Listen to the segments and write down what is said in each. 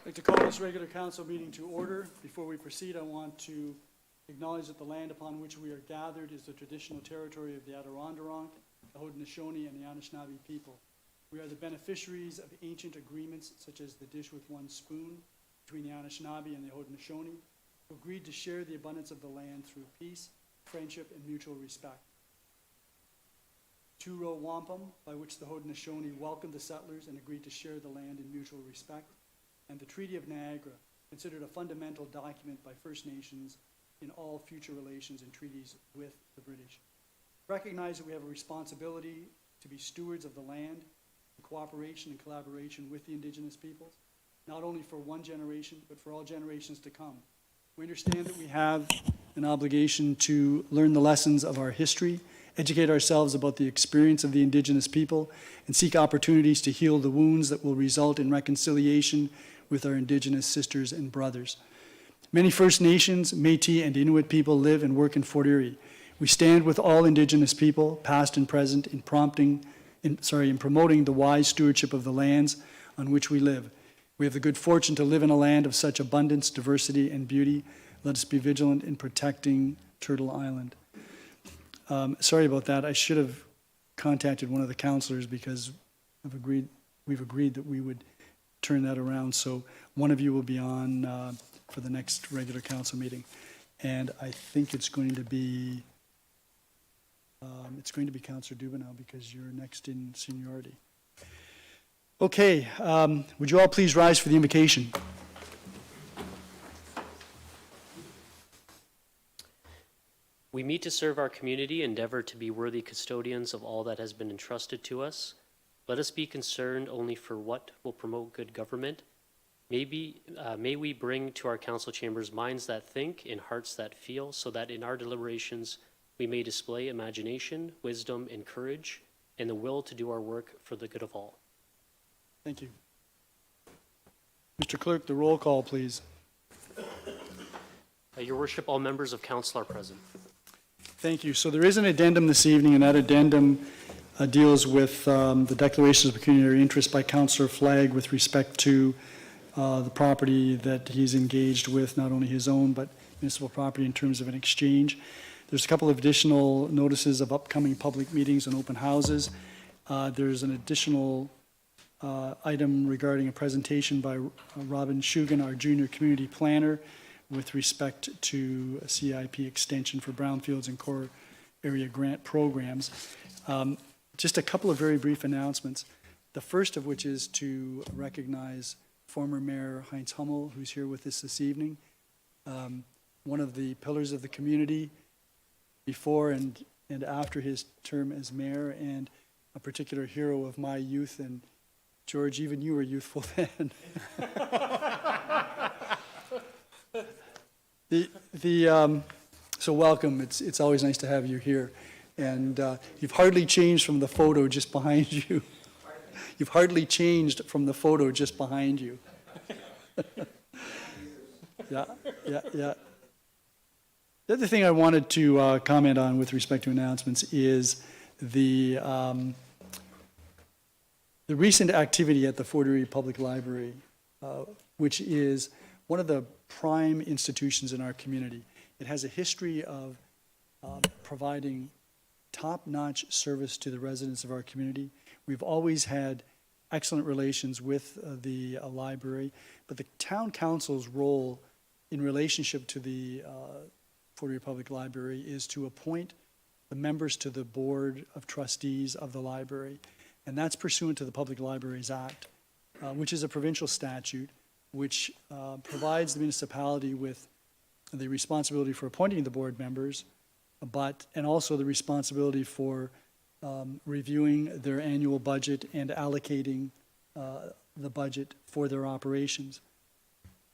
I'd like to call this regular council meeting to order. Before we proceed, I want to acknowledge that the land upon which we are gathered is the traditional territory of the Adirondack, the Haudenosaunee, and the Anishinaabe people. We are the beneficiaries of ancient agreements such as the dish with one spoon between the Anishinaabe and the Haudenosaunee, who agreed to share the abundance of the land through peace, friendship, and mutual respect. Two-row wampum, by which the Haudenosaunee welcomed the settlers and agreed to share the land in mutual respect, and the Treaty of Niagara, considered a fundamental document by First Nations in all future relations and treaties with the British. Recognize that we have a responsibility to be stewards of the land in cooperation and collaboration with the Indigenous peoples, not only for one generation, but for all generations to come. We understand that we have an obligation to learn the lessons of our history, educate ourselves about the experience of the Indigenous people, and seek opportunities to heal the wounds that will result in reconciliation with our Indigenous sisters and brothers. Many First Nations, Métis, and Inuit people live and work in Fort Erie. We stand with all Indigenous people, past and present, in promoting the wise stewardship of the lands on which we live. We have the good fortune to live in a land of such abundance, diversity, and beauty. Let us be vigilant in protecting Turtle Island. Sorry about that. I should have contacted one of the councillors because we've agreed that we would turn that around. So one of you will be on for the next regular council meeting. And I think it's going to be Councillor Dubanow because you're next in seniority. Okay, would you all please rise for the invocation? We meet to serve our community, endeavor to be worthy custodians of all that has been entrusted to us. Let us be concerned only for what will promote good government. May we bring to our council chambers minds that think and hearts that feel, so that in our deliberations we may display imagination, wisdom, and courage, and the will to do our work for the good of all. Thank you. Mr. Clerk, the roll call, please. Your Worship, all members of council are present. Thank you. So there is an addendum this evening, and that addendum deals with the declarations of pecuniary interest by Councillor Flagg with respect to the property that he's engaged with, not only his own, but municipal property in terms of an exchange. There's a couple of additional notices of upcoming public meetings and open houses. There's an additional item regarding a presentation by Robin Shugan, our junior community planner, with respect to a CIP extension for brownfields and core area grant programs. Just a couple of very brief announcements. The first of which is to recognize former Mayor Heinz Hummel, who's here with us this evening. One of the pillars of the community before and after his term as mayor, and a particular hero of my youth. And George, even you were youthful then. So welcome. It's always nice to have you here. And you've hardly changed from the photo just behind you. You've hardly changed from the photo just behind you. Yeah. The other thing I wanted to comment on with respect to announcements is the recent activity at the Fort Erie Public Library, which is one of the prime institutions in our community. It has a history of providing top-notch service to the residents of our community. We've always had excellent relations with the library, but the town council's role in relationship to the Fort Erie Public Library is to appoint the members to the board of trustees of the library, and that's pursuant to the Public Libraries Act, which is a provincial statute which provides the municipality with the responsibility for appointing the board members, and also the responsibility for reviewing their annual budget and allocating the budget for their operations.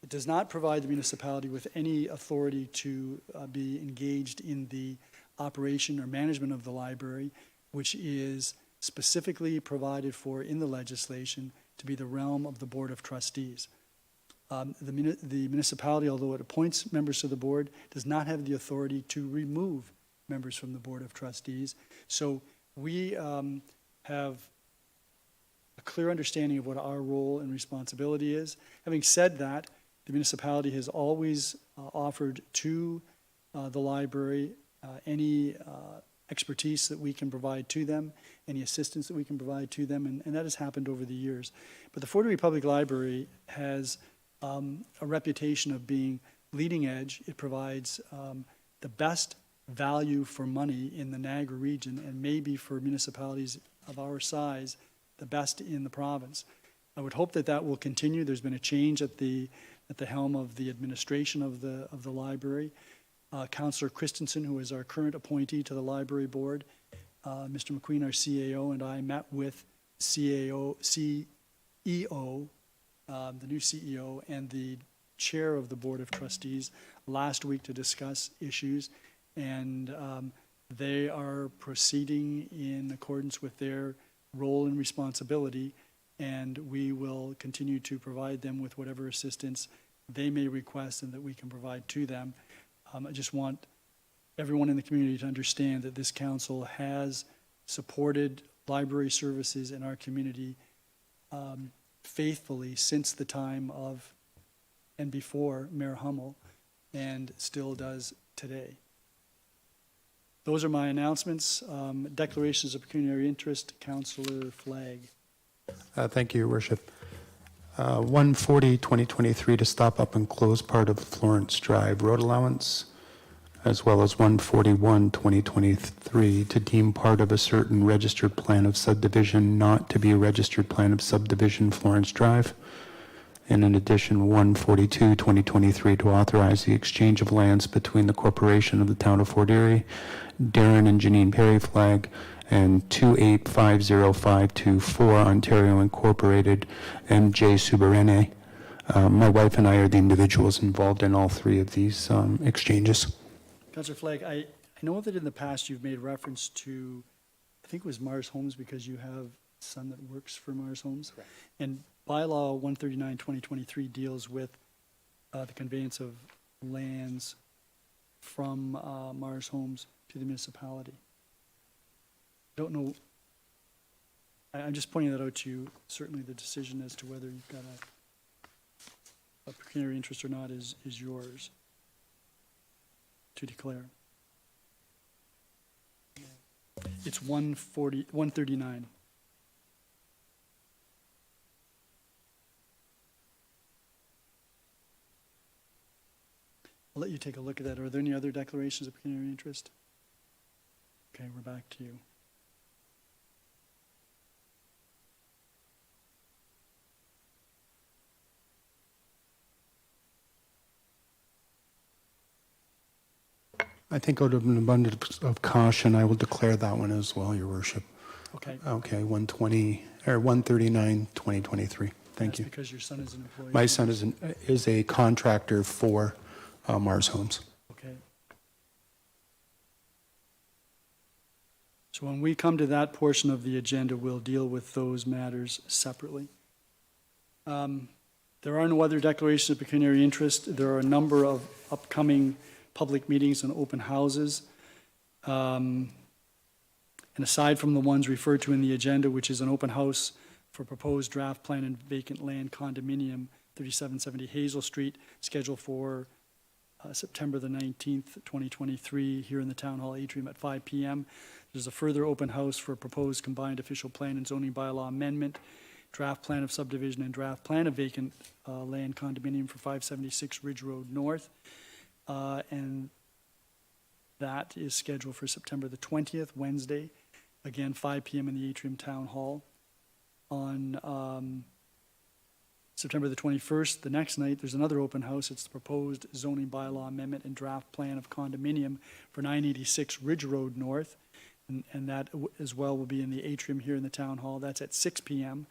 It does not provide the municipality with any authority to be engaged in the operation or management of the library, which is specifically provided for in the legislation to be the realm of the Board of Trustees. The municipality, although it appoints members to the board, does not have the authority to remove members from the Board of Trustees. So we have a clear understanding of what our role and responsibility is. Having said that, the municipality has always offered to the library any expertise that we can provide to them, any assistance that we can provide to them, and that has happened over the years. But the Fort Erie Public Library has a reputation of being leading edge. It provides the best value for money in the Niagara region, and maybe for municipalities of our size, the best in the province. I would hope that that will continue. There's been a change at the helm of the administration of the library. Councillor Christensen, who is our current appointee to the library board, Mr. McQueen, our CAO, and I met with CEO, the new CEO, and the chair of the Board of Trustees last week to discuss issues, and they are proceeding in accordance with their role and responsibility, and we will continue to provide them with whatever assistance they may request and that we can provide to them. I just want everyone in the community to understand that this council has supported library services in our community faithfully since the time of and before Mayor Hummel, and still does today. Those are my announcements. Declarations of pecuniary interest, Councillor Flagg. Thank you, Your Worship. 140-2023 to stop up and close part of Florence Drive road allowance, as well as 141-2023 to deem part of a certain registered plan of subdivision not to be a registered plan of subdivision Florence Drive. And in addition, 142-2023 to authorize the exchange of lands between the Corporation of the Town of Fort Erie, Darren and Janine Perry Flagg, and 2850524 Ontario Incorporated, MJ Subarene. My wife and I are the individuals involved in all three of these exchanges. Councillor Flagg, I know that in the past you've made reference to, I think it was Mars Homes, because you have a son that works for Mars Homes. Correct. And bylaw 139-2023 deals with the conveyance of lands from Mars Homes to the municipality. I don't know, I'm just pointing that out to you. Certainly the decision as to whether you've got a pecuniary interest or not is yours to declare. It's 139. I'll let you take a look at that. Are there any other declarations of pecuniary interest? Okay, we're back to you. I think out of an abundance of caution, I will declare that one as well, Your Worship. Okay. Okay, 139-2023. Thank you. That's because your son is an employee. My son is a contractor for Mars Homes. Okay. So when we come to that portion of the agenda, we'll deal with those matters separately. There are no other declarations of pecuniary interest. There are a number of upcoming public meetings and open houses. And aside from the ones referred to in the agenda, which is an open house for proposed draft plan and vacant land condominium, 3770 Hazel Street, scheduled for September the 19th, 2023, here in the Town Hall atrium at 5 p.m. There's a further open house for proposed combined official plan and zoning bylaw amendment, draft plan of subdivision and draft plan of vacant land condominium for 576 Ridge Road North. And that is scheduled for September the 20th, Wednesday, again, 5 p.m. in the Atrium Town Hall. On September the 21st, the next night, there's another open house. It's the proposed zoning bylaw amendment and draft plan of condominium for 986 Ridge Road North. And that as well will be in the atrium here in the Town Hall. That's at 6 p.m.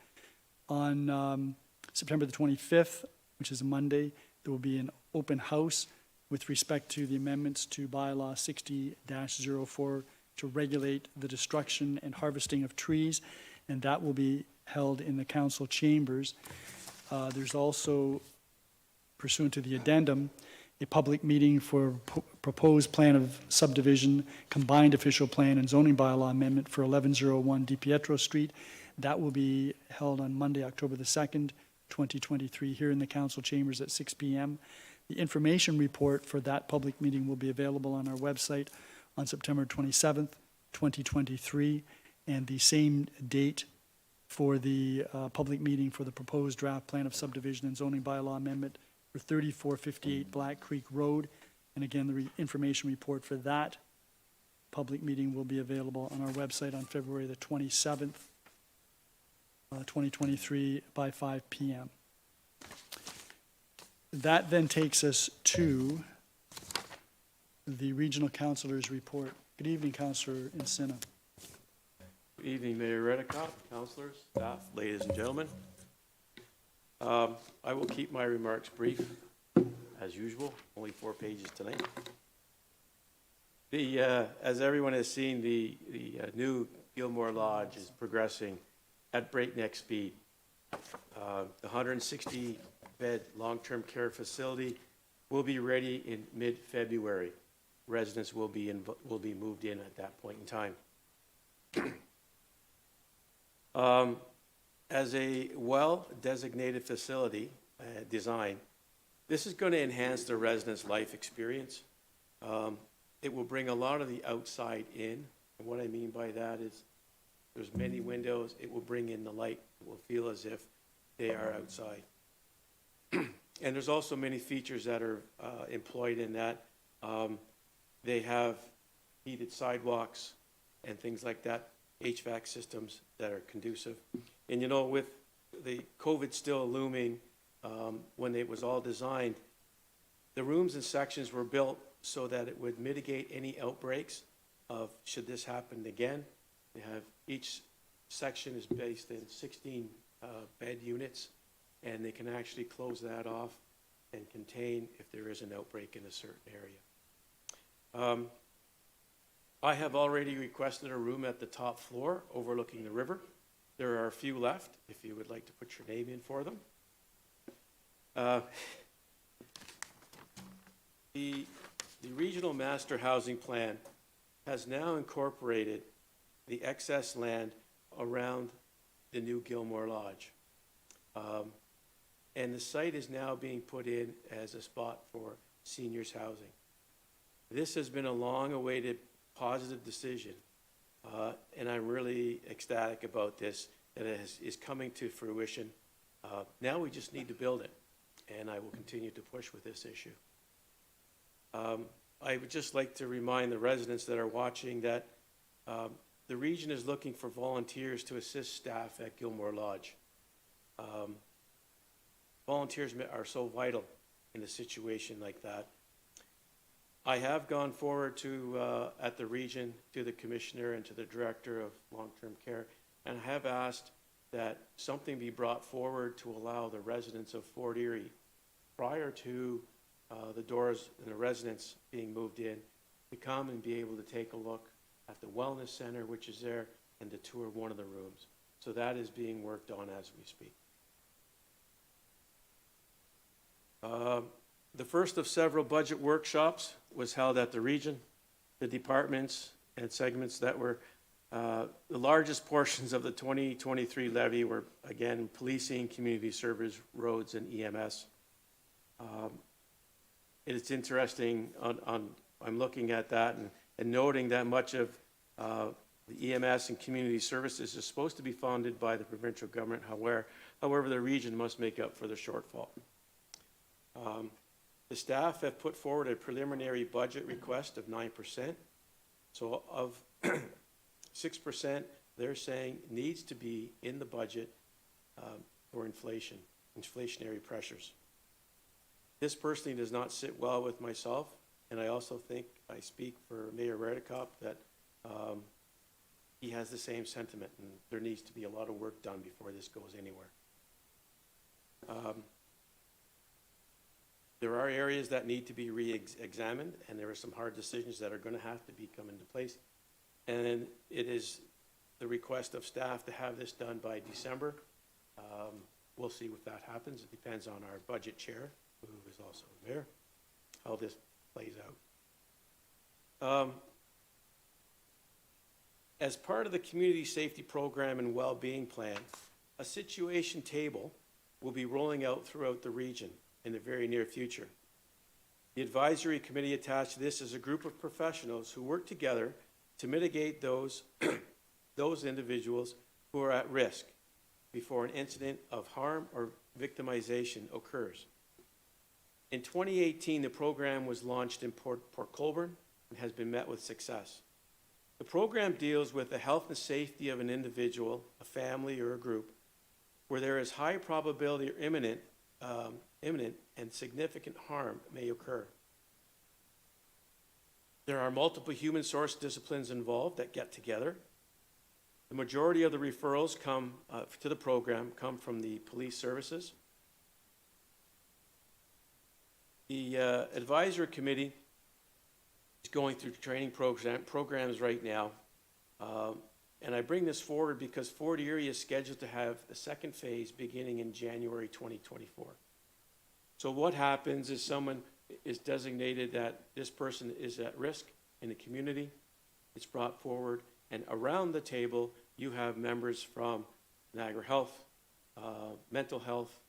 On September the 25th, which is a Monday, there will be an open house with respect to the amendments to bylaw 60-04 to regulate the destruction and harvesting of trees, and that will be held in the council chambers. There's also, pursuant to the addendum, a public meeting for proposed plan of subdivision, combined official plan and zoning bylaw amendment for 1101 DiPietro Street. That will be held on Monday, October the 2nd, 2023, here in the council chambers at 6 p.m. The information report for that public meeting will be available on our website on September 27th, 2023, and the same date for the public meeting for the proposed draft plan of subdivision and zoning bylaw amendment for 3458 Black Creek Road. And again, the information report for that public meeting will be available on our website on February the 27th, 2023 by 5 p.m. That then takes us to the regional councillors' report. Good evening, Councillor Encina. Good evening, Mayor Redekop, councillors, staff, ladies and gentlemen. I will keep my remarks brief, as usual, only 4 pages tonight. As everyone has seen, the new Gilmore Lodge is progressing at breakneck speed. The 160-bed long-term care facility will be ready in mid-February. Residents will be moved in at that point in time. As a well-designated facility design, this is going to enhance the residents' life experience. It will bring a lot of the outside in, and what I mean by that is there's many windows. It will bring in the light. It will feel as if they are outside. And there's also many features that are employed in that. They have heated sidewalks and things like that, HVAC systems that are conducive. And you know, with the COVID still looming, when it was all designed, the rooms and sections were built so that it would mitigate any outbreaks of should this happen again. They have each section is based in 16 bed units, and they can actually close that off and contain if there is an outbreak in a certain area. I have already requested a room at the top floor overlooking the river. There are a few left if you would like to put your name in for them. The regional master housing plan has now incorporated the excess land around the new Gilmore Lodge. And the site is now being put in as a spot for seniors housing. This has been a long-awaited positive decision, and I'm really ecstatic about this, that it is coming to fruition. Now we just need to build it, and I will continue to push with this issue. I would just like to remind the residents that are watching that the region is looking for volunteers to assist staff at Gilmore Lodge. Volunteers are so vital in a situation like that. I have gone forward to, at the region, to the commissioner and to the director of long-term care, and have asked that something be brought forward to allow the residents of Fort Erie, prior to the doors and the residents being moved in, to come and be able to take a look at the wellness center, which is there, and to tour one of the rooms. So that is being worked on as we speak. The first of several budget workshops was held at the region. The departments and segments that were the largest portions of the 2023 levy were, again, policing, community service, roads, and EMS. It's interesting, I'm looking at that and noting that much of the EMS and community services is supposed to be funded by the provincial government. However, the region must make up for the shortfall. The staff have put forward a preliminary budget request of 9%. So of 6%, they're saying needs to be in the budget for inflationary pressures. This personally does not sit well with myself, and I also think I speak for Mayor Redekop that he has the same sentiment, and there needs to be a lot of work done before this goes anywhere. There are areas that need to be re-examined, and there are some hard decisions that are going to have to be come into place. And it is the request of staff to have this done by December. We'll see if that happens. It depends on our budget chair, who is also there, how this plays out. As part of the Community Safety Program and Wellbeing Plan, a situation table will be rolling out throughout the region in the very near future. The advisory committee attached to this is a group of professionals who work together to mitigate those, those individuals who are at risk before an incident of harm or victimization occurs. In 2018, the program was launched in Port Colborne and has been met with success. The program deals with the health and safety of an individual, a family, or a group where there is high probability or imminent and significant harm may occur. There are multiple human source disciplines involved that get together. The majority of the referrals to the program come from the police services. The advisory committee is going through training programs right now. And I bring this forward because Fort Erie is scheduled to have the second phase beginning in January 2024. So what happens is someone is designated that this person is at risk in the community. It's brought forward, and around the table, you have members from Niagara Health, mental health,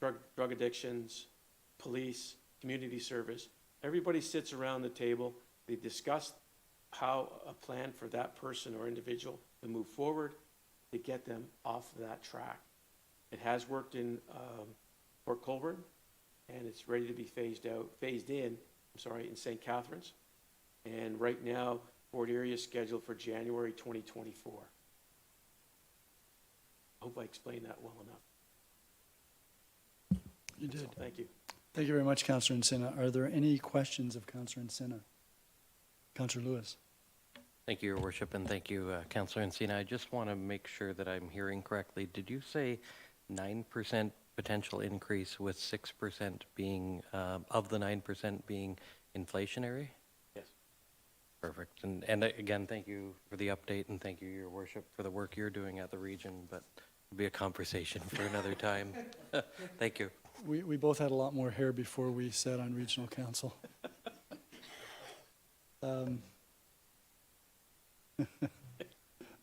drug addictions, police, community service. Everybody sits around the table. They discuss how a plan for that person or individual to move forward to get them off that track. It has worked in Port Colborne, and it's ready to be phased in St. Catharines. And right now, Fort Erie is scheduled for January 2024. I hope I explained that well enough. You did. So, thank you. Thank you very much, Councillor Encina. Are there any questions of Councillor Encina? Councillor Lewis. Thank you, Your Worship, and thank you, Councillor Encina. I just want to make sure that I'm hearing correctly. Did you say 9% potential increase with 6% being, of the 9% being inflationary? Yes. Perfect. And again, thank you for the update, and thank you, Your Worship, for the work you're doing at the region, but it'll be a conversation for another time. Thank you. We both had a lot more hair before we sat on regional council.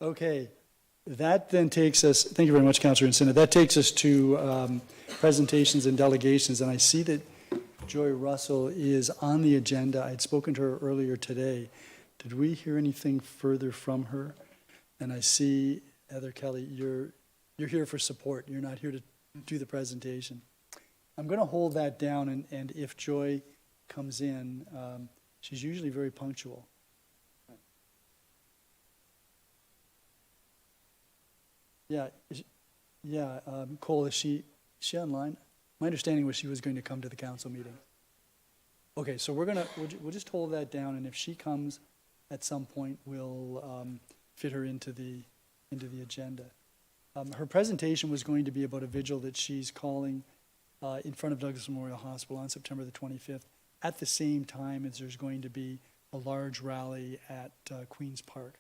Okay, that then takes us, thank you very much, Councillor Encina. That takes us to presentations and delegations, and I see that Joy Russell is on the agenda. I had spoken to her earlier today. Did we hear anything further from her? And I see, Heather Kelly, you're here for support. You're not here to do the presentation. I'm going to hold that down, and if Joy comes in, she's usually very punctual. Cole, is she online? My understanding was she was going to come to the council meeting. Okay, so we'll just hold that down, and if she comes at some point, we'll fit her into the agenda. Her presentation was going to be about a vigil that she's calling in front of Douglas Memorial Hospital on September the 25th, at the same time as there's going to be a large rally at Queen's Park.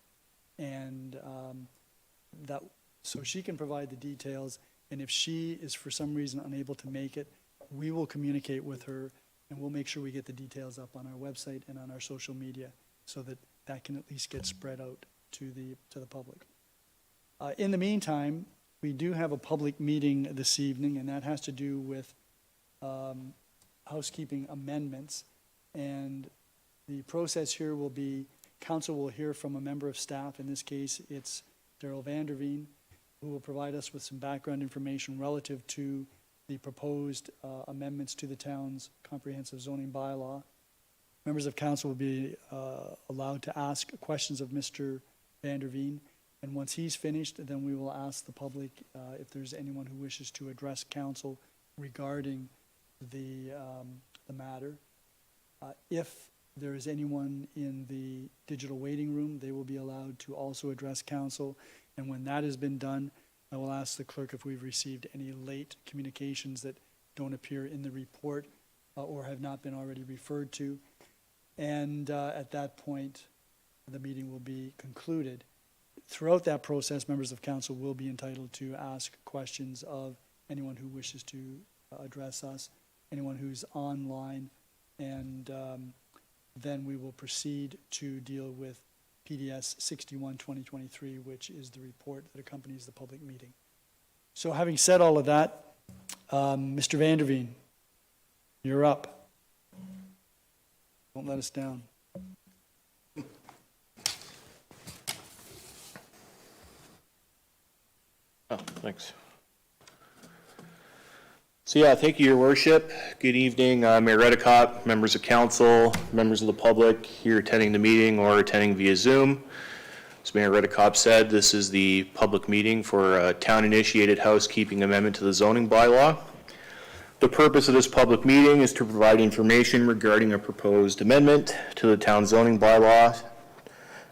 And so she can provide the details, and if she is for some reason unable to make it, we will communicate with her, and we'll make sure we get the details up on our website and on our social media so that that can at least get spread out to the public. In the meantime, we do have a public meeting this evening, and that has to do with housekeeping amendments. And the process here will be, council will hear from a member of staff. In this case, it's Daryl Vanderveen, who will provide us with some background information relative to the proposed amendments to the town's comprehensive zoning bylaw. Members of council will be allowed to ask questions of Mr. Vanderveen. And once he's finished, then we will ask the public if there's anyone who wishes to address council regarding the matter. If there is anyone in the digital waiting room, they will be allowed to also address council. And when that has been done, I will ask the clerk if we've received any late communications that don't appear in the report or have not been already referred to. And at that point, the meeting will be concluded. Throughout that process, members of council will be entitled to ask questions of anyone who wishes to address us, anyone who's online, and then we will proceed to deal with PDS 61/2023, which is the report that accompanies the public meeting. So having said all of that, Mr. Vanderveen, you're up. Don't let us down. Oh, thanks. So yeah, thank you, Your Worship. Good evening, Mayor Redekop, members of council, members of the public here attending the meeting or attending via Zoom. As Mayor Redekop said, this is the public meeting for a town-initiated housekeeping amendment to the zoning bylaw. The purpose of this public meeting is to provide information regarding a proposed amendment to the town zoning bylaw,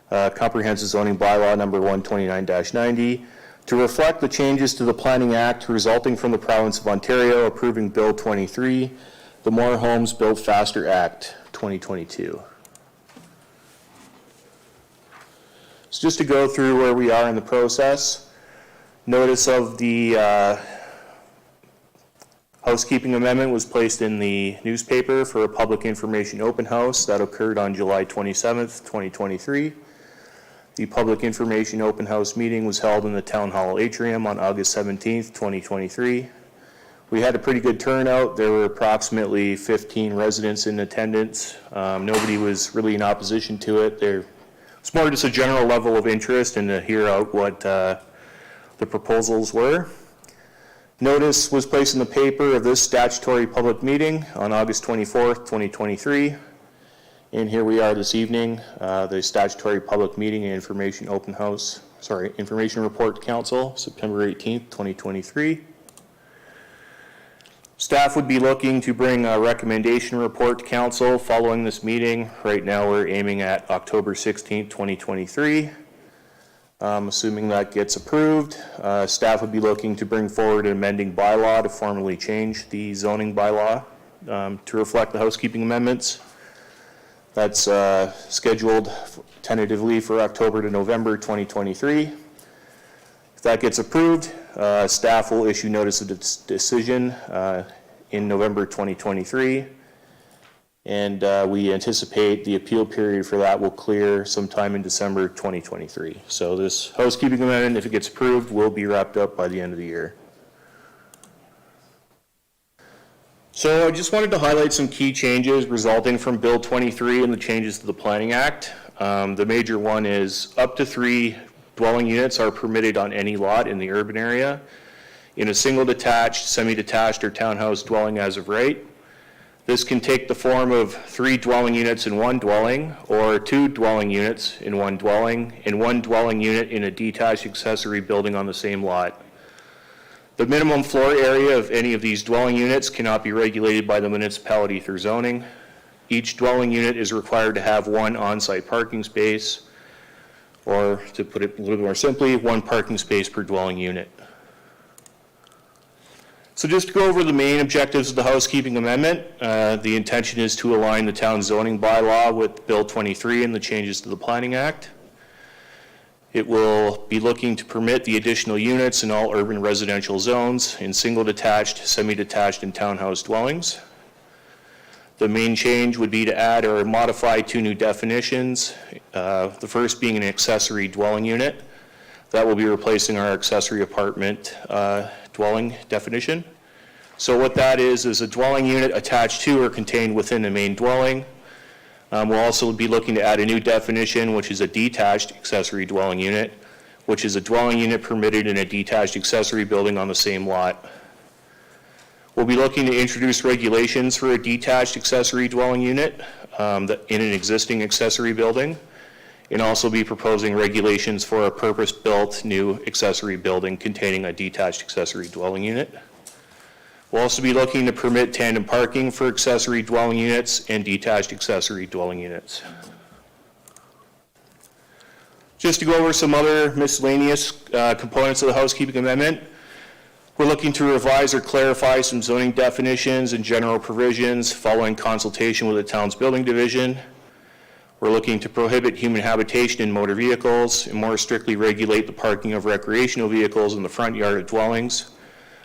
comprehensive zoning bylaw number 129-90, to reflect the changes to the Planning Act resulting from the Province of Ontario approving Bill 23, the More Homes Built Faster Act 2022. So just to go through where we are in the process, notice of the housekeeping amendment was placed in the newspaper for a public information open house that occurred on July 27th, 2023. The public information open house meeting was held in the Town Hall atrium on August 17th, 2023. We had a pretty good turnout. There were approximately 15 residents in attendance. Nobody was really in opposition to it. It's more just a general level of interest and to hear out what the proposals were. Notice was placed in the paper of this statutory public meeting on August 24th, 2023. And here we are this evening, the statutory public meeting and information report to council, September 18th, 2023. Staff would be looking to bring a recommendation report to council following this meeting. Right now we're aiming at October 16th, 2023. Assuming that gets approved, staff would be looking to bring forward an amending bylaw to formally change the zoning bylaw to reflect the housekeeping amendments. That's scheduled tentatively for October to November 2023. If that gets approved, staff will issue notice of decision in November 2023. And we anticipate the appeal period for that will clear sometime in December 2023. So this housekeeping amendment, if it gets approved, will be wrapped up by the end of the year. So I just wanted to highlight some key changes resulting from Bill 23 and the changes to the Planning Act. The major one is up to 3 dwelling units are permitted on any lot in the urban area in a single detached, semi-detached, or townhouse dwelling as of right. This can take the form of 3 dwelling units in one dwelling, or 2 dwelling units in one dwelling, and 1 dwelling unit in a detached accessory building on the same lot. The minimum floor area of any of these dwelling units cannot be regulated by the municipality through zoning. Each dwelling unit is required to have 1 on-site parking space, or to put it a little more simply, 1 parking space per dwelling unit. So just to go over the main objectives of the housekeeping amendment, the intention is to align the town zoning bylaw with Bill 23 and the changes to the Planning Act. It will be looking to permit the additional units in all urban residential zones in single detached, semi-detached, and townhouse dwellings. The main change would be to add or modify 2 new definitions. The first being an accessory dwelling unit. That will be replacing our accessory apartment dwelling definition. So what that is a dwelling unit attached to or contained within the main dwelling. We'll also be looking to add a new definition, which is a detached accessory dwelling unit, which is a dwelling unit permitted in a detached accessory building on the same lot. We'll be looking to introduce regulations for a detached accessory dwelling unit in an existing accessory building, and also be proposing regulations for a purpose-built new accessory building containing a detached accessory dwelling unit. We'll also be looking to permit tandem parking for accessory dwelling units and detached accessory dwelling units. Just to go over some other miscellaneous components of the housekeeping amendment, we're looking to revise or clarify some zoning definitions and general provisions following consultation with the town's building division. We're looking to prohibit human habitation in motor vehicles and more strictly regulate the parking of recreational vehicles in the front yard of dwellings,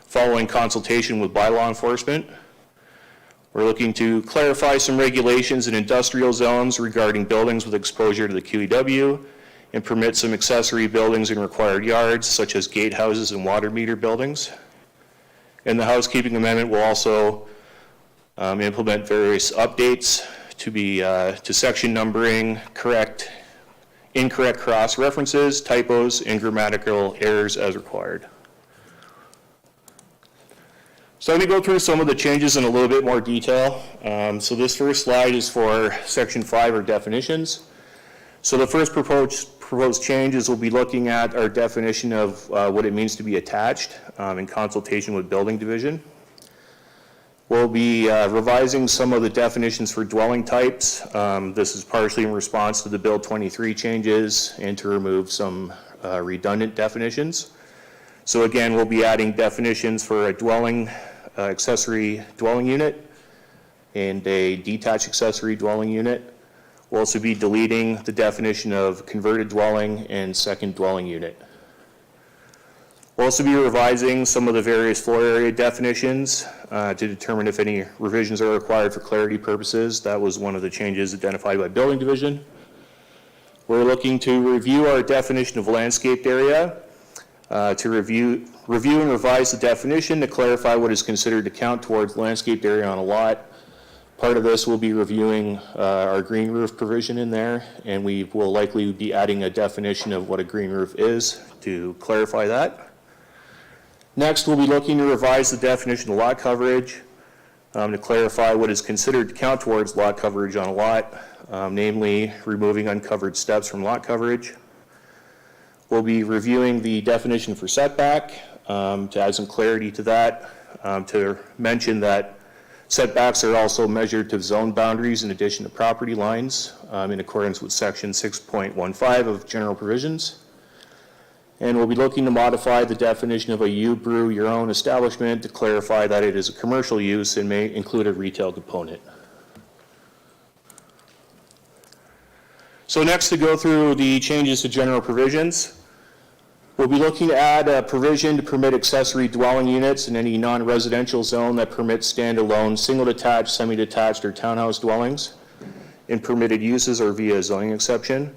following consultation with bylaw enforcement. We're looking to clarify some regulations in industrial zones regarding buildings with exposure to the QEW and permit some accessory buildings in required yards, such as gatehouses and water meter buildings. And the housekeeping amendment will also implement various updates to section numbering, incorrect cross references, typos, and grammatical errors as required. So let me go through some of the changes in a little bit more detail. So this first slide is for section 5, or definitions. So the first proposed changes, we'll be looking at our definition of what it means to be attached in consultation with building division. We'll be revising some of the definitions for dwelling types. This is partially in response to the Bill 23 changes and to remove some redundant definitions. So again, we'll be adding definitions for a dwelling, accessory dwelling unit and a detached accessory dwelling unit. We'll also be deleting the definition of converted dwelling and second dwelling unit. We'll also be revising some of the various floor area definitions to determine if any revisions are required for clarity purposes. That was one of the changes identified by building division. We're looking to review our definition of landscaped area, to review and revise the definition to clarify what is considered to count towards landscaped area on a lot. Part of this will be reviewing our green roof provision in there, and we will likely be adding a definition of what a green roof is to clarify that. Next, we'll be looking to revise the definition of lot coverage to clarify what is considered to count towards lot coverage on a lot, namely removing uncovered steps from lot coverage. We'll be reviewing the definition for setback to add some clarity to that, to mention that setbacks are also measured to zone boundaries in addition to property lines in accordance with section 6.15 of general provisions. And we'll be looking to modify the definition of a you brew your own establishment to clarify that it is a commercial use and may include a retail component. So next, to go through the changes to general provisions, we'll be looking to add a provision to permit accessory dwelling units in any non-residential zone that permits standalone, single-detached, semi-detached, or townhouse dwellings in permitted uses or via zoning exception.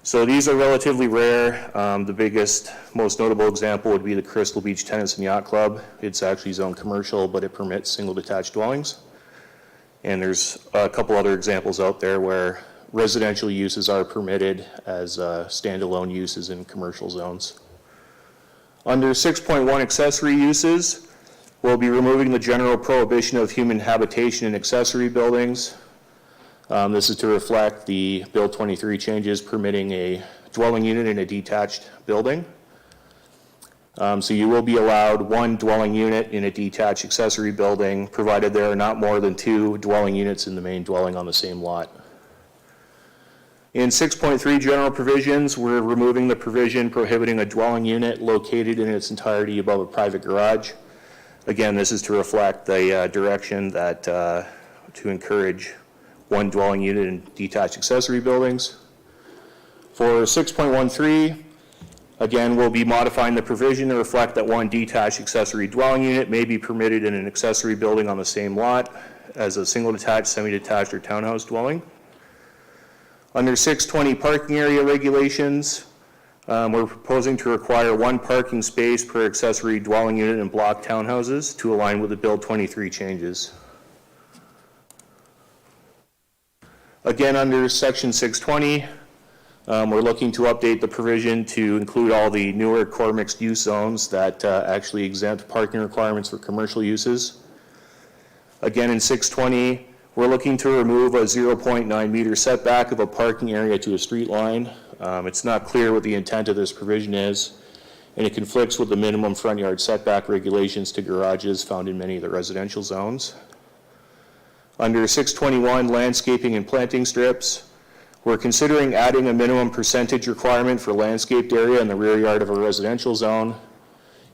So these are relatively rare. The biggest, most notable example would be the Crystal Beach Tennis and Yacht Club. It's actually zoned commercial, but it permits single-detached dwellings. And there's a couple other examples out there where residential uses are permitted as standalone uses in commercial zones. Under 6.1 accessory uses, we'll be removing the general prohibition of human habitation in accessory buildings. This is to reflect the Bill 23 changes permitting a dwelling unit in a detached building. So you will be allowed one dwelling unit in a detached accessory building, provided there are not more than 2 dwelling units in the main dwelling on the same lot. In 6.3 general provisions, we're removing the provision prohibiting a dwelling unit located in its entirety above a private garage. Again, this is to reflect the direction that to encourage one dwelling unit in detached accessory buildings. For 6.13, again, we'll be modifying the provision to reflect that one detached accessory dwelling unit may be permitted in an accessory building on the same lot as a single detached, semi-detached, or townhouse dwelling. Under 620 parking area regulations, we're proposing to require 1 parking space per accessory dwelling unit in block townhouses to align with the Bill 23 changes. Again, under section 620, we're looking to update the provision to include all the newer core mixed use zones that actually exempt parking requirements for commercial uses. Again, in 620, we're looking to remove a 0.9 meter setback of a parking area to a street line. It's not clear what the intent of this provision is, and it conflicts with the minimum front yard setback regulations to garages found in many of the residential zones. Under 621, landscaping and planting strips, we're considering adding a minimum percentage requirement for landscaped area in the rear yard of a residential zone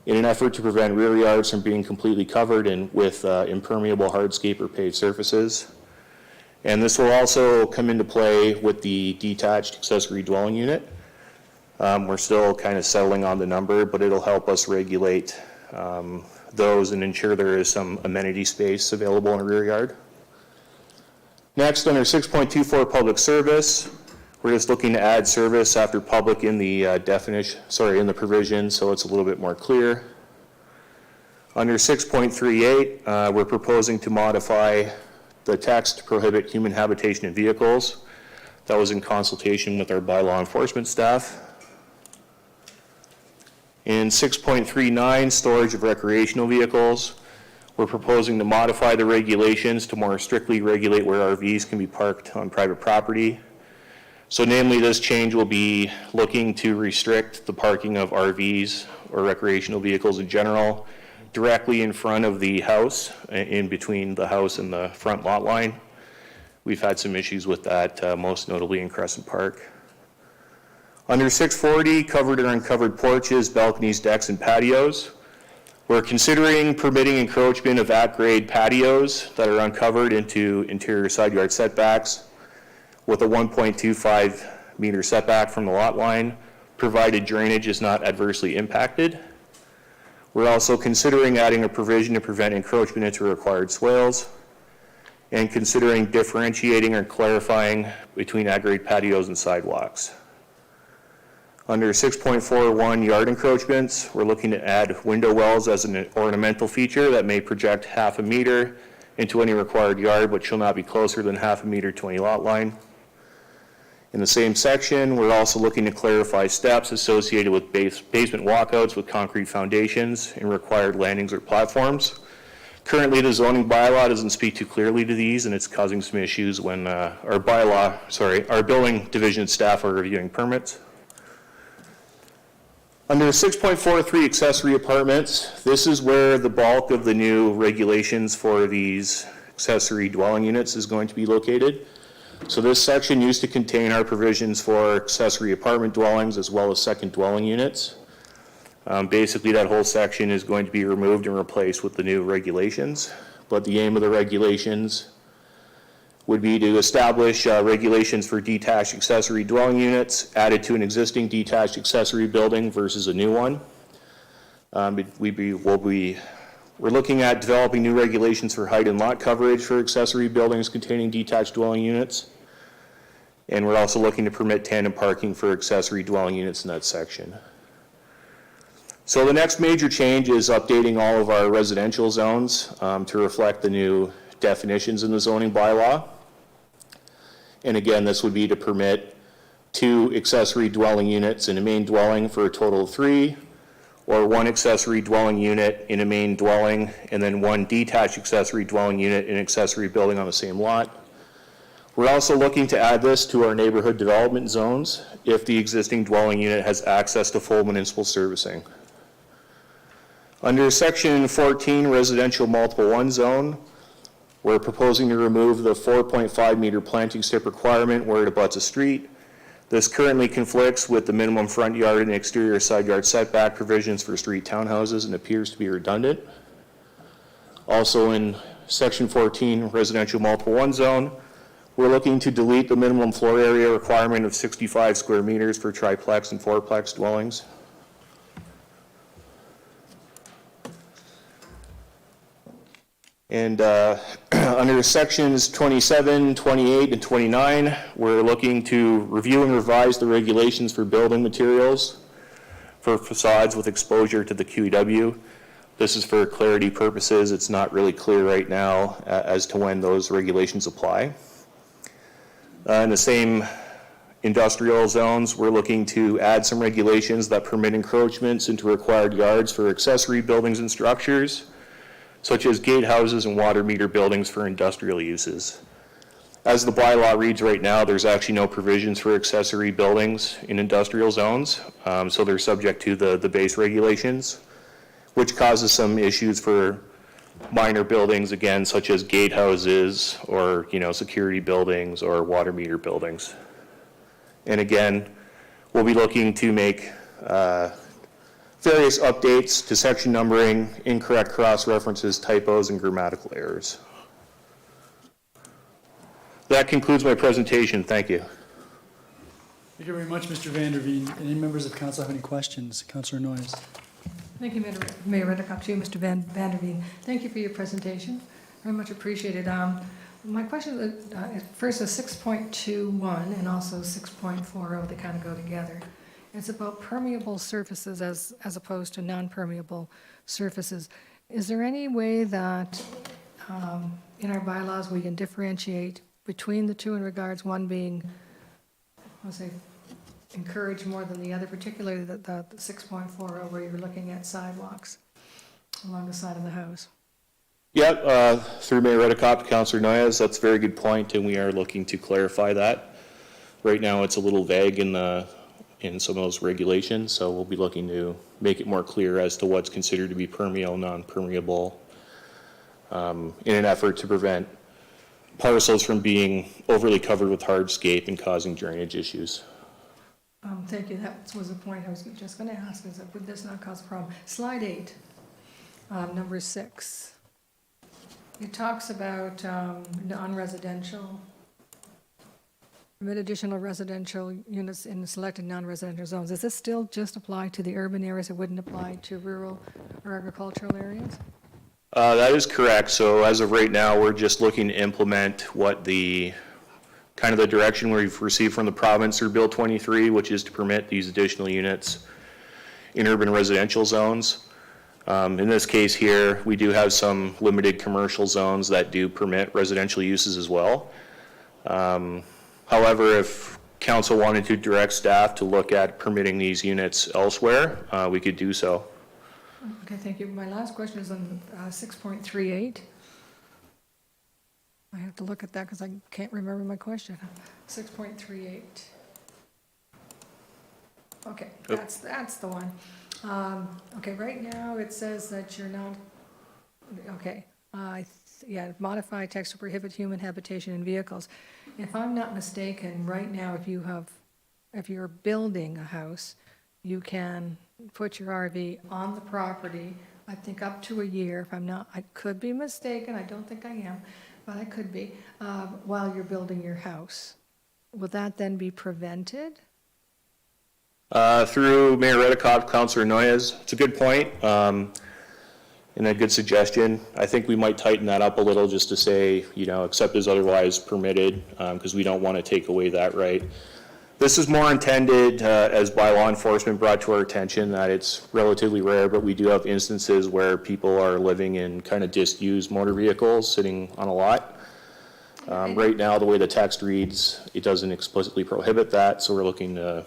in an effort to prevent rear yards from being completely covered with impermeable hardscape or paved surfaces. And this will also come into play with the detached accessory dwelling unit. We're still kind of settling on the number, but it'll help us regulate those and ensure there is some amenity space available in a rear yard. Next, under 6.24 public service, We're just looking to add service after public in the in the provision, so it's a little bit more clear. Under 6.38, we're proposing to modify the text to prohibit human habitation in vehicles. That was in consultation with our bylaw enforcement staff. In 6.39, storage of recreational vehicles, we're proposing to modify the regulations to more strictly regulate where RVs can be parked on private property. So namely, this change will be looking to restrict the parking of RVs or recreational vehicles in general directly in front of the house, in between the house and the front lot line. We've had some issues with that, most notably in Crescent Park. Under 640, covered or uncovered porches, balconies, decks, and patios. We're considering permitting encroachment of at-grade patios that are uncovered into interior side yard setbacks with a 1.25 meter setback from the lot line, provided drainage is not adversely impacted. We're also considering adding a provision to prevent encroachment into required swales, and considering differentiating or clarifying between at-grade patios and sidewalks. Under 6.41 yard encroachments, we're looking to add window wells as an ornamental feature that may project half a meter into any required yard, but shall not be closer than half a meter to any lot line. In the same section, we're also looking to clarify steps associated with basement walkouts with concrete foundations and required landings or platforms. Currently, the zoning bylaw doesn't speak too clearly to these, and it's causing some issues when our building division staff are reviewing permits. Under 6.43 accessory apartments, this is where the bulk of the new regulations for these accessory dwelling units is going to be located. So this section used to contain our provisions for accessory apartment dwellings as well as second dwelling units. Basically, that whole section is going to be removed and replaced with the new regulations. But the aim of the regulations would be to establish regulations for detached accessory dwelling units added to an existing detached accessory building versus a new one. We're looking at developing new regulations for height and lot coverage for accessory buildings containing detached dwelling units. And we're also looking to permit tandem parking for accessory dwelling units in that section. So the next major change is updating all of our residential zones to reflect the new definitions in the zoning bylaw. And again, this would be to permit 2 accessory dwelling units in a main dwelling for a total of 3, or 1 accessory dwelling unit in a main dwelling, and then 1 detached accessory dwelling unit in an accessory building on the same lot. We're also looking to add this to our neighborhood development zones if the existing dwelling unit has access to full municipal servicing. Under section 14, residential multiple 1 zone, we're proposing to remove the 4.5 meter planting strip requirement where it abuts a street. This currently conflicts with the minimum front yard and exterior side yard setback provisions for street townhouses and appears to be redundant. Also in section 14, residential multiple 1 zone, we're looking to delete the minimum floor area requirement of 65 square meters for triplex and fourplex dwellings. And under sections 27, 28, and 29, we're looking to review and revise the regulations for building materials for facades with exposure to the QEW. This is for clarity purposes. It's not really clear right now as to when those regulations apply. In the same industrial zones, we're looking to add some regulations that permit encroachments into required yards for accessory buildings and structures, such as gatehouses and water meter buildings for industrial uses. As the bylaw reads right now, there's actually no provisions for accessory buildings in industrial zones, so they're subject to the base regulations, which causes some issues for minor buildings, again, such as gatehouses or, security buildings or water meter buildings. And again, we'll be looking to make various updates to section numbering, incorrect cross-references, typos, and grammatical errors. That concludes my presentation. Thank you. Thank you very much, Mr. Vanderveen. Any members of council have any questions? Councillor Noyes. Thank you, Mayor Redekop, to you, Mr. Vanderveen. Thank you for your presentation. Very much appreciated. My question is, first is 6.21 and also 6.40, they kind of go together. It's about permeable surfaces as opposed to non-permeable surfaces. Is there any way that in our bylaws we can differentiate between the two in regards, one being, I'll say, encouraged more than the other, particularly the 6.40 where you're looking at sidewalks along the side of the house? Yeah, through Mayor Redekop, Councillor Noyes, that's a very good point, and we are looking to clarify that. Right now, it's a little vague in some of those regulations, so we'll be looking to make it more clear as to what's considered to be permeable, non-permeable, in an effort to prevent parcels from being overly covered with hardscape and causing drainage issues. Thank you. That was a point I was just going to ask, is that would this not cause a problem? Slide 8, number 6. It talks about non-residential, permit additional residential units in selected non-residential zones. Does this still just apply to the urban areas? It wouldn't apply to rural or agricultural areas? That is correct. So as of right now, we're just looking to implement what the kind of the direction we've received from the province through Bill 23, which is to permit these additional units in urban residential zones. In this case here, we do have some limited commercial zones that do permit residential uses as well. However, if council wanted to direct staff to look at permitting these units elsewhere, we could do so. Okay, thank you. My last question is on 6.38. I have to look at that because I can't remember my question. 6.38. Okay, that's the one. Okay, right now it says that you're not, okay, modify text to prohibit human habitation in vehicles. If I'm not mistaken, right now, if you're building a house, you can put your RV on the property, I think up to a year, if I'm not, I could be mistaken, I don't think I am, but I could be, while you're building your house. Will that then be prevented? Through Mayor Redekop, Councillor Noyes, it's a good point and a good suggestion. I think we might tighten that up a little just to say, except as otherwise permitted, because we don't want to take away that right. This is more intended, as by law enforcement brought to our attention, that it's relatively rare, but we do have instances where people are living in kind of disused motor vehicles sitting on a lot. Right now, the way the text reads, it doesn't explicitly prohibit that, so we're looking to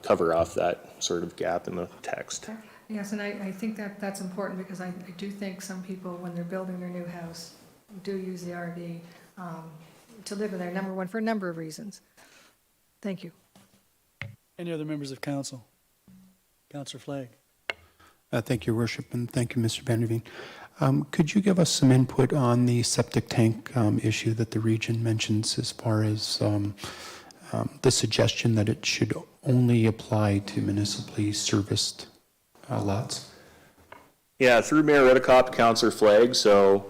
cover off that sort of gap in the text. Yes, and I think that's important because I do think some people, when they're building their new house, do use the RV to live in there, number one, for a number of reasons. Thank you. Any other members of council? Councillor Flagg. Thank you, Your Worship, and thank you, Mr. Vanderveen. Could you give us some input on the septic tank issue that the region mentions as far as the suggestion that it should only apply to municipally serviced lots? Yeah, through Mayor Redekop, Councillor Flagg. So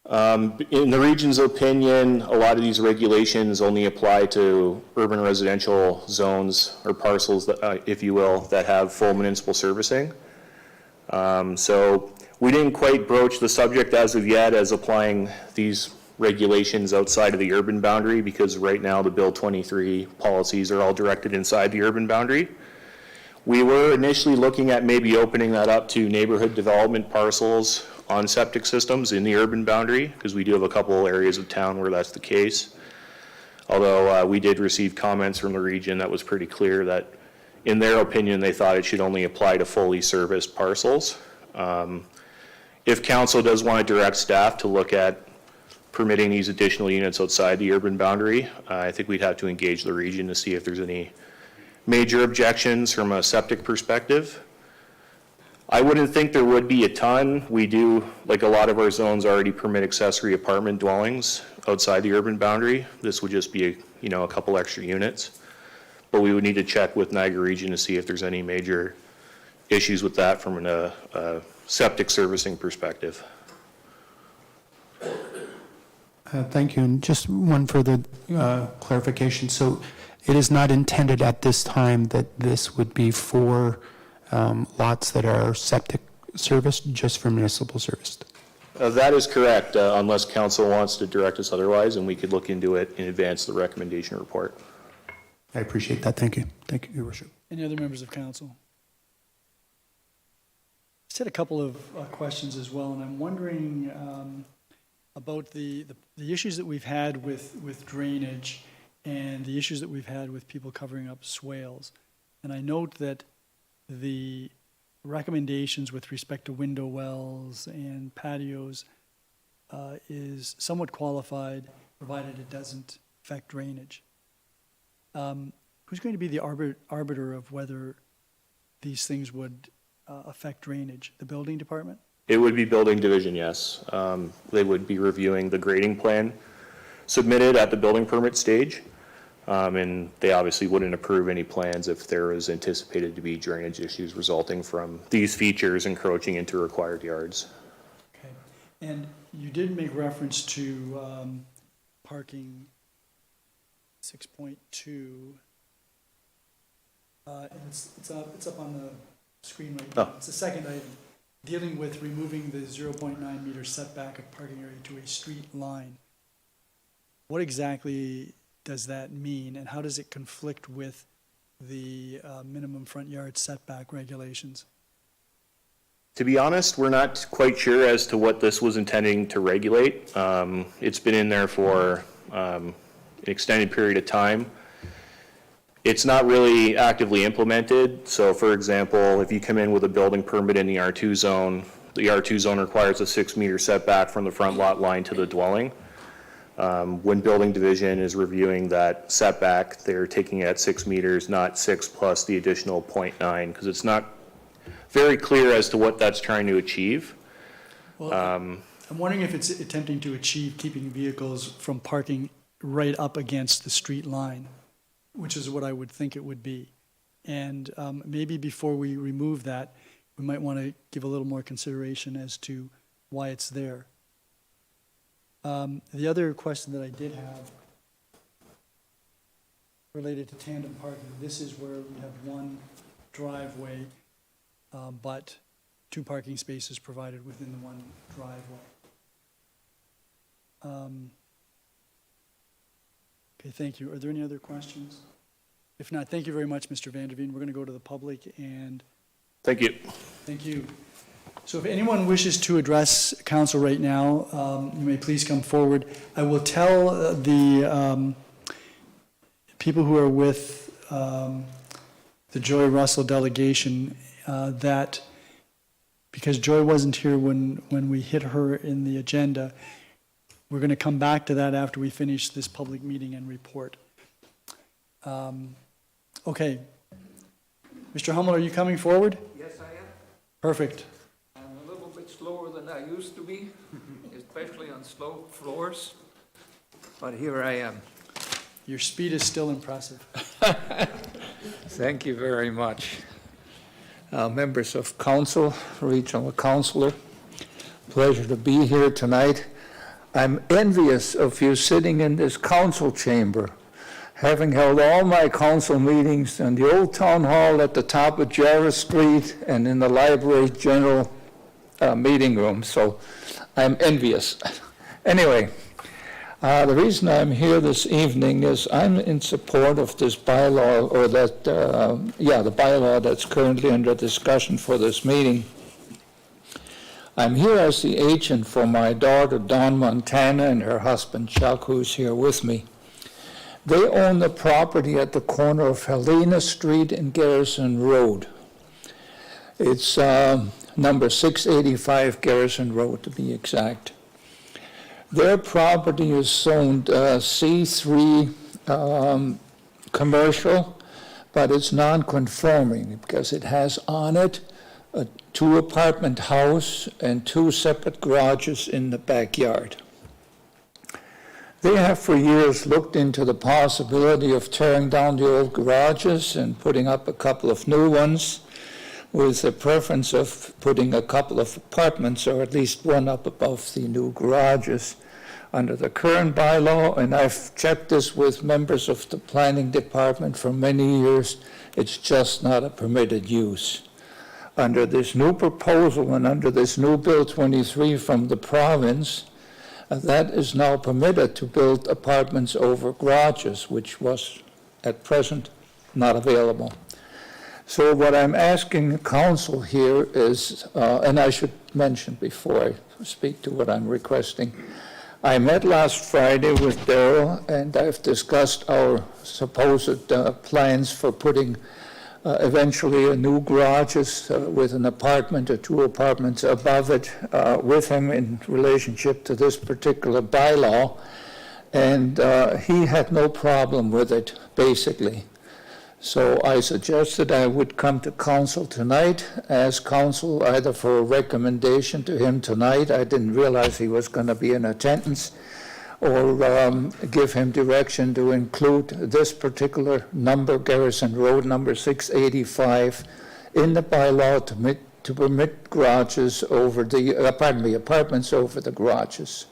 in the region's opinion, a lot of these regulations only apply to urban residential zones or parcels, that, if you will, that have full municipal servicing. So we didn't quite broach the subject as of yet as applying these regulations outside of the urban boundary, because right now the Bill 23 policies are all directed inside the urban boundary. We were initially looking at maybe opening that up to neighborhood development parcels on septic systems in the urban boundary, because we do have a couple areas of town where that's the case. Although we did receive comments from the region that was pretty clear that in their opinion they thought it should only apply to fully serviced parcels. If council does want to direct staff to look at permitting these additional units outside the urban boundary, I think we'd have to engage the region to see if there's any major objections from a septic perspective. I wouldn't think there would be a ton. We do, like a lot of our zones, already permit accessory apartment dwellings outside the urban boundary. This would just be, a couple extra units. But we would need to check with Niagara Region to see if there's any major issues with that from a septic servicing perspective. Thank you. And just one further clarification. So it is not intended at this time that this would be for lots that are septic serviced, just for municipal serviced? That is correct, unless council wants to direct us otherwise, and we could look into it in advance of the recommendation report. I appreciate that. Thank you. Thank you, Your Worship. Any other members of council? Just had a couple of questions as well, and I'm wondering about the issues that we've had with drainage and the issues that we've had with people covering up swales. And I note that the recommendations with respect to window wells and patios is somewhat qualified, provided it doesn't affect drainage. Who's going to be the arbiter of whether these things would affect drainage? The building department? It would be building division, yes. They would be reviewing the grading plan submitted at the building permit stage. And they obviously wouldn't approve any plans if there was anticipated to be drainage issues resulting from these features encroaching into required yards. Okay. And you did make reference to parking 6.2. And it's up on the screen right now. Oh. It's the second item, dealing with removing the 0.9 meter setback of parking area to a street line. What exactly does that mean, and how does it conflict with the minimum front yard setback regulations? To be honest, we're not quite sure as to what this was intending to regulate. It's been in there for an extended period of time. It's not really actively implemented. So for example, if you come in with a building permit in the R2 zone, the R2 zone requires a 6 meter setback from the front lot line to the dwelling. When building division is reviewing that setback, they're taking it at 6 meters, not 6 plus the additional 0.9, because it's not very clear as to what that's trying to achieve. Well, I'm wondering if it's attempting to achieve keeping vehicles from parking right up against the street line, which is what I would think it would be. And maybe before we remove that, we might want to give a little more consideration as to why it's there. The other question that I did have related to tandem parking. This is where we have one driveway, but 2 parking spaces provided within the one driveway. Okay, thank you. Are there any other questions? If not, thank you very much, Mr. Vanderveen. We're going to go to the public, and Thank you. thank you. So if anyone wishes to address council right now, you may please come forward. I will tell the people who are with the Joy Russell delegation that because Joy wasn't here when we hit her in the agenda, we're going to come back to that after we finish this public meeting and report. Okay. Mr. Hummel, are you coming forward? Yes, I am. Perfect. I'm a little bit slower than I used to be, especially on slow floors, but here I am. Your speed is still impressive. Thank you very much. Members of council, regional councillor, pleasure to be here tonight. I'm envious of you sitting in this council chamber, having held all my council meetings in the old town hall at the top of Jarvis Street and in the library general meeting room, so I'm envious. Anyway, the reason I'm here this evening is I'm in support of this bylaw, or that, the bylaw that's currently under discussion for this meeting. I'm here as the agent for my daughter, Dawn Montana, and her husband, Chuck, who's here with me. They own the property at the corner of Helena Street and Garrison Road. It's number 685 Garrison Road, to be exact. Their property is zoned C3 commercial, but it's non-conforming because it has on it a 2-apartment house and 2 separate garages in the backyard. They have for years looked into the possibility of tearing down the old garages and putting up a couple of new ones, with a preference of putting a couple of apartments, or at least one up above the new garages. Under the current bylaw, and I've checked this with members of the planning department for many years, it's just not a permitted use. under this new proposal and under this new Bill 23 from the province, that is now permitted to build apartments over garages, which was at present not available. So what I'm asking council here is, and I should mention before I speak to what I'm requesting, I met last Friday with Darren, and I've discussed our supposed plans for putting eventually a new garages with an apartment or two apartments above it with him in relationship to this particular bylaw. And he had no problem with it, basically. So I suggested I would come to council tonight, ask council either for a recommendation to him tonight, I didn't realize he was going to be in attendance, or give him direction to include this particular number, Garrison Road, number 685, in the bylaw to permit garages over the, apartments over the garages.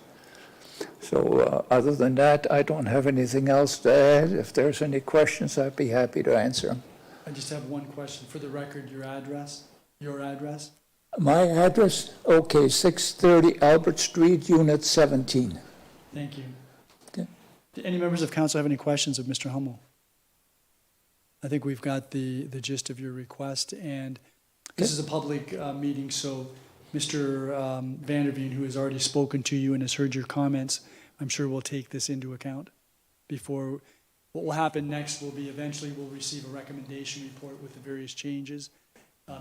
So other than that, I don't have anything else to add. If there's any questions, I'd be happy to answer them. I just have one question. For the record, your address? My address, okay, 630 Albert Street, Unit 17. Thank you. Okay. Do any members of council have any questions of Mr. Hummel? I think we've got the gist of your request, and this is a public meeting, so Mr. Vanderveen, who has already spoken to you and has heard your comments, I'm sure will take this into account before. What will happen next will be eventually we'll receive a recommendation report with the various changes.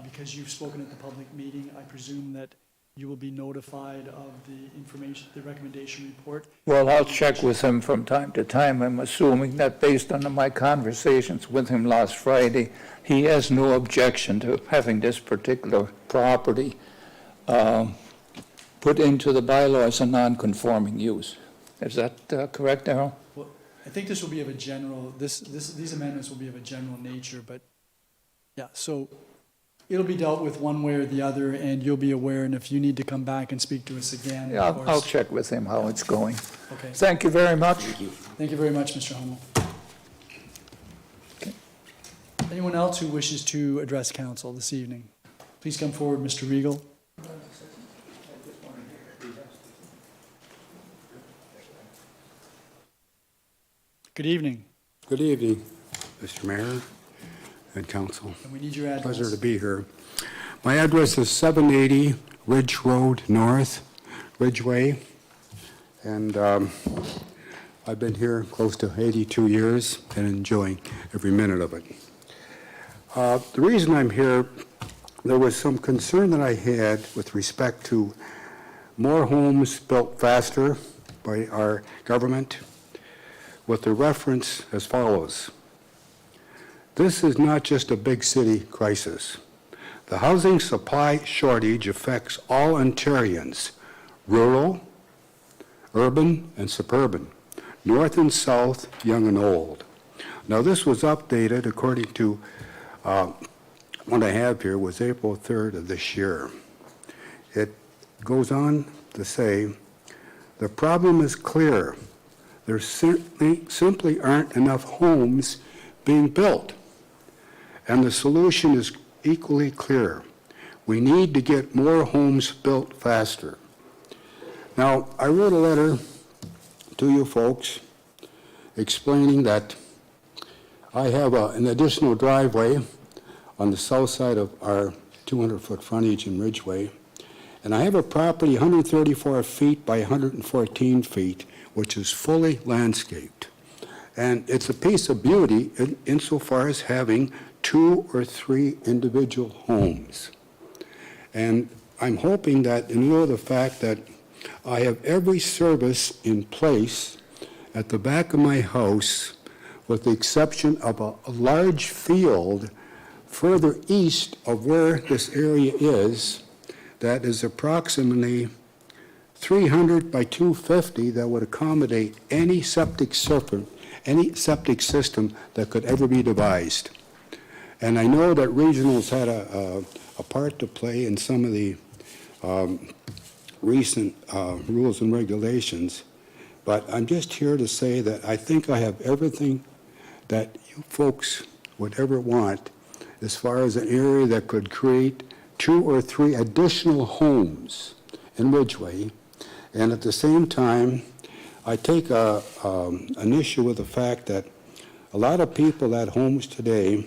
Because you've spoken at the public meeting, I presume that you will be notified of the information, the recommendation report. Well, I'll check with him from time to time. I'm assuming that based on my conversations with him last Friday, he has no objection to having this particular property put into the bylaw as a non-conforming use. Is that correct, Darrell? Well, I think this will be of a general, these amendments will be of a general nature, but yeah, so it'll be dealt with one way or the other, and you'll be aware, and if you need to come back and speak to us again, Yeah, of course. I'll check with him how it's going. Okay. Thank you very much. Thank you very much, Mr. Hummel. Okay. Anyone else who wishes to address council this evening? Please come forward, Mr. Regal. Good evening, Good evening, Mr. Mayor and council. and we need your address. Pleasure to be here. My address is 780 Ridge Road North, Ridgeway, and I've been here close to 82 years and enjoying every minute of it. The reason I'm here, there was some concern that I had with respect to more homes built faster by our government, with the reference as follows. This is not just a big city crisis. The housing supply shortage affects all Ontarians, rural, urban, and suburban, north and south, young and old. Now, this was updated according to what I have here was April 3rd of this year. It goes on to say, the problem is clear. There simply aren't enough homes being built. And the solution is equally clear. We need to get more homes built faster. Now, I wrote a letter to you folks explaining that I have an additional driveway on the south side of our 200-foot frontage in Ridgeway, and I have a property 134 feet by 114 feet, which is fully landscaped. And it's a piece of beauty insofar as having 2 or 3 individual homes. And I'm hoping that in lieu of the fact that I have every service in place at the back of my house, with the exception of a large field further east of where this area is, that is approximately 300 by 250 that would accommodate any septic system that could ever be devised. And I know that regionals had a part to play in some of the recent rules and regulations, but I'm just here to say that I think I have everything that you folks would ever want as far as an area that could create 2 or 3 additional homes in Ridgeway, and at the same time, I take an issue with the fact that a lot of people at homes today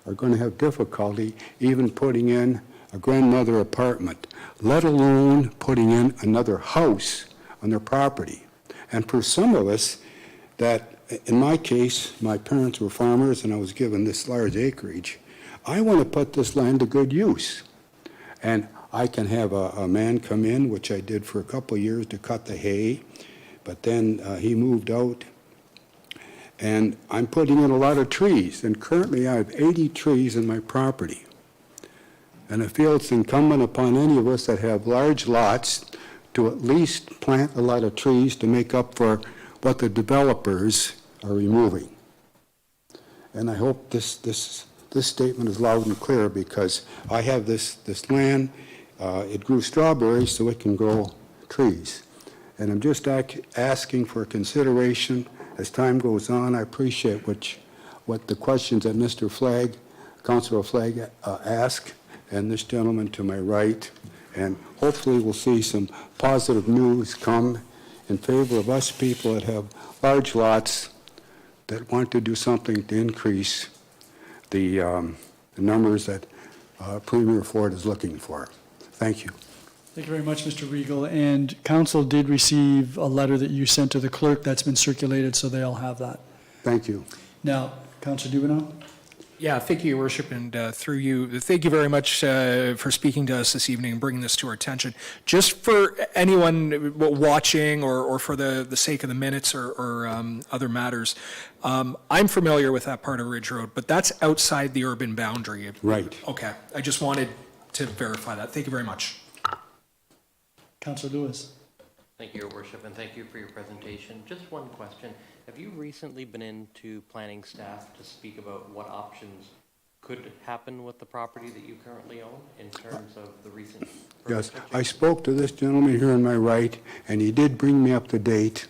are going to have difficulty even putting in a grandmother apartment, let alone putting in another house on their property. And for some of us, that, in my case, my parents were farmers and I was given this large acreage, I want to put this land to good use. And I can have a man come in, which I did for a couple of years to cut the hay, but then he moved out. And I'm putting in a lot of trees, and currently I have 80 trees in my property. And I feel it's incumbent upon any of us that have large lots to at least plant a lot of trees to make up for what the developers are removing. And I hope this statement is loud and clear, because I have this land, it grew strawberries so it can grow trees. And I'm just asking for consideration as time goes on. I appreciate what the questions that Mr. Flagg, Councillor Flagg asked, and this gentleman to my right. And hopefully we'll see some positive news come in favor of us people that have large lots that want to do something to increase the numbers that Premier Ford is looking for. Thank you. Thank you very much, Mr. Regal. And council did receive a letter that you sent to the clerk that's been circulated, so they all have that. Thank you. Now, Councillor Dubanow? Yeah, thank you, Your Worship, and through you, thank you very much for speaking to us this evening and bringing this to our attention. Just for anyone watching, or for the sake of the minutes or other matters, I'm familiar with that part of Ridge Road, but that's outside the urban boundary. Right. Okay, I just wanted to verify that. Thank you very much. Councillor Lewis? Thank you, Your Worship, and thank you for your presentation. Just one question. Have you recently been into planning staff to speak about what options could happen with the property that you currently own in terms of the recent... Yes, I spoke to this gentleman here on my right, and he did bring me up to date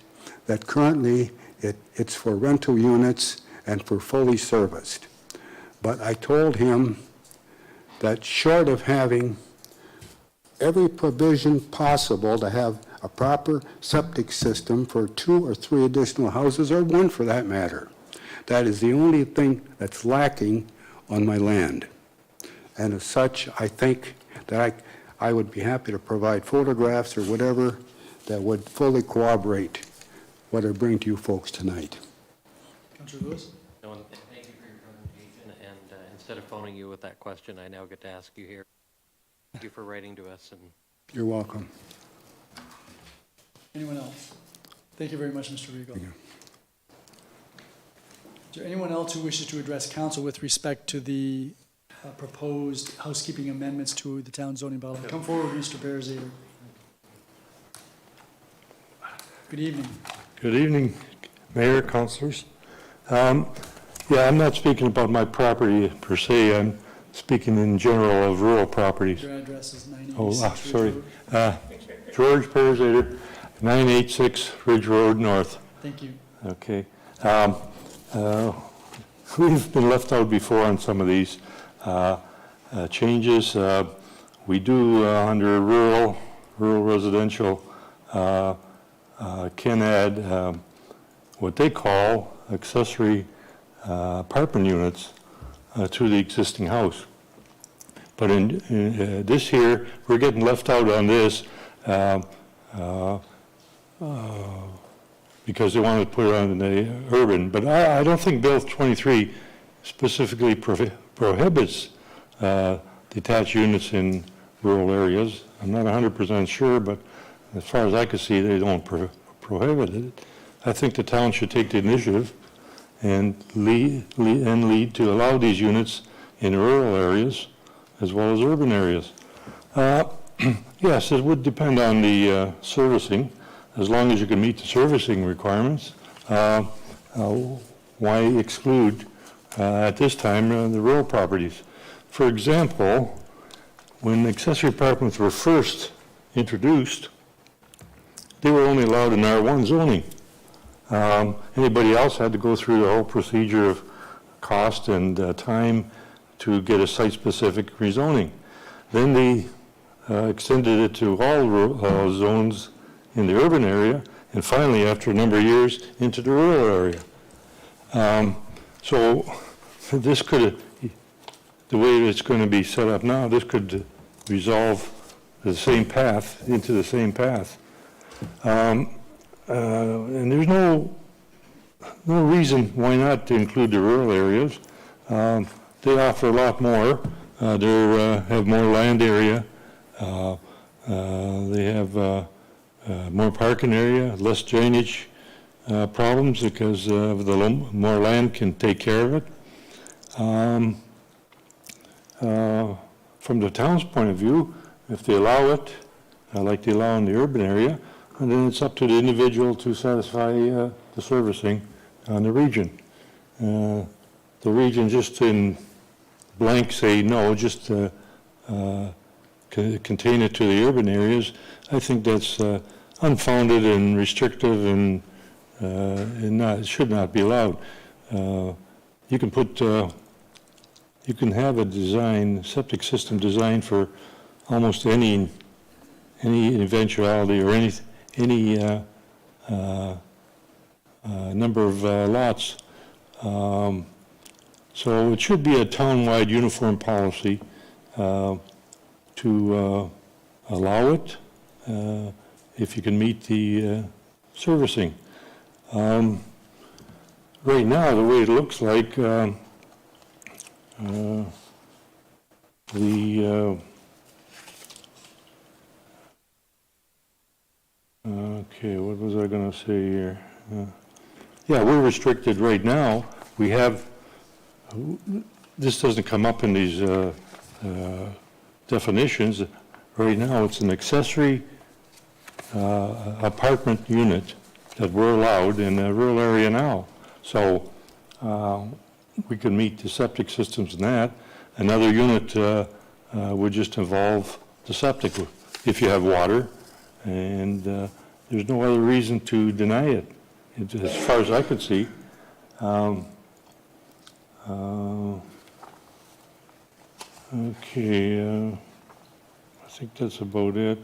that currently it's for rental units and for fully serviced. But I told him that short of having every provision possible to have a proper septic system for 2 or 3 additional houses, or 1 for that matter, that is the only thing that's lacking on my land. And as such, I think that I would be happy to provide photographs or whatever that would fully corroborate what I bring to you folks tonight. Councillor Lewis? No, and thank you for your presentation, and instead of phoning you with that question, I now get to ask you here. Thank you for writing to us. And You're welcome. Anyone else? Thank you very much, Mr. Regal. Thank you. Is there anyone else who wishes to address council with respect to the proposed housekeeping amendments to the town zoning bylaw? Come forward, Mr. Bearzader. Good evening. Good evening, Mayor, councillors. Yeah, I'm not speaking about my property per se. I'm speaking in general of rural properties. Your address is 986 Oh, sorry. Ridge Road. George Bearzader, 986 Ridge Road North. Thank you. Okay. We've been left out before on some of these changes. We do, under rural residential, can add what they call accessory apartment units to the existing house. But in this here, we're getting left out on this because they want to put it on the urban. But I don't think Bill 23 specifically prohibits detached units in rural areas. I'm not 100% sure, but as far as I can see, they don't prohibit it. I think the town should take the initiative and lead to allow these units in rural areas as well as urban areas. Yes, it would depend on the servicing. As long as you can meet the servicing requirements, why exclude at this time the rural properties? For example, when accessory apartments were first introduced, they were only allowed in R1 zoning. Anybody else had to go through the whole procedure of cost and time to get a site-specific rezoning. then they extended it to all zones in the urban area, and finally, after a number of years, into the rural area. So this could, the way it's going to be set up now, this could resolve the same path, into the same path. And there's no reason why not to include the rural areas. They offer a lot more. They have more land area. They have more parking area, less drainage problems because of more land can take care of it. From the town's point of view, if they allow it, like they allow in the urban area, and then it's up to the individual to satisfy the servicing on the region. The region just in blank say no, just contain it to the urban areas. I think that's unfounded and restrictive and it should not be allowed. You can put, you can have a design, septic system designed for almost any eventuality or any number of lots. So it should be a town-wide uniform policy to allow it if you can meet the servicing. Right now, the way it looks like, okay, what was I going to say here? Yeah, we're restricted right now. We have, this doesn't come up in these definitions. Right now, it's an accessory apartment unit that we're allowed in a rural area now. So we can meet the septic systems in that. Another unit would just involve the septic if you have water, and there's no other reason to deny it, as far as I could see. Okay, I think that's about it.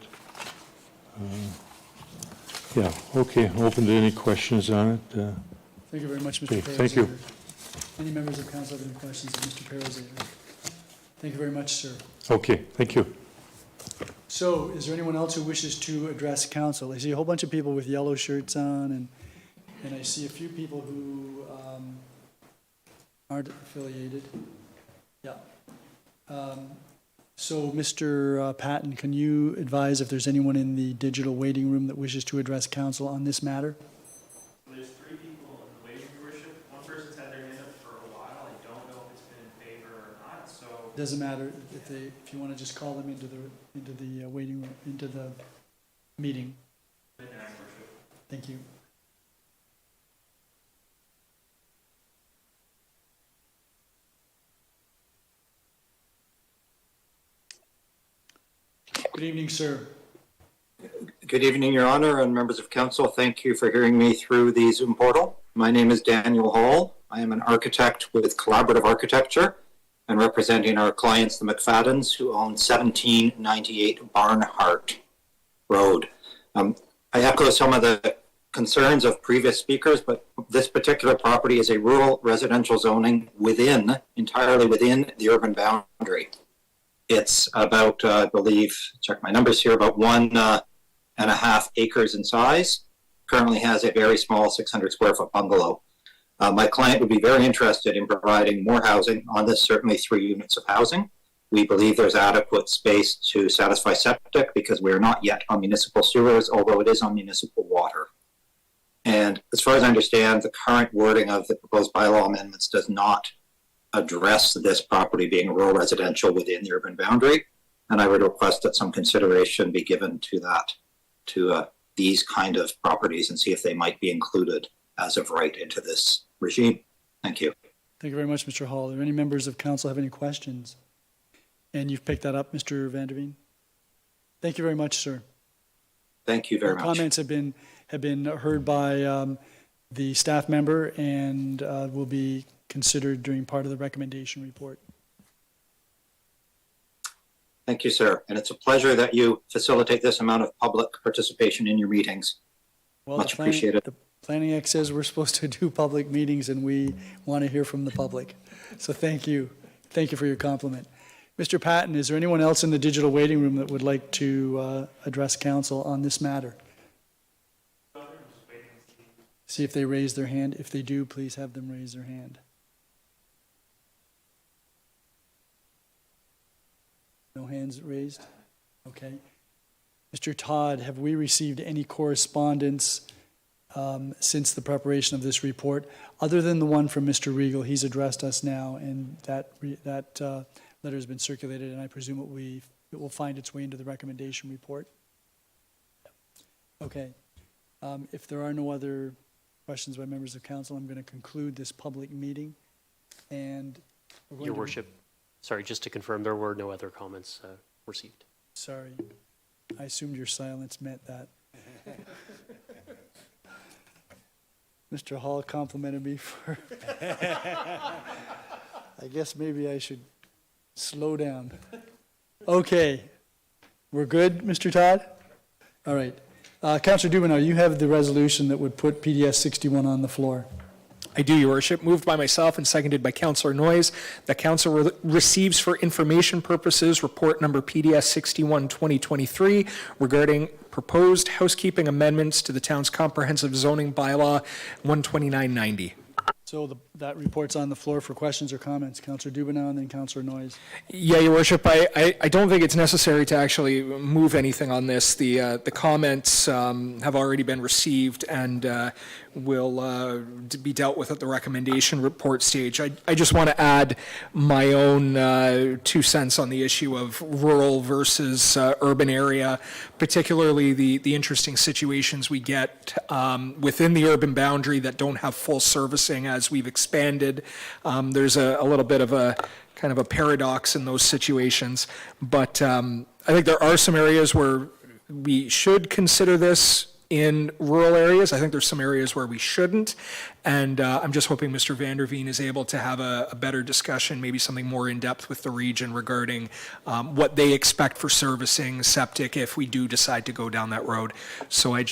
Yeah, okay, open to any questions on it. Thank you very much, Mr. Okay, Perez. thank you. Any members of council have any questions of Mr. Perez? Thank you very much, sir. Okay, thank you. So, is there anyone else who wishes to address council? I see a whole bunch of people with yellow shirts on, and I see a few people who aren't affiliated. Yeah. So, Mr. Patton, can you advise if there's anyone in the digital waiting room that wishes to address council on this matter? There's 3 people in the waiting, Your Worship. One person's had their hand up for a while. I don't know if it's been in favor or not, so. Doesn't matter if you want to just call them into the waiting room, into the meeting. Thank you. Good evening, sir. Good evening, Your Honor, and members of council. Thank you for hearing me through the Zoom portal. My name is Daniel Hall. I am an architect with Collaborative Architecture and representing our clients, the McFaddens, who own 1798 Barnhart Road. I echo some of the concerns of previous speakers, but this particular property is a rural residential zoning entirely within the urban boundary. It's about, I believe, check my numbers here, about 1.5 acres in size. Currently has a very small 600 square foot bungalow. My client would be very interested in providing more housing on this, certainly 3 units of housing. We believe there's adequate space to satisfy septic because we are not yet on municipal sewers, although it is on municipal water. And as far as I understand, the current wording of the proposed bylaw amendments does not address this property being rural residential within the urban boundary. And I would request that some consideration be given to that, to these kind of properties, and see if they might be included as of right into this regime. Thank you. Thank you very much, Mr. Hall. Are there any members of council have any questions? And you've picked that up, Mr. Vanderveen? Thank you very much, sir. Thank you very much. Comments have been heard by the staff member and will be considered during part of the recommendation report. Thank you, sir. And it's a pleasure that you facilitate this amount of public participation in your meetings. Well, Much appreciated. The Planning Act says we're supposed to do public meetings, and we want to hear from the public. So thank you. Thank you for your compliment. Mr. Patton, is there anyone else in the digital waiting room that would like to address council on this matter? See if they raise their hand. If they do, please have them raise their hand. No hands raised? Okay. Mr. Todd, have we received any correspondence since the preparation of this report, other than the one from Mr. Regal? He's addressed us now, and that letter has been circulated, and I presume it will find its way into the recommendation report. Okay. If there are no other questions by members of council, I'm going to conclude this public meeting. And we're going Your Worship, sorry, just to confirm, there were no other comments received. Sorry, I assumed your silence meant that. Mr. Hall complimented me for, I guess maybe I should slow down. Okay, we're good, Mr. Todd? All right. Councillor Dubanow, you have the resolution that would put PDS 61 on the floor. I do, Your Worship. Moved by myself and seconded by Councillor Noyes. The council receives for information purposes report number PDS 61 2023 regarding proposed housekeeping amendments to the town's comprehensive zoning bylaw 12990. So that report's on the floor for questions or comments. Councillor Dubanow and then Councillor Noyes. Yeah, Your Worship, I don't think it's necessary to actually move anything on this. The comments have already been received and will be dealt with at the recommendation report stage. I just want to add my own 2 cents on the issue of rural versus urban area, particularly the interesting situations we get within the urban boundary that don't have full servicing as we've expanded. There's a little bit of a kind of a paradox in those situations, but I think there are some areas where we should consider this in rural areas. I think there's some areas where we shouldn't, and I'm just hoping Mr. Vanderveen is able to have a better discussion, maybe something more in-depth with the region regarding what they expect for servicing septic if we do decide to go down that road. So I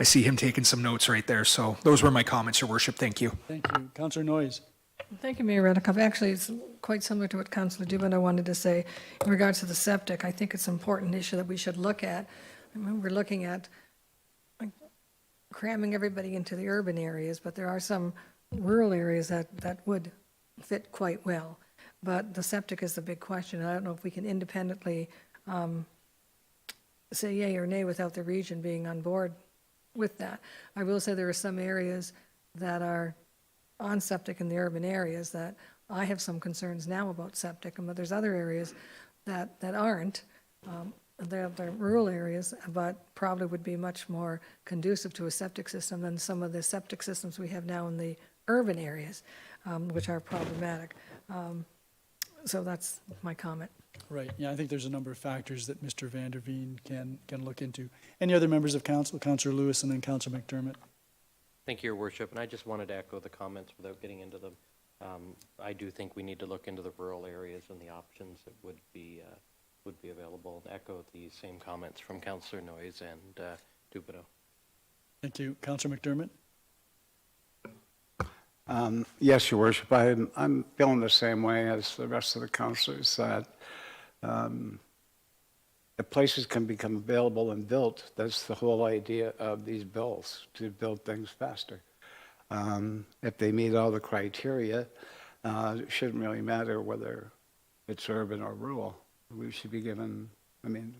see him taking some notes right there. So those were my comments, Your Worship. Thank you. Thank you. Councillor Noyes. Thank you, Mayor Redekop. Actually, it's quite similar to what Councillor Dubanow wanted to say in regards to the septic. I think it's an important issue that we should look at. I mean, we're looking at cramming everybody into the urban areas, but there are some rural areas that would fit quite well. But the septic is the big question. I don't know if we can independently say yay or nay without the region being on board with that. I will say there are some areas that are on septic in the urban areas that I have some concerns now about septic, but there's other areas that aren't. They're rural areas, but probably would be much more conducive to a septic system than some of the septic systems we have now in the urban areas, which are problematic. So that's my comment. Right. Yeah, I think there's a number of factors that Mr. Vanderveen can look into. Any other members of council? Councillor Lewis and then Councillor McDermott. Thank you, Your Worship, and I just wanted to echo the comments without getting into them. I do think we need to look into the rural areas and the options that would be available, and echo the same comments from Councillor Noyes and Dubanow. Thank you. Councillor McDermott? Yes, Your Worship, I'm feeling the same way as the rest of the councillors, that the places can become available and built. That's the whole idea of these bills, to build things faster. If they meet all the criteria, it shouldn't really matter whether it's urban or rural. We should be given, I mean,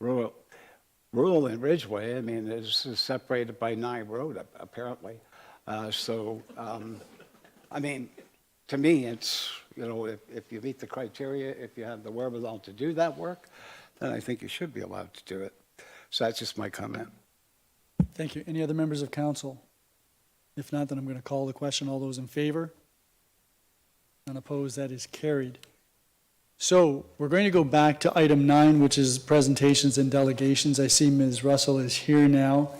rural and Ridgeway, I mean, is separated by 9 road, apparently. I mean, to me, it's, you know, if you meet the criteria, if you have the wherewithal to do that work, then I think you should be allowed to do it. So that's just my comment. Thank you. Any other members of council? If not, then I'm going to call the question. All those in favor? None opposed? That is carried. So we're going to go back to item 9, which is presentations and delegations. I see Ms. Russell is here now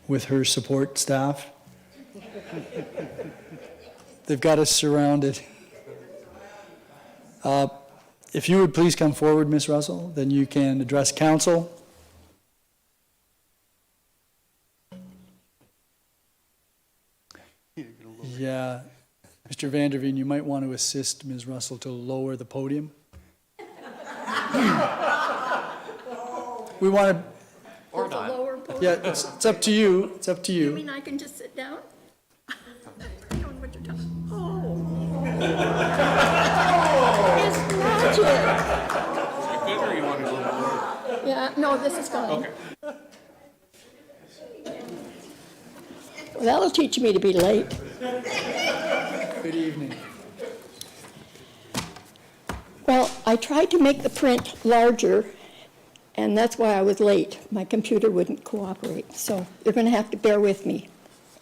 with her support staff. They've got us surrounded. If you would please come forward, Ms. Russell, then you can address council. Yeah, Mr. Vanderveen, you might want to assist Ms. Russell to lower the podium. We want to, Or not. yeah, it's up to you, it's up to You you. mean I can just sit down? I don't know what you're talking. Oh. It's magic. Good, or you want to go lower? Yeah, no, this is fine. Okay. Well, that'll teach me to be late. Good evening. Well, I tried to make the print larger, and that's why I was late. My computer wouldn't cooperate, so you're going to have to bear with me,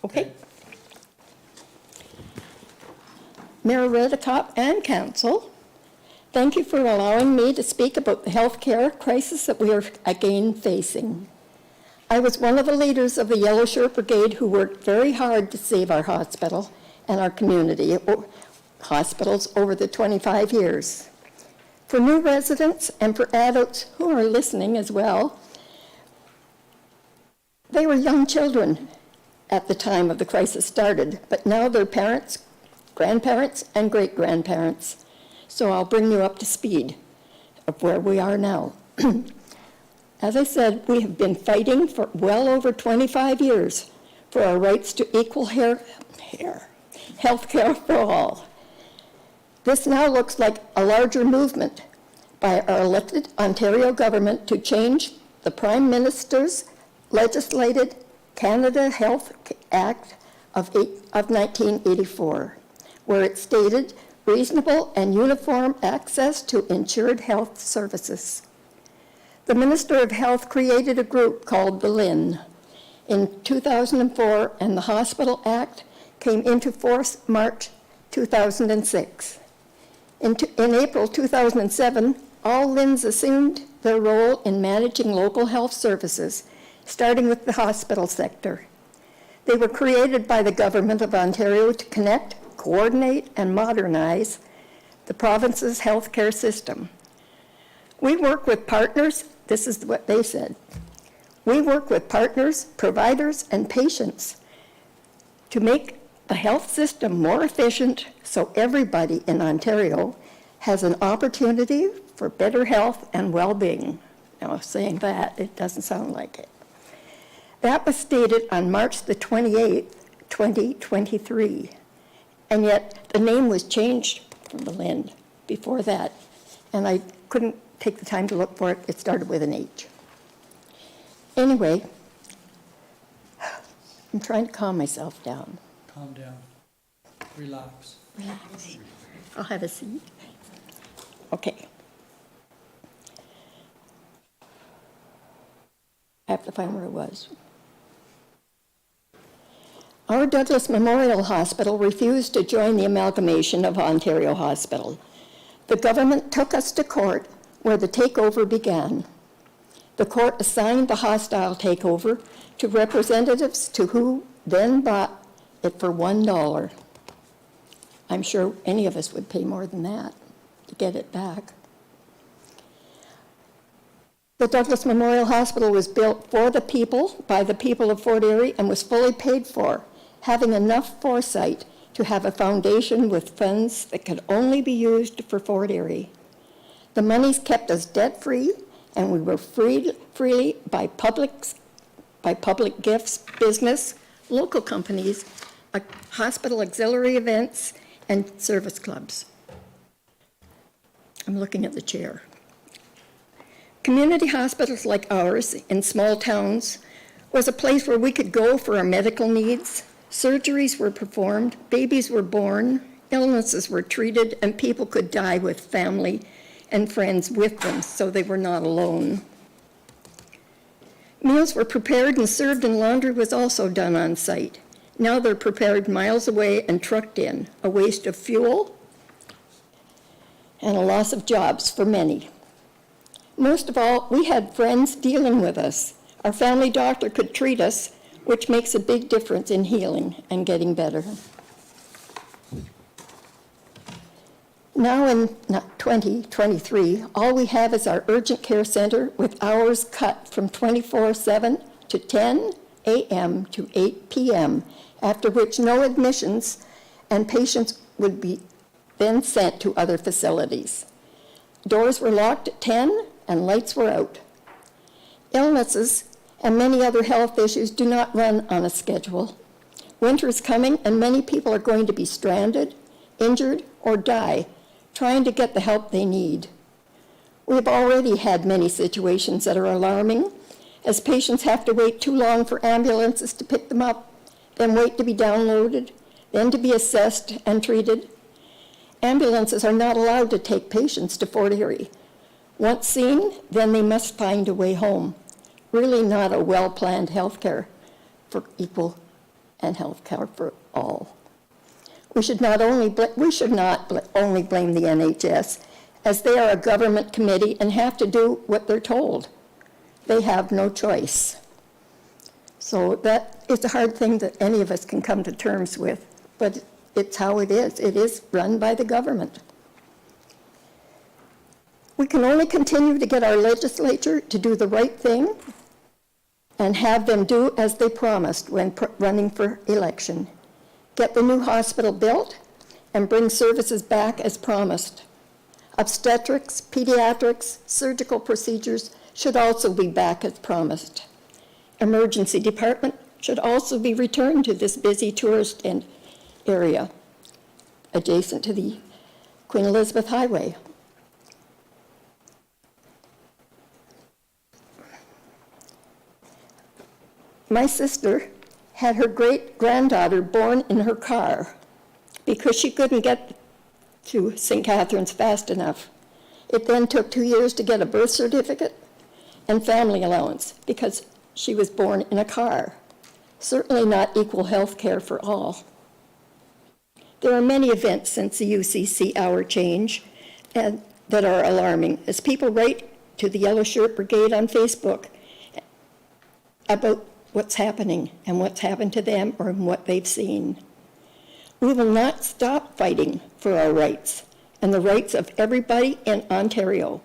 okay? Mayor Redekop and Council, thank you for allowing me to speak about the healthcare crisis that we are again facing. I was one of the leaders of the Yellow Shirt Brigade who worked very hard to save our hospital and our community hospitals over the 25 years. For new residents and for adults who are listening as well, they were young children at the time of the crisis started, but now they're parents, grandparents, and great-grandparents. So I'll bring you up to speed of where we are now. As I said, we have been fighting for well over 25 years for our rights to equal health care for all. This now looks like a larger movement by our elected Ontario government to change the Prime Minister's legislated Canada Health Act of 1984, where it stated reasonable and uniform access to insured health services. The Minister of Health created a group called the LIN in 2004, and the Hospital Act came into force March 2006. In April 2007, all LINs assumed their role in managing local health services, starting with the hospital sector. They were created by the Government of Ontario to connect, coordinate, and modernize the province's healthcare system. We work with partners, this is what they said, we work with partners, providers, and patients to make the health system more efficient so everybody in Ontario has an opportunity for better health and well-being. Now, saying that, it doesn't sound like it. That was stated on March the 28th, 2023, and yet the name was changed from the LIN before that, and I couldn't take the time to look for it. It started with an H. Anyway, I'm trying to calm myself down. Calm down. Relax. Relax. I'll have a seat. Okay. I have to find where I was. Our Douglas Memorial Hospital refused to join the amalgamation of Ontario Hospital. The government took us to court where the takeover began. The court assigned the hostile takeover to representatives to who then bought it for $1. I'm sure any of us would pay more than that to get it back. The Douglas Memorial Hospital was built for the people, by the people of Fort Erie, and was fully paid for, having enough foresight to have a foundation with funds that could only be used for Fort Erie. The monies kept us debt-free, and we were freely by public gifts, business, local companies, hospital auxiliary events, and service clubs. I'm looking at the chair. Community hospitals like ours in small towns was a place where we could go for our medical needs. Surgeries were performed, babies were born, illnesses were treated, and people could die with family and friends with them, so they were not alone. Meals were prepared and served, and laundry was also done on site. Now they're prepared miles away and trucked in, a waste of fuel and a loss of jobs for many. Most of all, we had friends dealing with us. Our family doctor could treat us, which makes a big difference in healing and getting better. Now in 2023, all we have is our urgent care center with hours cut from 24/7 to 10 a.m. to 8 p.m., after which no admissions and patients would be then sent to other facilities. Doors were locked at 10 and lights were out. Illnesses and many other health issues do not run on a schedule. Winter is coming and many people are going to be stranded, injured, or die trying to get the help they need. We've already had many situations that are alarming, as patients have to wait too long for ambulances to pick them up, then wait to be downloaded, then to be assessed and treated. Ambulances are not allowed to take patients to Fort Erie. Once seen, then they must find a way home. Really not a well-planned health care for equal and health care for all. We should not only blame the NHS, as they are a government committee and have to do what they're told. They have no choice. So that is a hard thing that any of us can come to terms with, but it's how it is. It is run by the government. We can only continue to get our legislature to do the right thing and have them do as they promised when running for election. Get the new hospital built and bring services back as promised. Obstetrics, pediatrics, surgical procedures should also be back as promised. Emergency department should also be returned to this busy tourist area adjacent to the Queen Elizabeth Highway. My sister had her great-granddaughter born in her car because she couldn't get to St. Catharines fast enough. It then took 2 years to get a birth certificate and family allowance because she was born in a car. Certainly not equal health care for all. There are many events since the UCC hour change that are alarming, as people write to the Yellow Shirt Brigade on Facebook about what's happening and what's happened to them or what they've seen. We will not stop fighting for our rights and the rights of everybody in Ontario.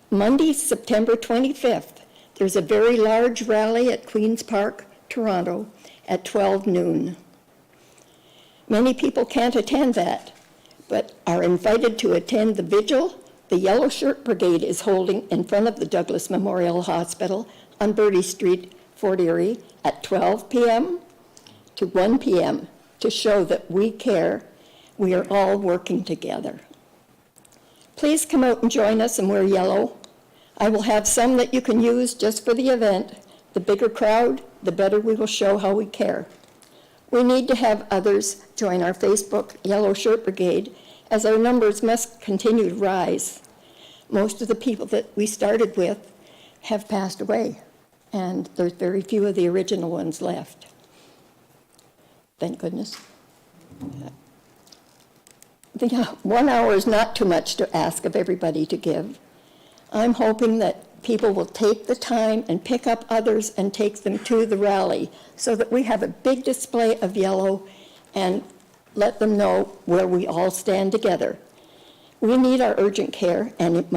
Monday, September 25th, there's a very large rally at Queen's Park, Toronto, at 12 noon. Many people can't attend that, but are invited to attend the vigil the Yellow Shirt Brigade is holding in front of the Douglas Memorial Hospital on Bertie Street, Fort Erie, at 12 p.m. to 1 p.m. to show that we care. We are all working together. Please come out and join us and wear yellow. I will have some that you can use just for the event. The bigger crowd, the better we will show how we care. We need to have others join our Facebook Yellow Shirt Brigade, as our numbers must continue to rise. Most of the people that we started with have passed away, and there's very few of the original ones left. Thank goodness. The 1 hour is not too much to ask of everybody to give. I'm hoping that people will take the time and pick up others and take them to the rally so that we have a big display of yellow and let them know where we all stand together. We need our urgent care, and it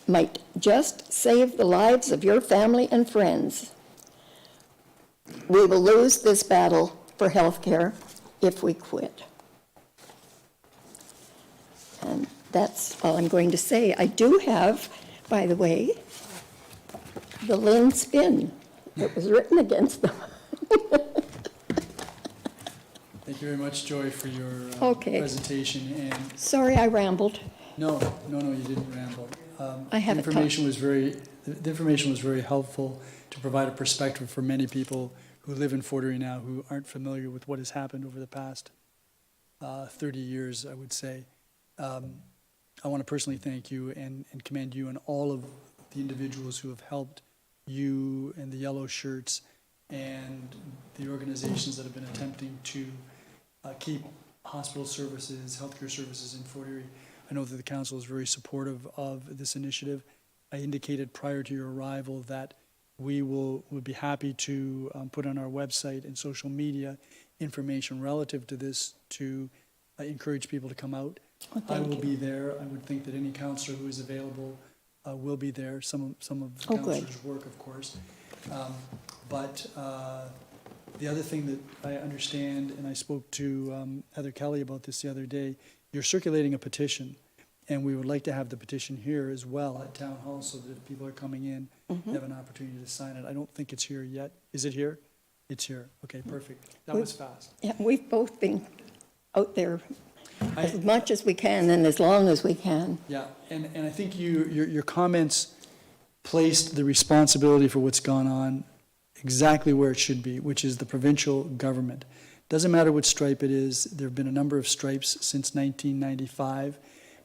might just save the lives of your family and friends. We will lose this battle for health care if we quit. And that's all I'm going to say. I do have, by the way, the Lynn spin that was written against them. Thank you very much, Joy, for your Okay. presentation. And Sorry I rambled. no, you didn't ramble. I have the information was very helpful to provide a perspective for many people who live in Fort Erie now who aren't familiar with what has happened over the past 30 years, I would say. I want to personally thank you and commend you and all of the individuals who have helped you and the Yellow Shirts and the organizations that have been attempting to keep hospital services, healthcare services in Fort Erie. I know that the council is very supportive of this initiative. I indicated prior to your arrival that we would be happy to put on our website and social media information relative to this to encourage people to come out. I thank will you. be there. I would think that any counselor who is available will be there. Some of the Oh, good. counselors work, of course. But the other thing that I understand, and I spoke to Heather Kelly about this the other day, you're circulating a petition, and we would like to have the petition here as well at Town Hall, so that if people are coming in, they have an opportunity to sign it. I don't think it's here yet. Is it here? It's here. Okay, perfect. That was fast. Yeah, we've both been out there as much as we can and as long as we can. Yeah, and I think your comments placed the responsibility for what's gone on exactly where it should be, which is the provincial government. Doesn't matter what stripe it is. There have been a number of stripes since 1995,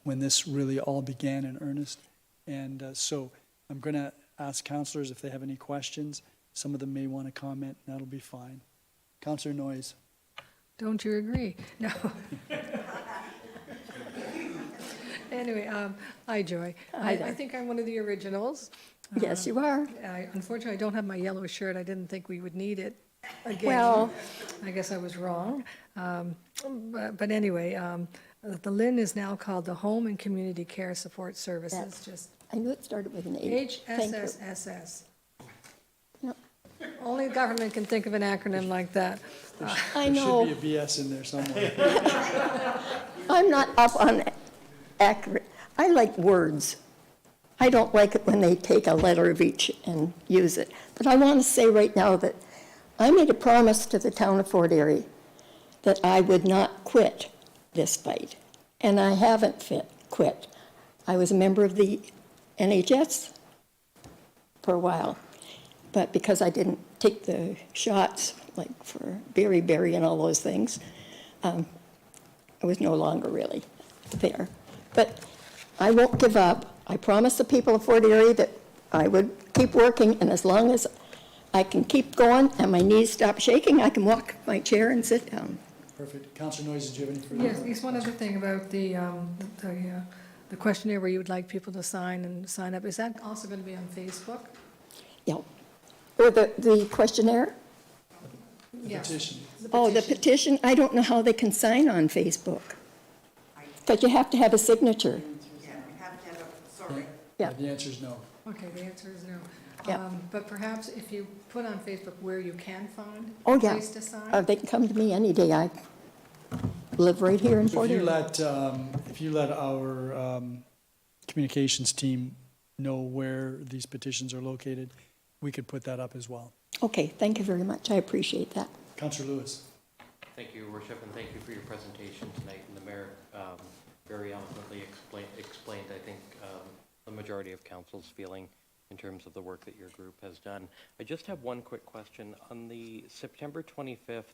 when this really all began in earnest. And so I'm going to ask councillors if they have any questions. Some of them may want to comment, and that'll be fine. Councillor Noyes. Don't you agree? No. Anyway, hi, Joy. Hi there. I think I'm one of the originals. Yes, you are. Unfortunately, I don't have my yellow shirt. I didn't think we would need it again. Well- I guess I was wrong. But anyway, the LIN is now called the Home and Community Care Support Services, That's- just I knew it started with an H. Thank you. HSSS. Yep. Only the government can think of an acronym like that. I There know. should be a BS in there somewhere. I'm not up on accurate. I like words. I don't like it when they take a letter of each and use it. But I want to say right now that I made a promise to the town of Fort Erie that I would not quit this fight. And I haven't quit. I was a member of the NHS for a while. But because I didn't take the shots, like for beriberi and all those things, I was no longer really there. But I won't give up. I promised the people of Fort Erie that I would keep working, and as long as I can keep going and my knees stop shaking, I can walk my chair and sit down. Perfect. Councillor Noyes, did you have any further? Yes, there's one other thing about the questionnaire where you would like people to sign up. Is that also going to be on Facebook? Yeah. Or the questionnaire? The Yes. petition. Oh, the petition, I don't know how they can sign on Facebook. Because you have to have a signature. Yeah. The answer is no. Okay, the answer is no. Yeah. But perhaps if you put on Facebook where you can find Oh, a yeah. place to sign? They can come to me any day. I live right here in Fort Erie. If you let our communications team know where these petitions are located, we could put that up as well. Okay, thank you very much. I appreciate that. Councillor Lewis. Thank you, Your Worship, and thank you for your presentation tonight. And the mayor very eloquently explained, I think, the majority of council's feeling in terms of the work that your group has done. I just have one quick question. On the September 25th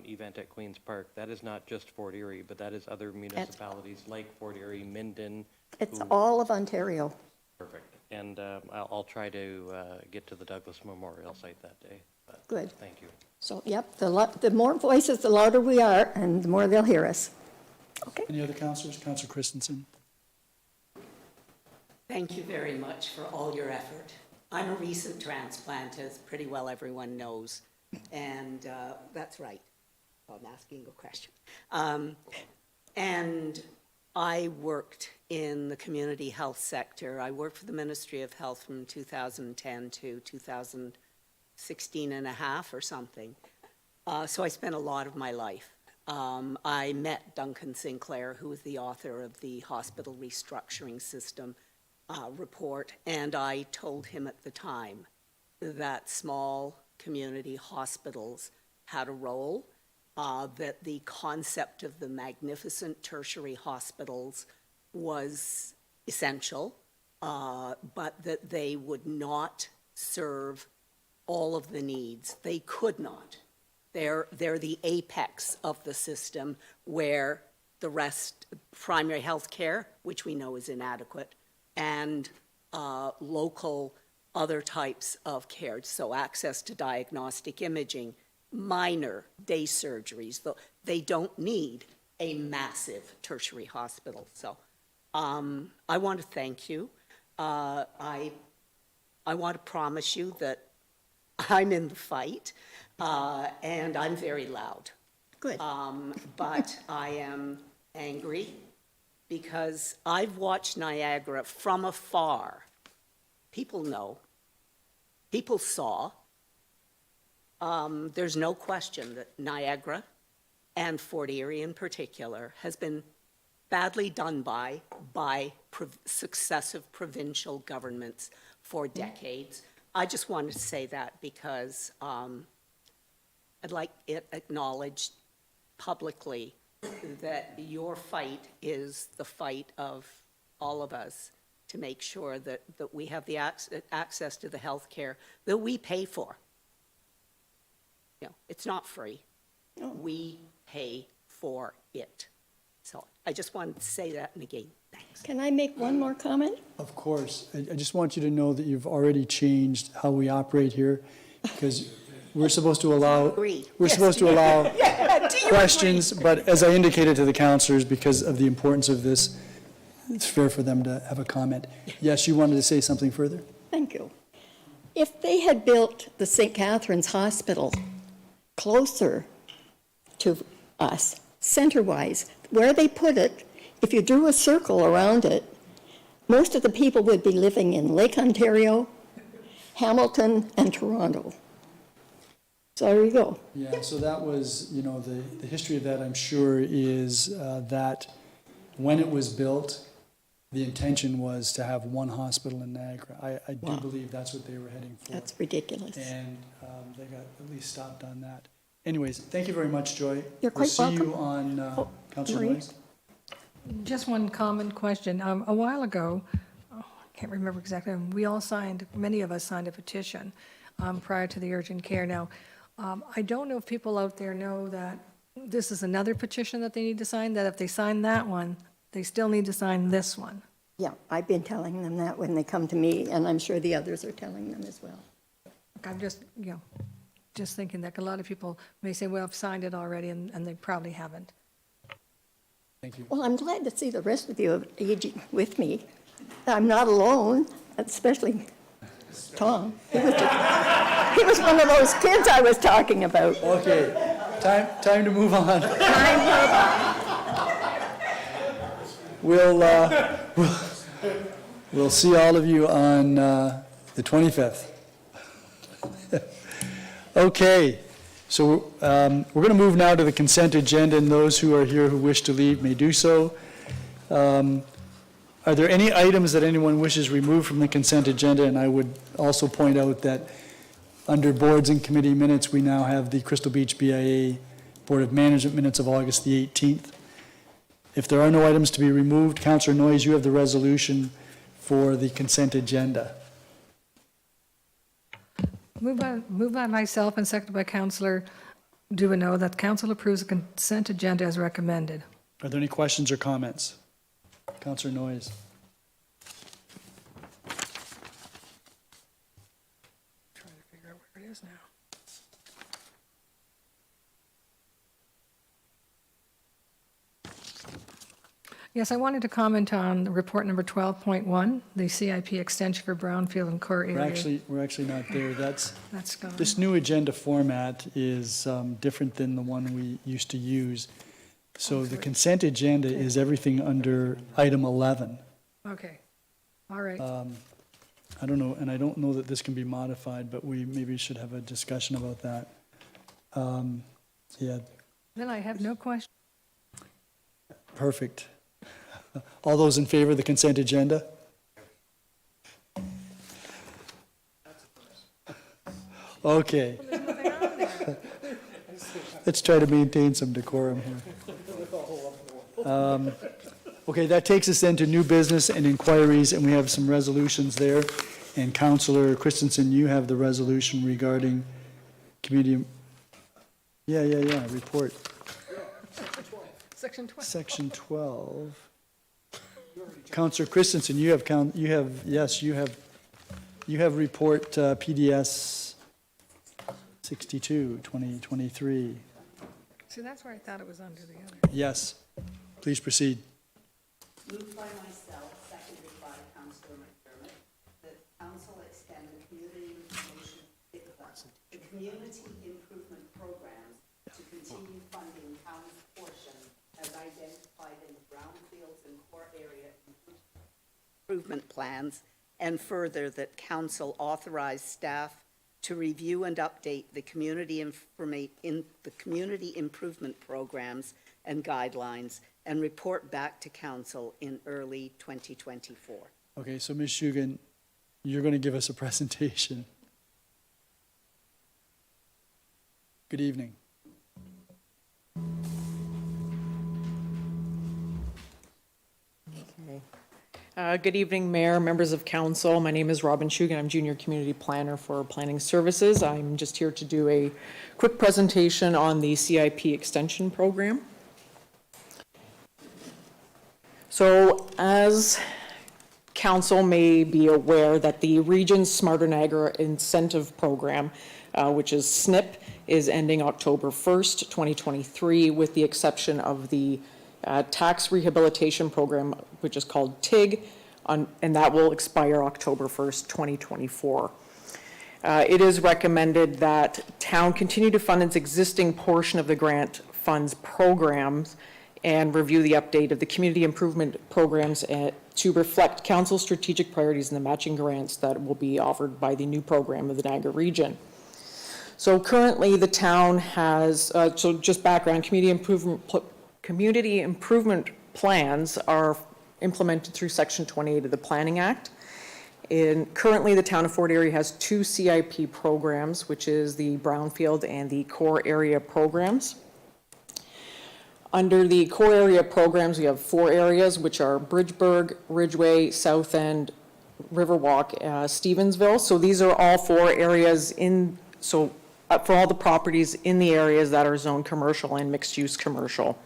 event at Queen's Park, that is not just Fort Erie, but that is other municipalities like Fort Erie, Minden. It's all of Ontario. Perfect. And I'll try to get to the Douglas Memorial site that day. But Good. thank you. So, yep, the more voices, the louder we are, and the more they'll hear us. Okay. Any other councillors? Councillor Christensen. Thank you very much for all your effort. I'm a recent transplant, as pretty well everyone knows, and that's right. I'm asking a question. And I worked in the community health sector. I worked for the Ministry of Health from 2010 to 2016 and a half or something. So I spent a lot of my life. I met Duncan Sinclair, who was the author of the Hospital Restructuring System report, and I told him at the time that small community hospitals had a role, that the concept of the magnificent tertiary hospitals was essential, but that they would not serve all of the needs. They could not. They're the apex of the system where the rest, primary health care, which we know is inadequate, and local other types of care, so access to diagnostic imaging, minor day surgeries, though they don't need a massive tertiary hospital. So I want to thank you. I want to promise you that I'm in the fight, and I'm very loud. Good. But I am angry, because I've watched Niagara from afar. People know. People saw. There's no question that Niagara, and Fort Erie in particular, has been badly done by successive provincial governments for decades. I just wanted to say that because I'd like it acknowledged publicly that your fight is the fight of all of us to make sure that we have the access to the health care that we pay for. You know, it's not free. We pay for it. So I just wanted to say that, and again, thanks. Can I make one more comment? Of course. I just want you to know that you've already changed how we operate here, because we're supposed to allow, questions, but as I indicated to the councillors, because of the importance of this, it's fair for them to have a comment. Yes, you wanted to say something further? Thank you. If they had built the St. Catharines Hospital closer to us, center-wise, where they put it, if you drew a circle around it, most of the people would be living in Lake Ontario, Hamilton, and Toronto. So there you go. Yeah, so that was, you know, the history of that, I'm sure, is that when it was built, the intention was to have one hospital in Niagara. I do believe that's what they were heading for. That's ridiculous. And they got at least stopped on that. Anyways, thank you very much, Joy. You're quite We'll see welcome. you on Councillor Marie? Noyes. Just one common question. A while ago, I can't remember exactly, many of us signed a petition prior to the urgent care. Now, I don't know if people out there know that this is another petition that they need to sign, that if they sign that one, they still need to sign this one. Yeah, I've been telling them that when they come to me, and I'm sure the others are telling them as well. I'm just, just thinking that a lot of people may say, well, I've signed it already, and they probably haven't. Thank you. Well, I'm glad to see the rest of you aging with me. I'm not alone, especially Tom. He was one of those kids I was talking about. Okay, time to move on. We'll see all of you on the 25th. Okay, so we're going to move now to the consent agenda, and those who are here who wish to leave may do so. Are there any items that anyone wishes removed from the consent agenda? And I would also point out that under boards and committee minutes, we now have the Crystal Beach BIA Board of Management minutes of August the 18th. If there are no items to be removed, Councillor Noyes, you have the resolution for the consent agenda. Moved by myself and seconded by Councillor Dubanow that council approves the consent agenda as recommended. Are there any questions or comments? Councillor Noyes. Trying to figure out where it is now. Yes, I wanted to comment on report number 12.1, the CIP extension for Brownfield and Core area. We're actually not there. That's gone. This new agenda format is different than the one we used to use. So the consent agenda is everything under item 11. Okay, all right. I don't know, and I don't know that this can be modified, but we maybe should have a discussion about that. Yeah, Then I have no question. perfect. All those in favor of the consent agenda? Okay. Let's try to maintain some decorum here. Okay, that takes us then to new business and inquiries, and we have some resolutions there. And Councillor Christensen, you have the resolution regarding community. Yeah, report. Section 12. Section 12. Councillor Christensen, you have report PDS 62, 2023. See, that's where I thought it was under the other. Yes, please proceed. Moved by myself, seconded by Councillor McDermott, that council extend the community improvement programs to continue funding town's portion as identified in the brownfields and core improvement plans, and further that council authorize staff to review and update the community improvement programs and guidelines and report back to council in early 2024. Okay, so Ms. Shugan, you're going to give us a presentation. Good evening. Good evening, Mayor, members of council. My name is Robin Shugan. I'm Junior Community Planner for Planning Services. I'm just here to do a quick presentation on the CIP Extension Program. So as council may be aware that the region's Smarter Niagara Incentive Program, which is SNP, is ending October 1st, 2023, with the exception of the tax rehabilitation program, which is called TIG, and that will expire October 1st, 2024. It is recommended that town continue to fund its existing portion of the grant funds programs and review the update of the community improvement programs to reflect council strategic priorities and the matching grants that will be offered by the new program of the Niagara Region. So currently the town has, so just background, community improvement plans are implemented through Section 28 of the Planning Act. Currently, the town of Fort Erie has 2 CIP programs, which is the Brownfield and the Core Area programs. Under the Core Area programs, we have 4 areas, which are Bridgeburg, Ridgeway, South End, Riverwalk, Stevensville. So these are all 4 areas for all the properties in the areas that are zoned commercial and mixed-use commercial.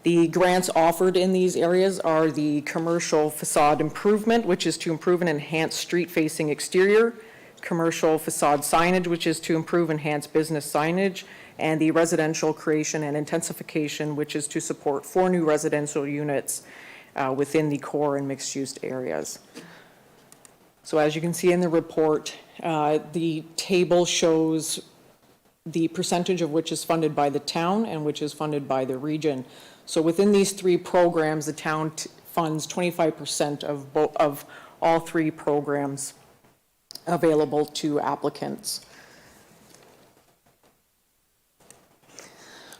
The grants offered in these areas are the commercial facade improvement, which is to improve and enhance street-facing exterior, commercial facade signage, which is to improve and enhance business signage, and the residential creation and intensification, which is to support 4 new residential units within the core and mixed-use areas. So as you can see in the report, the table shows the percentage of which is funded by the town and which is funded by the region. So within these 3 programs, the town funds 25% of all 3 programs available to applicants.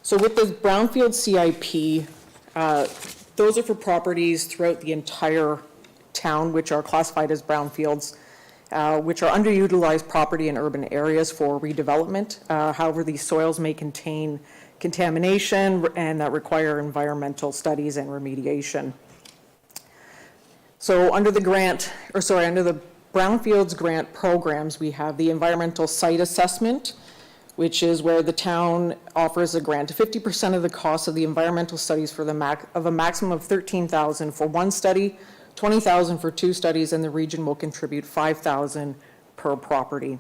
So with the Brownfield CIP, those are for properties throughout the entire town, which are classified as brownfields, which are underutilized property in urban areas for redevelopment. However, these soils may contain contamination and that require environmental studies and remediation. So under the Brownfields grant programs, we have the environmental site assessment, which is where the town offers a grant to 50% of the cost of the environmental studies for a maximum of $13,000 for 1 study, $20,000 for 2 studies, and the region will contribute $5,000 per property.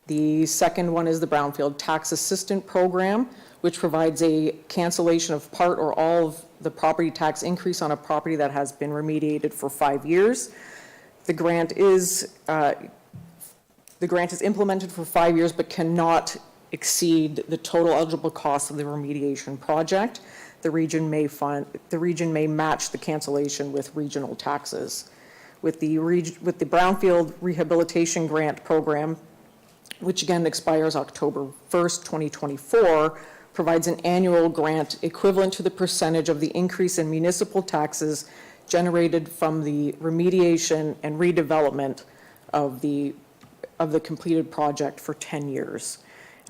The second one is the Brownfield Tax Assistant Program, which provides a cancellation of part or all of the property tax increase on a property that has been remediated for 5 years. The grant is implemented for 5 years, but cannot exceed the total eligible cost of the remediation project. The region may match the cancellation with regional taxes. With the Brownfield Rehabilitation Grant Program, which again expires October 1st, 2024, provides an annual grant equivalent to the percentage of the increase in municipal taxes generated from the remediation and redevelopment of the completed project for 10 years.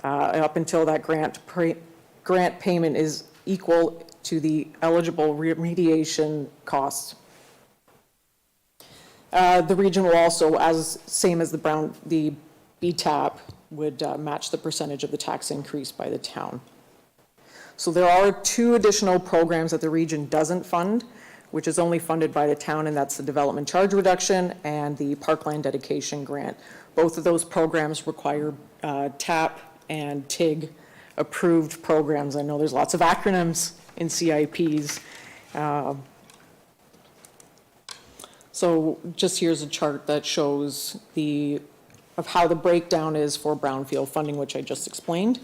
Up until that grant payment is equal to the eligible remediation costs. The region will also, same as the BTAP, would match the percentage of the tax increase by the town. So there are 2 additional programs that the region doesn't fund, which is only funded by the town, and that's the development charge reduction and the parkland dedication grant. Both of those programs require TAP and TIG approved programs. I know there's lots of acronyms in CIPs. So just here's a chart that shows of how the breakdown is for brownfield funding, which I just explained.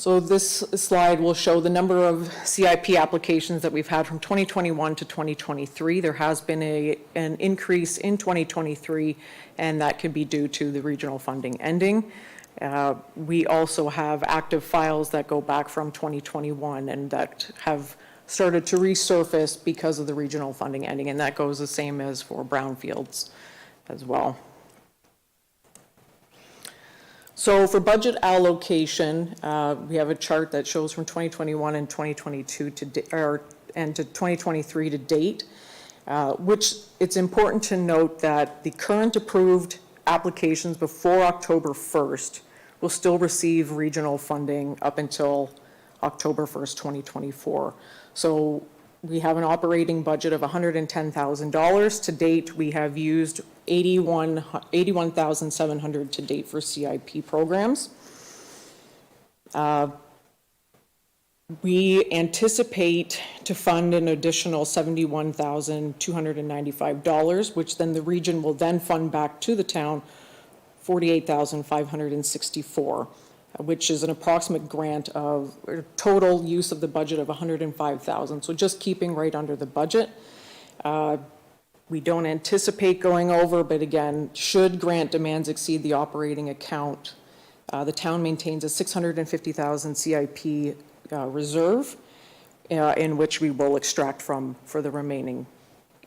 So this slide will show the number of CIP applications that we've had from 2021 to 2023. There has been an increase in 2023, and that could be due to the regional funding ending. We also have active files that go back from 2021 and that have started to resurface because of the regional funding ending, and that goes the same as for brownfields as well. So for budget allocation, we have a chart that shows from 2021 and 2022 to 2023 to date, which it's important to note that the current approved applications before October 1st will still receive regional funding up until October 1st, 2024. So we have an operating budget of $110,000. To date, we have used $81,700 to date for CIP programs. We anticipate to fund an additional $71,295, which then the region will then fund back to the town $48,564, which is an approximate grant of total use of the budget of $105,000. So just keeping right under the budget. We don't anticipate going over, but again, should grant demands exceed the operating account, the town maintains a $650,000 CIP reserve in which we will extract from for the remaining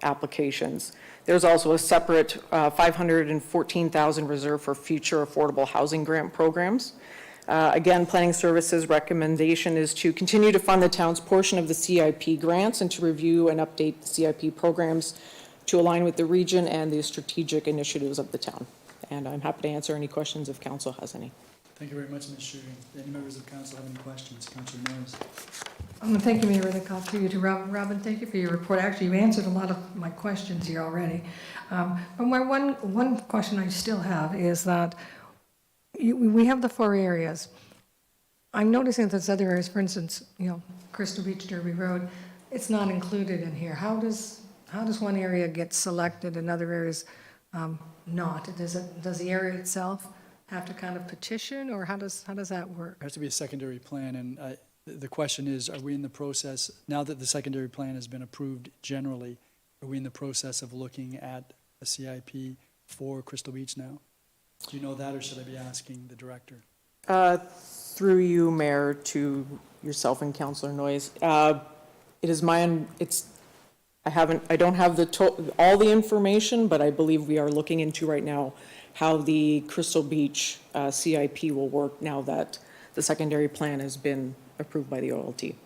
applications. There's also a separate $514,000 reserve for future affordable housing grant programs. Again, Planning Services recommendation is to continue to fund the town's portion of the CIP grants and to review and update the CIP programs to align with the region and the strategic initiatives of the town. And I'm happy to answer any questions if council has any. Thank you very much, Ms. Shuring. Any members of council have any questions? Councillor Noyes. Thank you, Mayor Redekop. To you, to Robin, thank you for your report. Actually, you answered a lot of my questions here already. But my one question I still have is that we have the 4 areas. I'm noticing that there's other areas, for instance, Crystal Beach, Derby Road, it's not included in here. How does one area get selected and other areas not? Does the area itself have to kind of petition, or how does that work? There has to be a secondary plan, and the question is, are we in the process, now that the secondary plan has been approved generally, are we in the process of looking at a CIP for Crystal Beach now? Do you know that, or should I be asking the director? Through you, Mayor, to yourself and Councillor Noyes. It is I don't have all the information, but I believe we are looking into right now how the Crystal Beach CIP will work now that the secondary plan has been approved by the OLT.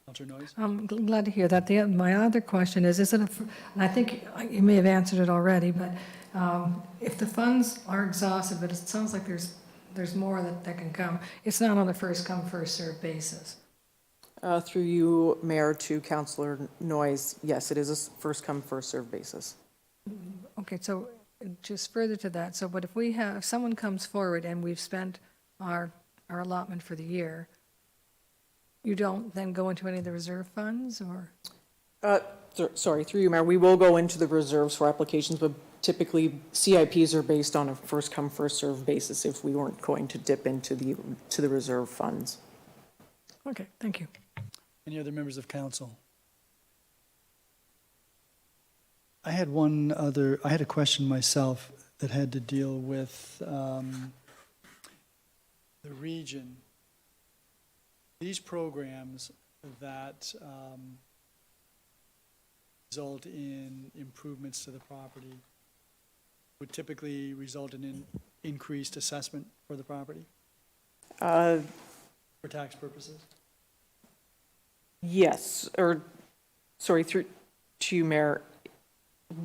Councillor Noyes? I'm glad to hear that. My other question is it and I think you may have answered it already, but if the funds are exhausted, but it sounds like there's more that can come, it's not on a first come, first served basis. Through you, Mayor, to Councillor Noyes, yes, it is a first come, first served basis. Okay, so just further to that, but if someone comes forward and we've spent our allotment for the year, you don't then go into any of the reserve funds, or? Sorry, through you, Mayor, we will go into the reserves for applications, but typically CIPs are based on a first come, first served basis if we weren't going to dip into the reserve funds. Okay, thank you. Any other members of council? I had a question myself that had to deal with the region. These programs that result in improvements to the property would typically result in an increased assessment for the property? For tax purposes? Yes, through to you, Mayor.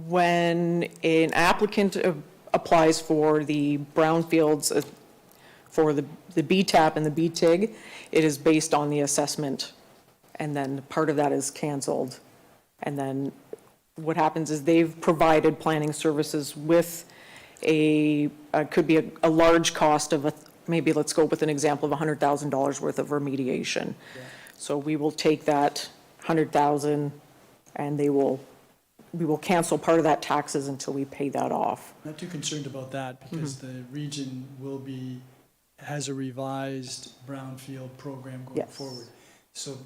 When an applicant applies for the brownfields, for the BTAP and the BTIG, it is based on the assessment, and then part of that is canceled. And then what happens is they've provided planning services with could be a large cost of maybe let's go with an example of $100,000 worth of remediation. Yeah. So we will take that $100,000 and we will cancel part of that taxes until we pay that off. Not too concerned about that because the region will be has a revised brownfield program going Yes. forward. So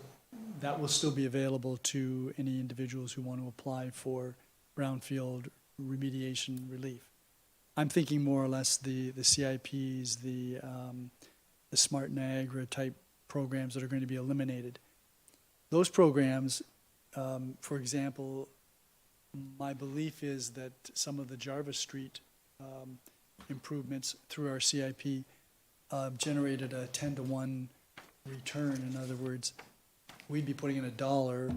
that will still be available to any individuals who want to apply for brownfield remediation relief. I'm thinking more or less the CIPs, the Smart Niagara type programs that are going to be eliminated. Those programs, for example, my belief is that some of the Jarvis Street improvements through our CIP generated a 10-to-1 return. In other words, we'd be putting in $1,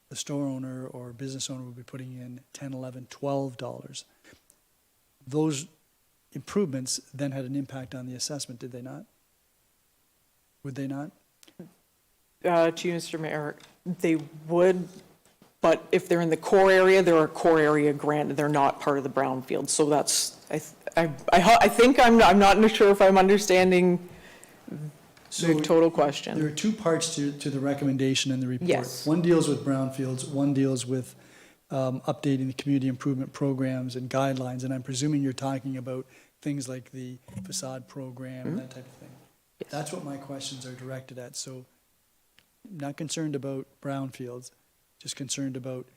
the store owner or business owner would be putting in $10, $11, $12. Those improvements then had an impact on the assessment, did they not? Would they not? To you, Mr. Mayor, they would, but if they're in the core area, they're a core area grant, they're not part of the brownfield. So that's, I think I'm not sure if I'm understanding the total question. There are two parts to the recommendation in the report. Yes. One deals with brownfields, one deals with updating the community improvement programs and guidelines, and I'm presuming you're talking about things like the facade program, that type of thing. Yes. That's what my questions are directed at. So not concerned about brownfields, just concerned about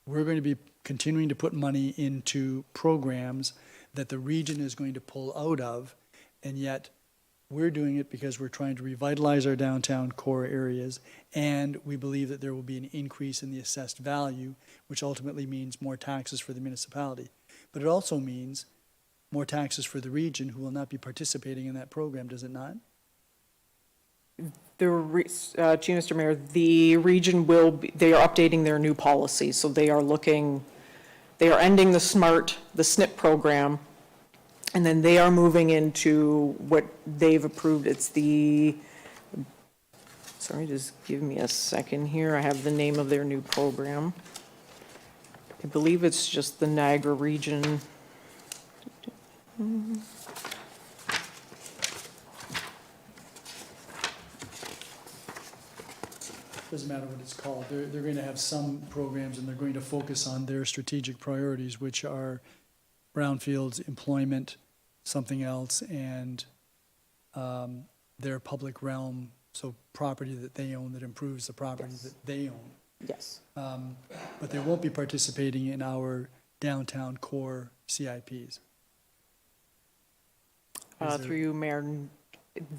we're going to be continuing to put money into programs that the region is going to pull out of, and yet we're doing it because we're trying to revitalize our downtown core areas, and we believe that there will be an increase in the assessed value, which ultimately means more taxes for the municipality. But it also means more taxes for the region, who will not be participating in that program, does it not? To you, Mr. Mayor, the region will be, they are updating their new policy, so they are ending the SNP program, and then they are moving into what they've approved. It's sorry, just give me a second here. I have the name of their new program. I believe it's just the Niagara Region. Doesn't matter what it's called. They're going to have some programs, and they're going to focus on their strategic priorities, which are brownfields, employment, something else, and their public realm, so property that they own that improves the property that they own. Yes. But they won't be participating in our downtown core CIPs. Through you, Mayor,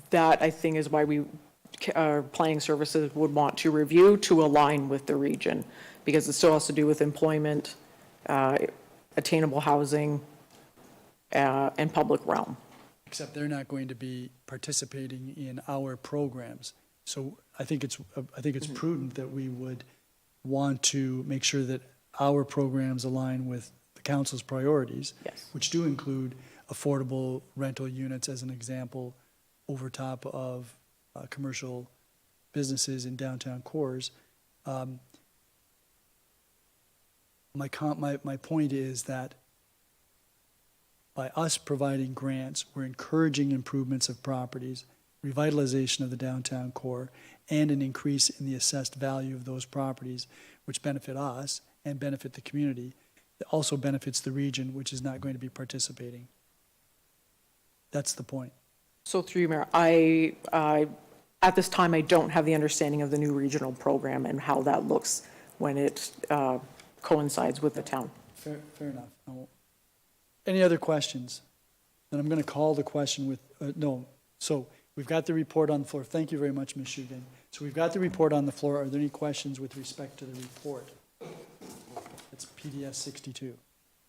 that I think is why planning services would want to review to align with the region, because it still has to do with employment, attainable housing, and public realm. Except they're not going to be participating in our programs. So I think it's prudent that we would want to make sure that our programs align with the council's priorities, Yes. which do include affordable rental units as an example, over top of commercial businesses in downtown cores. My point is that by us providing grants, we're encouraging improvements of properties, revitalization of the downtown core, and an increase in the assessed value of those properties, which benefit us and benefit the community. It also benefits the region, which is not going to be participating. That's the point. So through you, Mayor, at this time, I don't have the understanding of the new regional program and how that looks when it coincides with the town. Fair enough. Any other questions? Then I'm going to call the question with, no. So we've got the report on the floor. Thank you very much, Ms. Shugan. So we've got the report on the floor. Are there any questions with respect to the report? It's PDS 62.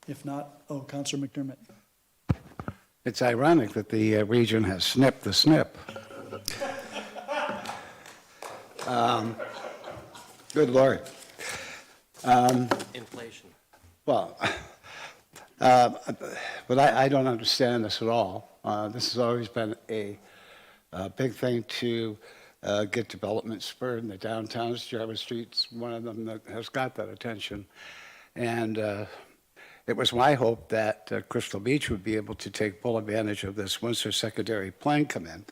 If not, Councillor McDermott. It's ironic that the region has snipped the SNP. Good Lord. Inflation. Well, but I don't understand this at all. This has always been a big thing to get development spurred in the downtowns. Jarvis Street's one of them that has got that attention. And it was my hope that Crystal Beach would be able to take full advantage of this once their secondary plan come in.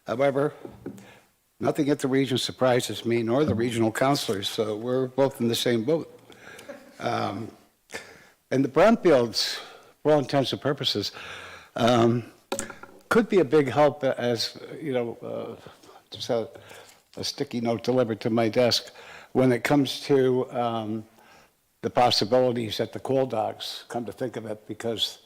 However, nothing at the region surprises me, nor the regional councilors, so we're both in the same boat. And the brownfields, for all intents and purposes, could be a big help as, you know, just a sticky note delivered to my desk when it comes to the possibilities at the coal docks, come to think of it, because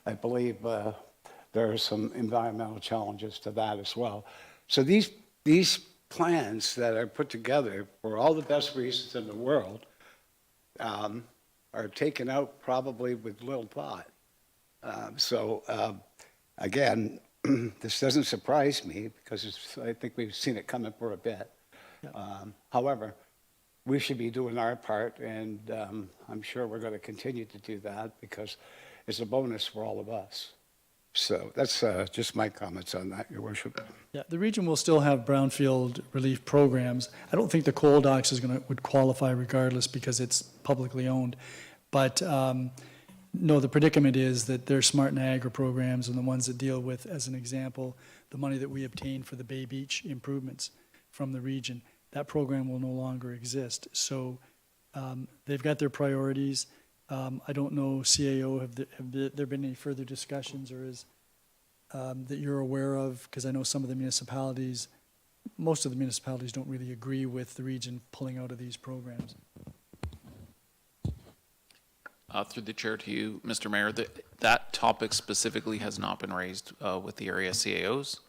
I believe there are some environmental challenges to that as well. So these plans that are put together for all the best reasons in the world are taken out probably with little thought. Again, this doesn't surprise me because I think we've seen it coming for a bit. However, we should be doing our part, and I'm sure we're going to continue to do that because it's a bonus for all of us. So that's just my comments on that, Your Worship. Yeah, the region will still have brownfield relief programs. I don't think the coal docks would qualify regardless because it's publicly owned. But no, the predicament is that their Smart Niagara programs and the ones that deal with, as an example, the money that we obtained for the Bay Beach improvements from the region, that program will no longer exist. So they've got their priorities. I don't know, CAO, have there been any further discussions or is that you're aware of? Because I know some of the municipalities, most of the municipalities don't really agree with the region pulling out of these programs. Through the chair to you, Mr. Mayor, that topic specifically has not been raised with the area CAOs.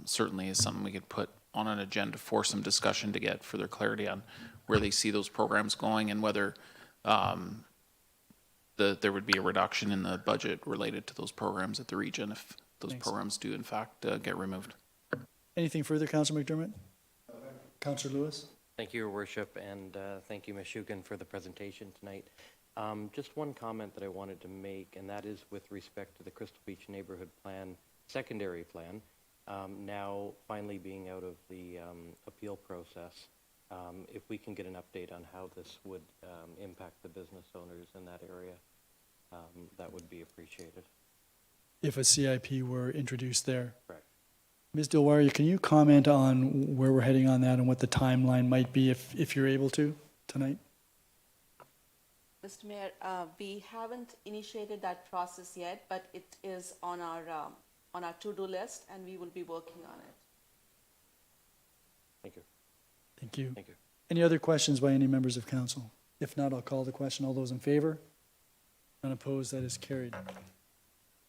Certainly is something we could put on an agenda for some discussion to get further clarity on where they see those programs going and whether there would be a reduction in the budget related to those programs at the region if those programs do in fact get removed. Anything further, Councillor McDermott? Councillor Lewis? Thank you, Your Worship, and thank you, Ms. Shugan, for the presentation tonight. Just one comment that I wanted to make, and that is with respect to the Crystal Beach Neighborhood Plan, secondary plan, now finally being out of the appeal process. If we can get an update on how this would impact the business owners in that area, that would be appreciated. If a CIP were introduced there. Correct. Ms. Dilwari, can you comment on where we're heading on that and what the timeline might be if you're able to tonight? Mr. Mayor, we haven't initiated that process yet, but it is on our to-do list, and we will be working on it. Thank you. Thank you. Thank you. Any other questions by any members of council? If not, I'll call the question. All those in favor? None opposed, that is carried.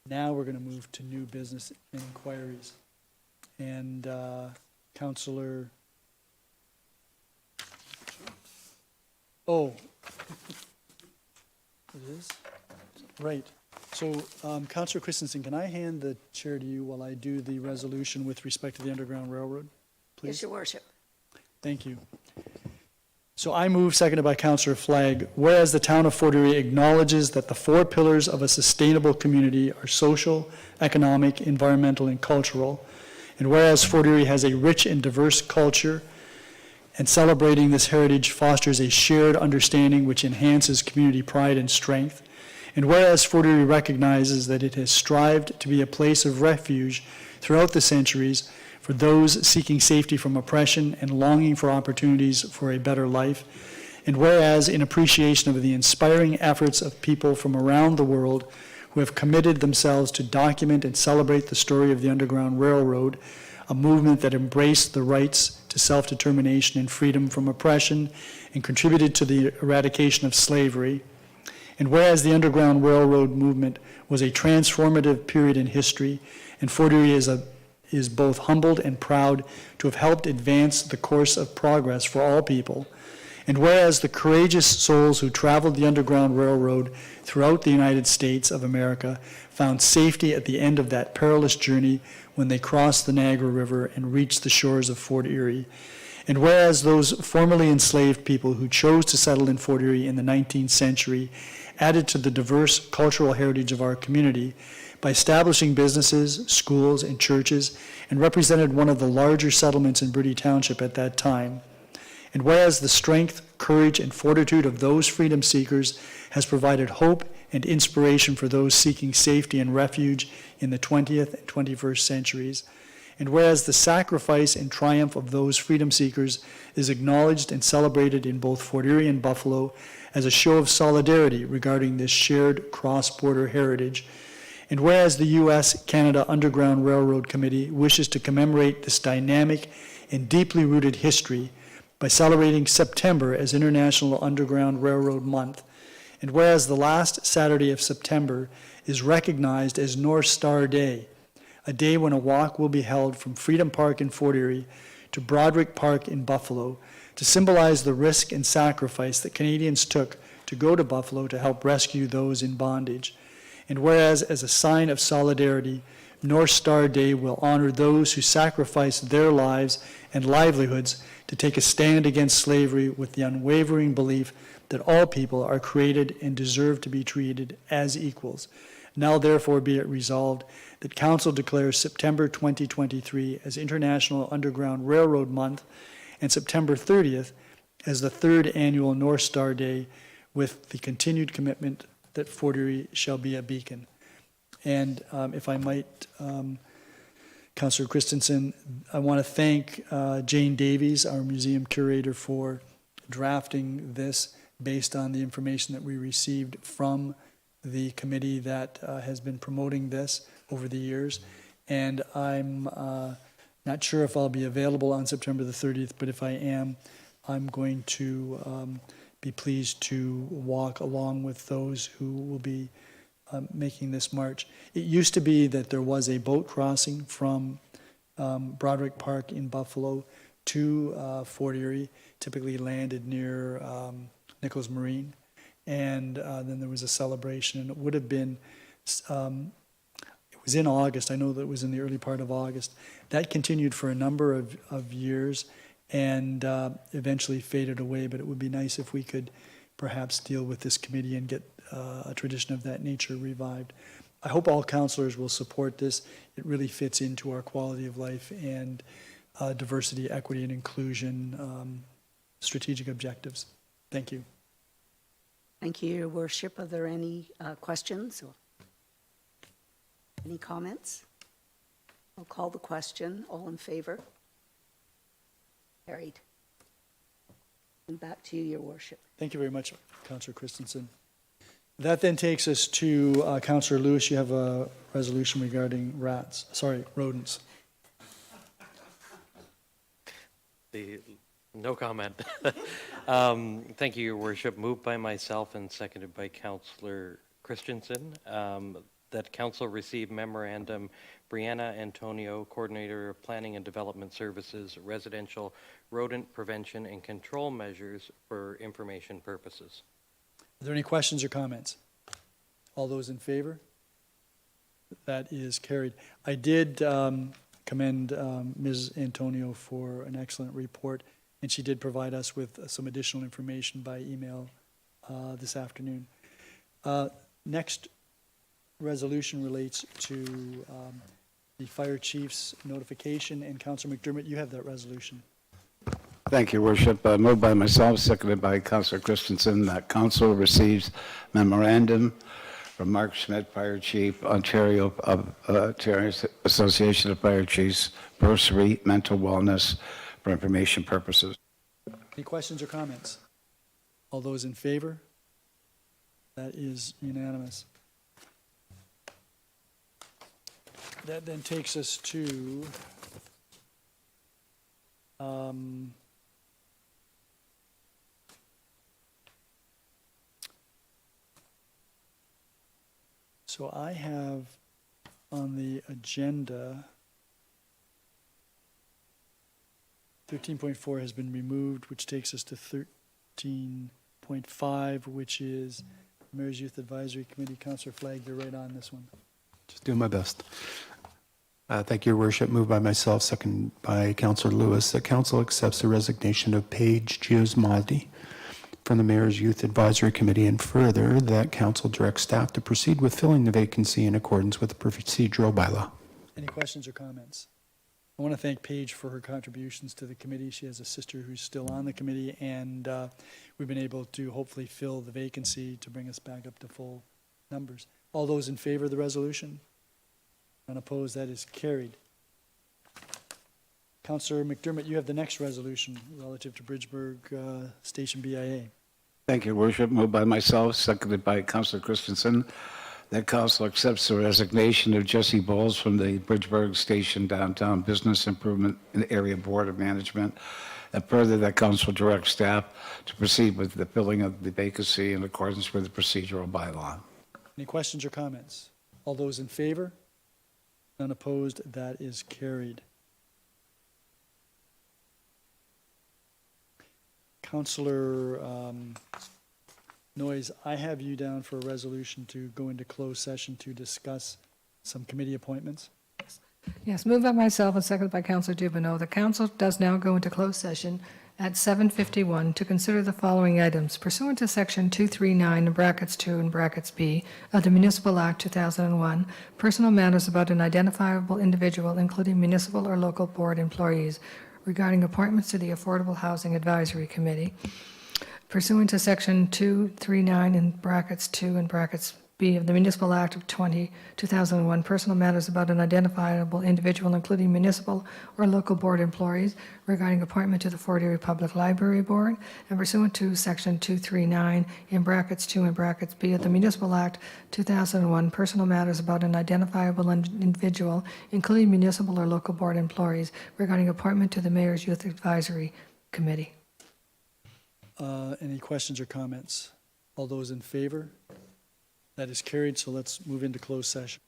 Now we're going to move to new business and inquiries. And Councillor... Oh. It is? Right. So, Councillor Christensen, can I hand the chair to you while I do the resolution with respect to the Underground Railroad, please? Yes, Your Worship. Thank you. So I move, seconded by Councillor Flagg, whereas the town of Fort Erie acknowledges that the four pillars of a sustainable community are social, economic, environmental, and cultural, and whereas Fort Erie has a rich and diverse culture, and celebrating this heritage fosters a shared understanding which enhances community pride and strength. And whereas Fort Erie recognizes that it has strived to be a place of refuge throughout the centuries for those seeking safety from oppression and longing for opportunities for a better life. And whereas in appreciation of the inspiring efforts of people from around the world who have committed themselves to document and celebrate the story of the Underground Railroad, a movement that embraced the rights to self-determination and freedom from oppression and contributed to the eradication of slavery. And whereas the Underground Railroad movement was a transformative period in history, and Fort Erie is both humbled and proud to have helped advance the course of progress for all people. And whereas the courageous souls who traveled the Underground Railroad throughout the United States of America found safety at the end of that perilous journey when they crossed the Niagara River and reached the shores of Fort Erie. And whereas those formerly enslaved people who chose to settle in Fort Erie in the 19th century added to the diverse cultural heritage of our community by establishing businesses, schools, and churches, and represented one of the larger settlements in Bridie Township at that time. And whereas the strength, courage, and fortitude of those freedom seekers has provided hope and inspiration for those seeking safety and refuge in the 20th and 21st centuries, and whereas the sacrifice and triumph of those freedom seekers is acknowledged and celebrated in both Fort Erie and Buffalo as a show of solidarity regarding this shared cross-border heritage, And whereas the U.S.-Canada Underground Railroad Committee wishes to commemorate this dynamic and deeply rooted history by celebrating September as International Underground Railroad Month, and whereas the last Saturday of September is recognized as North Star Day, a day when a walk will be held from Freedom Park in Fort Erie to Broderick Park in Buffalo to symbolize the risk and sacrifice that Canadians took to go to Buffalo to help rescue those in bondage. And whereas, as a sign of solidarity, North Star Day will honor those who sacrificed their lives and livelihoods to take a stand against slavery with the unwavering belief that all people are created and deserve to be treated as equals. Now therefore be it resolved that Council declares September 2023 as International Underground Railroad Month and September 30th as the third annual North Star Day, with the continued commitment that Fort Erie shall be a beacon. And if I might, Councillor Christensen, I want to thank Jane Davies, our museum curator, for drafting this based on the information that we received from the committee that has been promoting this over the years. And I'm not sure if I'll be available on September the 30th, but if I am, I'm going to be pleased to walk along with those who will be making this march. It used to be that there was a boat crossing from Broderick Park in Buffalo to Fort Erie, typically landed near Nichols Marine, and then there was a celebration, and it would have been, it was in August, I know that it was in the early part of August. That continued for a number of years, and eventually faded away, but it would be nice if we could perhaps deal with this committee and get a tradition of that nature revived. I hope all councillors will support this. It really fits into our quality of life and diversity, equity, and inclusion strategic objectives. Thank you. Thank you, Your Worship. Are there any questions or any comments? I'll call the question. All in favor? Carried. And back to you, Your Worship. Thank you very much, Councillor Christensen. That then takes us to Councillor Lewis. You have a resolution regarding rodents. No comment. Thank you, Your Worship. Moved by myself and seconded by Councillor Christensen, that Council receive memorandum Brianna Antonio, Coordinator of Planning and Development Services, Residential Rodent Prevention and Control Measures for information purposes. Are there any questions or comments? All those in favor? That is carried. I did commend Ms. Antonio for an excellent report, and she did provide us with some additional information by email this afternoon. Next resolution relates to the fire chief's notification, and Councillor McDermott, you have that resolution. Thank you, Worship. Moved by myself, seconded by Councillor Christensen, that Council receives memorandum from Mark Schmidt, Fire Chief, Ontario Association of Fire Chiefs, bursary, mental wellness for information purposes. Any questions or comments? All those in favor? That is unanimous. That then takes us to so I have on the agenda 13.4 has been removed, which takes us to 13.5, which is Mayor's Youth Advisory Committee. Councillor Flagg, you're right on this one. Just doing my best. Thank you, Your Worship. Moved by myself, second by Councillor Lewis, that Council accepts the resignation of Paige Giosmaldi from the Mayor's Youth Advisory Committee, and further that Council directs staff to proceed with filling the vacancy in accordance with the procedural bylaw. Any questions or comments? I want to thank Paige for her contributions to the committee. She has a sister who's still on the committee, and we've been able to hopefully fill the vacancy to bring us back up to full numbers. All those in favor of the resolution? Unopposed, that is carried. Councillor McDermott, you have the next resolution relative to Bridgeburg Station BIA. Thank you, Worship. Moved by myself, seconded by Councillor Christensen, that council accepts the resignation of Jesse Bowles from the Bridgeburg Station Downtown Business Improvement Area Board of Management, and further that council directs staff to proceed with the filling of the vacancy in accordance with the procedural bylaw. Any questions or comments? All those in favor? None opposed, that is carried. Councillor Noyes, I have you down for a resolution to go into closed session to discuss some committee appointments. Yes, moved by myself and seconded by Councillor Dubanow. The council does now go into closed session at 7:51 to consider the following items. Pursuant to Section 239 in brackets 2 and brackets B of the Municipal Act 2001, personal matters about an identifiable individual, including municipal or local board employees, regarding appointments to the Affordable Housing Advisory Committee. Pursuant to Section 239 in brackets 2 and brackets B of the Municipal Act of 2001, personal matters about an identifiable individual, including municipal or local board employees, regarding appointment to the Fort Erie Public Library Board, and pursuant to Section 239 in brackets 2 and brackets B of the Municipal Act 2001, personal matters about an identifiable individual, including municipal or local board employees, regarding appointment to the Mayor's Youth Advisory Committee. Any questions or comments? All those in favor? That is carried, so let's move into closed session.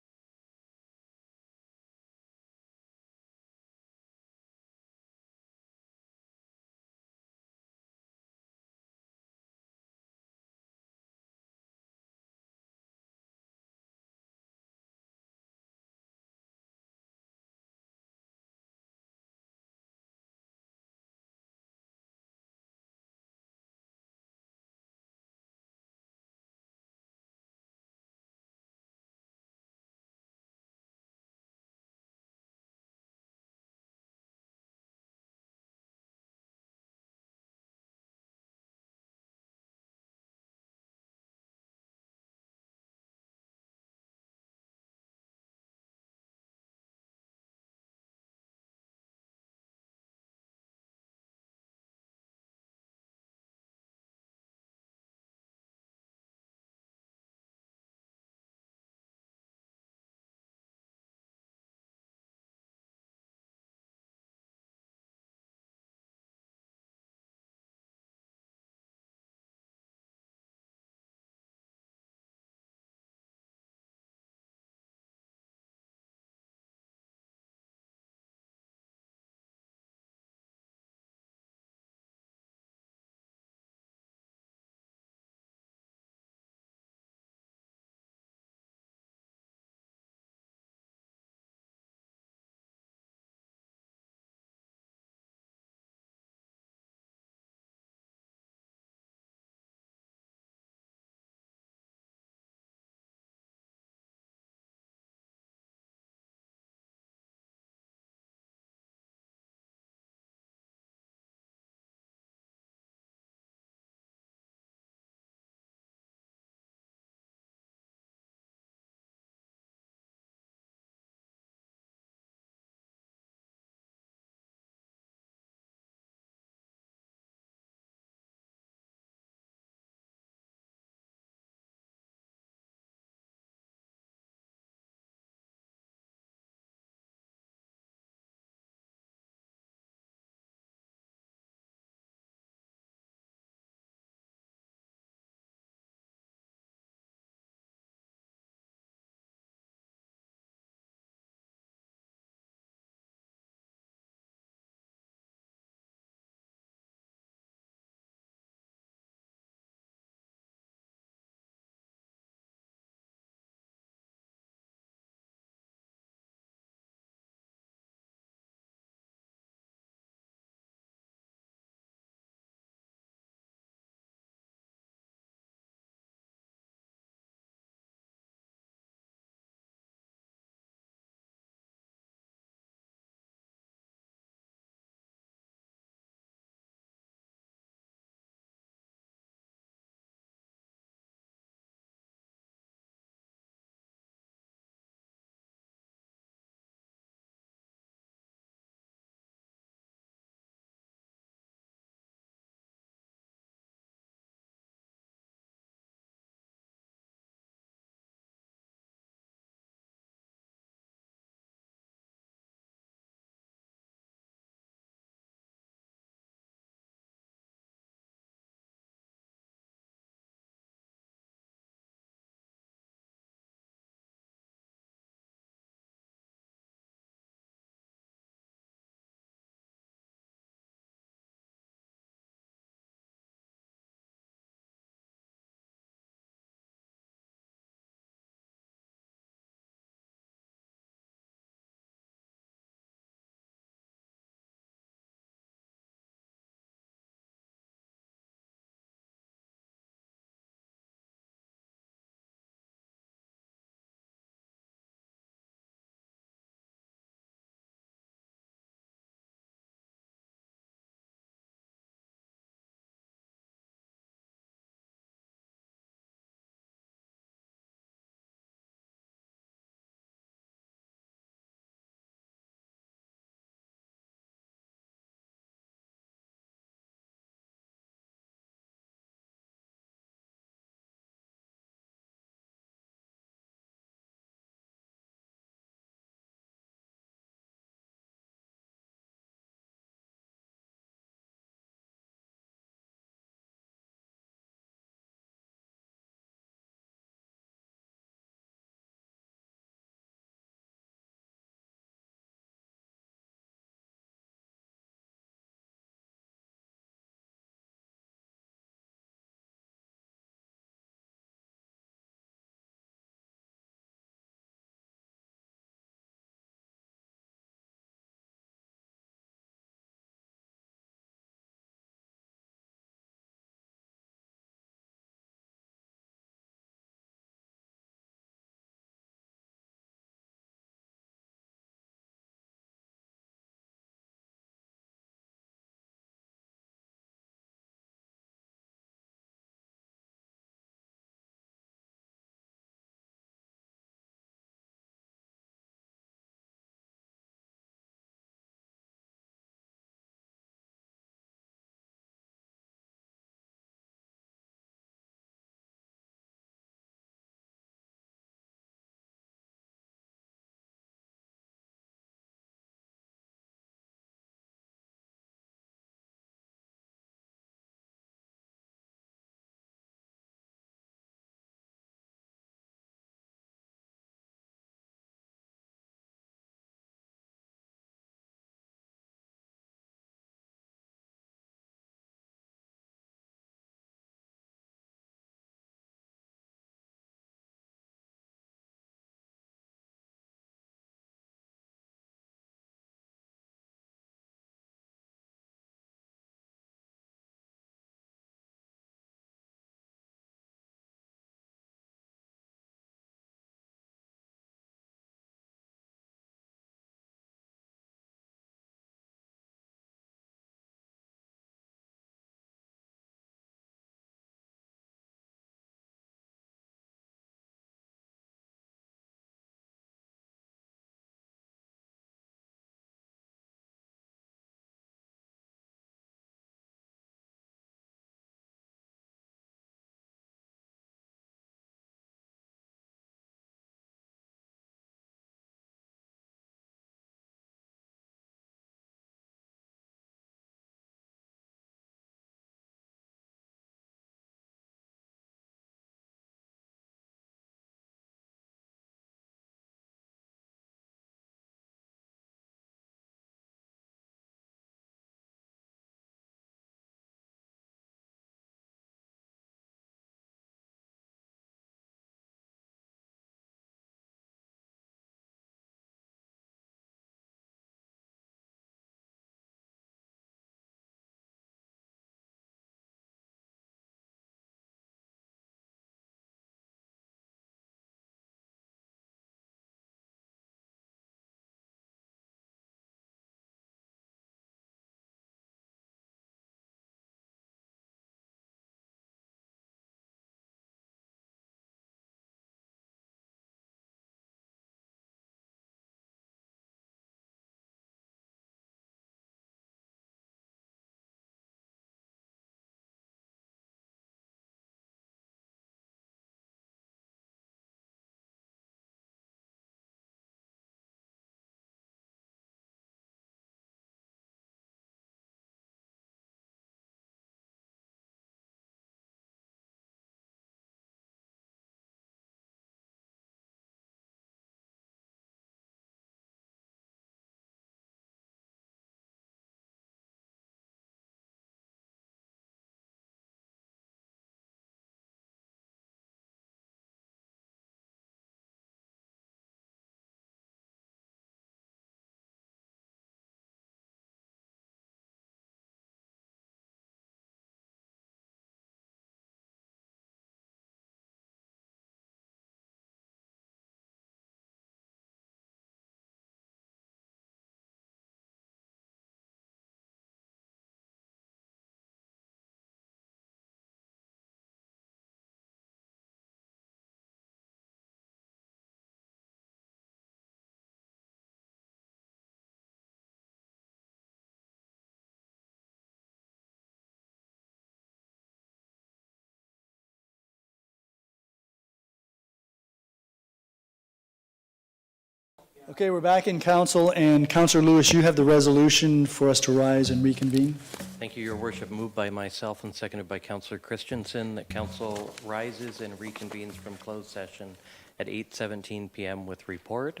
Okay, we're back in council, and Councillor Lewis, you have the resolution for us to rise and reconvene. Thank you, Your Worship. Moved by myself and seconded by Councillor Christensen that council rises and reconvenes from closed session at 8:17 p.m. with report.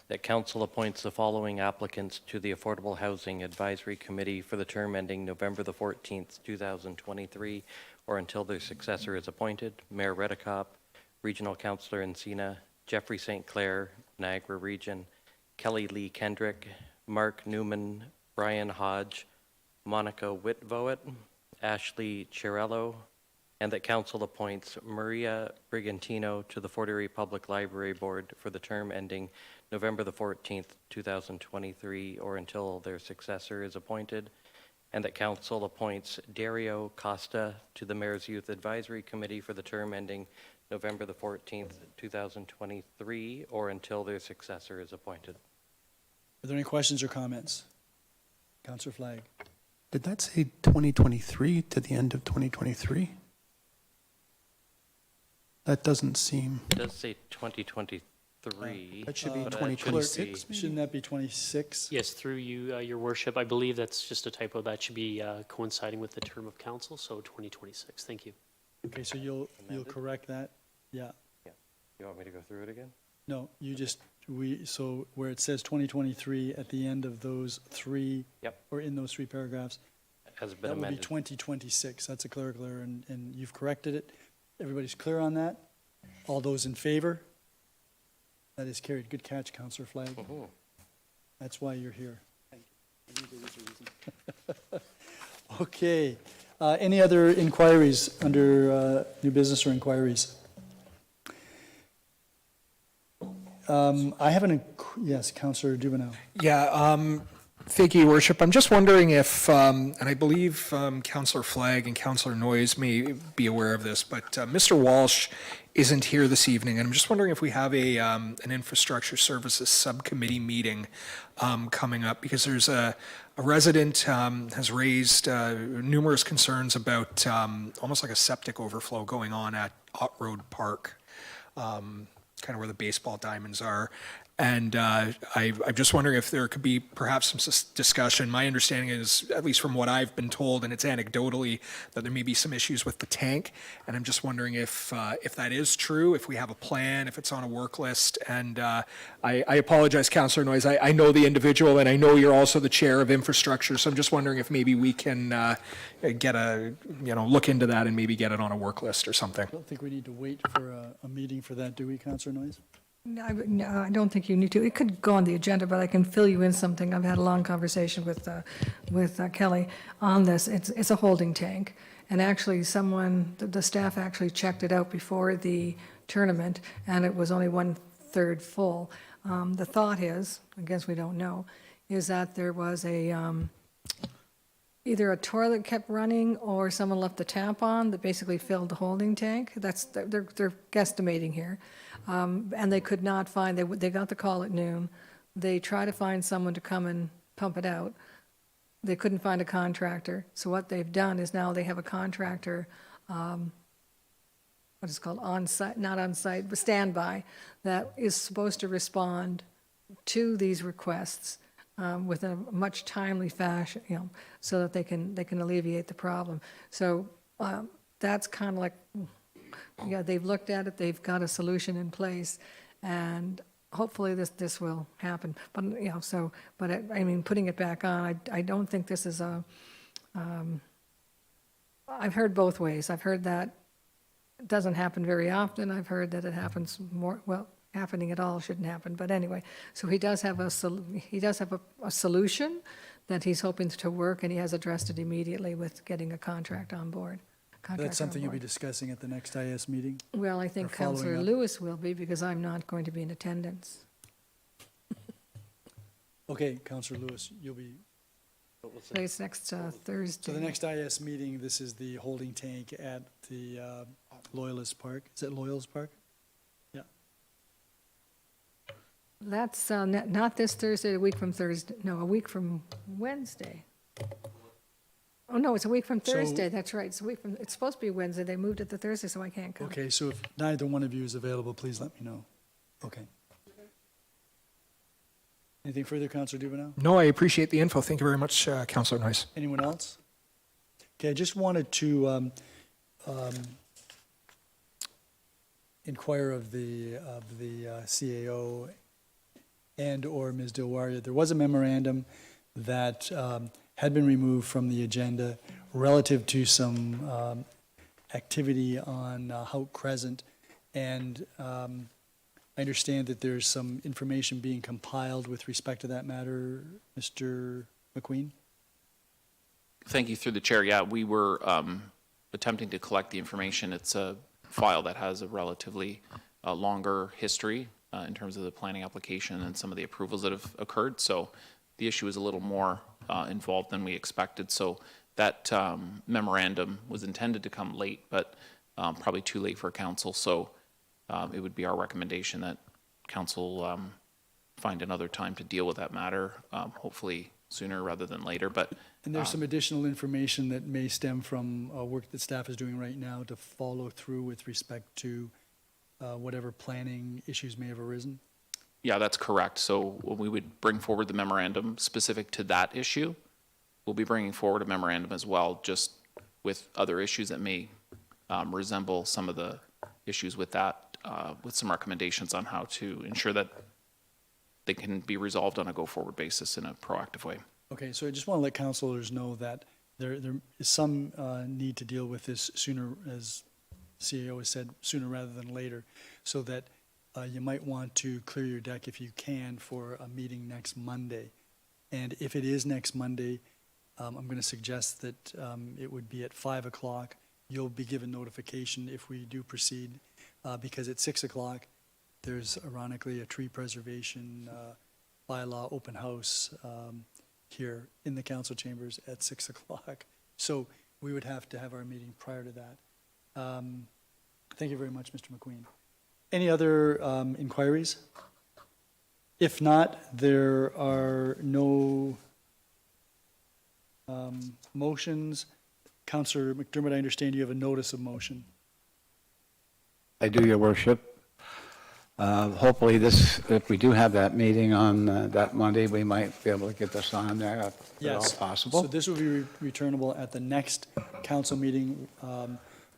That council appoints the following applicants to the Affordable Housing Advisory Committee for the term ending November the 14th, 2023, or until their successor is appointed. Mayor Redekop, Regional Councillor Encina, Jeffrey St. Clair, Niagara Region, Kelly Lee Kendrick, Mark Newman, Brian Hodge, Monica Whitvoet, Ashley Chirello, and that council appoints Maria Brigantino to the Fort Erie Public Library Board for the term ending November the 14th, 2023, or until their successor is appointed, and that council appoints Dario Costa to the Mayor's Youth Advisory Committee for the term ending November the 14th, 2023, or until their successor is appointed. Are there any questions or comments? Councillor Flagg. Did that say 2023 to the end of 2023? That doesn't seem, It does say 2023. that should be but it 2026 maybe? Shouldn't that be 26? Yes, through you, Your Worship. I believe that's just a typo. That should be coinciding with the term of council, so 2026. Thank you. Okay, so you'll correct that? Yeah. Yeah. You want me to go through it again? No, you just, so where it says 2023 at the end of those three, Yep. or in those three paragraphs, Has been that would be amended. 2026. That's a clerical error, and you've corrected it. Everybody's clear on that? All those in favor? That is carried. Good catch, Councillor Flagg. Mhm. That's why you're here. Thank you. I knew there was a reason. Okay. Any other inquiries under new business or inquiries? I have yes, Councillor Dubanow. Yeah, thank you, Your Worship. I'm just wondering if, and I believe Councillor Flagg and Councillor Noyes may be aware of this, but Mr. Walsh isn't here this evening, and I'm just wondering if we have an infrastructure services subcommittee meeting coming up, because there's a resident has raised numerous concerns about almost like a septic overflow going on at Ott Road Park, kind of where the baseball diamonds are. And I'm just wondering if there could be perhaps some discussion. My understanding is, at least from what I've been told, and it's anecdotally, that there may be some issues with the tank. And I'm just wondering if that is true, if we have a plan, if it's on a work list. And I apologize, Councillor Noyes. I know the individual, and I know you're also the chair of infrastructure. So I'm just wondering if maybe we can get look into that and maybe get it on a work list or something. I don't think we need to wait for a meeting for that, do we, Councillor Noyes? No, I don't think you need to. It could go on the agenda, but I can fill you in something. I've had a long conversation with Kelly on this. It's a holding tank. And actually, the staff actually checked it out before the tournament, and it was only 1/3 full. The thought is, I guess we don't know, is that there was either a toilet kept running or someone left the tap on that basically filled the holding tank. They're guesstimating here. And they could not find, they got the call at noon. They tried to find someone to come and pump it out. They couldn't find a contractor. So what they've done is now they have a contractor, what is it called, on-site, not on-site, but standby, that is supposed to respond to these requests with a much timely fashion, so that they can alleviate the problem. So that's kind of like, yeah, they've looked at it, they've got a solution in place, and hopefully this will happen. But, I mean, putting it back on, I don't think this is I've heard both ways. I've heard that it doesn't happen very often. I've heard that it happens more, happening at all shouldn't happen, but anyway. So he does have a solution that he's hoping to work, and he has addressed it immediately with getting a contract on board. That's something you'll be discussing at the next IS meeting? Well, I think Or following Councillor up? Lewis will be, because I'm not going to be in attendance. Okay, Councillor Lewis, you'll be, It's next Thursday. so the next IS meeting, this is the holding tank at the Loyalist Park. Is it Loyalist Park? Yeah. That's not this Thursday, a week from Thursday, no, a week from Wednesday. Oh, no, it's a week from So- Thursday, that's right, it's supposed to be Wednesday, they moved it to Thursday, so I can't come. Okay, so if neither one of you is available, please let me know. Okay. Anything further, Councillor Dubanow? No, I appreciate the info. Thank you very much, Councillor Noyes. Anyone else? Okay, I just wanted to inquire of the CAO and/or Ms. Dilwaria. There was a memorandum that had been removed from the agenda relative to some activity on Hout Crescent, and I understand that there's some information being compiled with respect to that matter. Mr. McQueen? Thank you, through the chair. Yeah, we were attempting to collect the information. It's a file that has a relatively longer history in terms of the planning application and some of the approvals that have occurred. So the issue is a little more involved than we expected. So that memorandum was intended to come late, but probably too late for council. So it would be our recommendation that council find another time to deal with that matter, hopefully sooner rather than later. But And there's some additional information that may stem from work that staff is doing right now to follow through with respect to whatever planning issues may have arisen? yeah, that's correct. So we would bring forward the memorandum specific to that issue. We'll be bringing forward a memorandum as well, just with other issues that may resemble some of the issues with that, with some recommendations on how to ensure that they can be resolved on a go-forward basis in a proactive way. Okay, so I just want to let councilors know that there is some need to deal with this sooner, as CEO has said, sooner rather than later, so that you might want to clear your deck if you can for a meeting next Monday. And if it is next Monday, I'm going to suggest that it would be at 5 o'clock. You'll be given notification if we do proceed, because at 6 o'clock, there's ironically a tree preservation bylaw open house here in the council chambers at 6 o'clock. So we would have to have our meeting prior to that. Thank you very much, Mr. McQueen. Any other inquiries? If not, there are no motions. Councillor McDermott, I understand you have a notice of motion. I do, Your Worship. Hopefully if we do have that meeting on that Monday, we might be able to get this on there if at all possible. So this will be returnable at the next council meeting.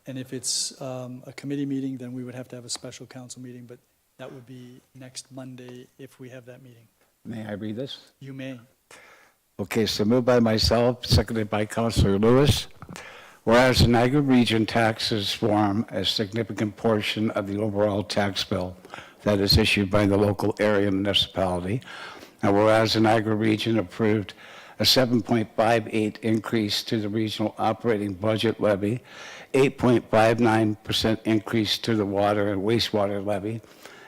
And if it's a committee meeting, then we would have to have a special council meeting, but that would be next Monday if we have that meeting. May I read this? You may. Okay, so moved by myself, seconded by Councillor Lewis. Whereas the Niagara Region taxes form a significant portion of the overall tax bill that is issued by the local area municipality, and whereas the Niagara Region approved a 7.58 increase to the regional operating budget levy, 8.59% increase to the water and wastewater levy,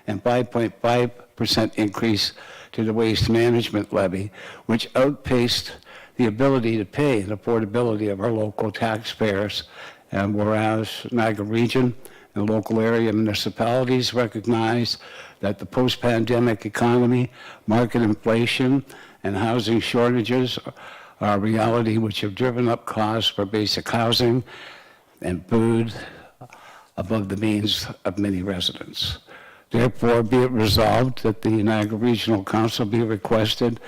and 5.5% increase to the waste management levy, which outpaced the ability to pay and affordability of our local taxpayers. And whereas Niagara Region and local area municipalities recognize that the post-pandemic economy, market inflation, and housing shortages are a reality which have driven up costs for basic housing and food above the means of many residents. Therefore, be it resolved that the Niagara Regional Council be requested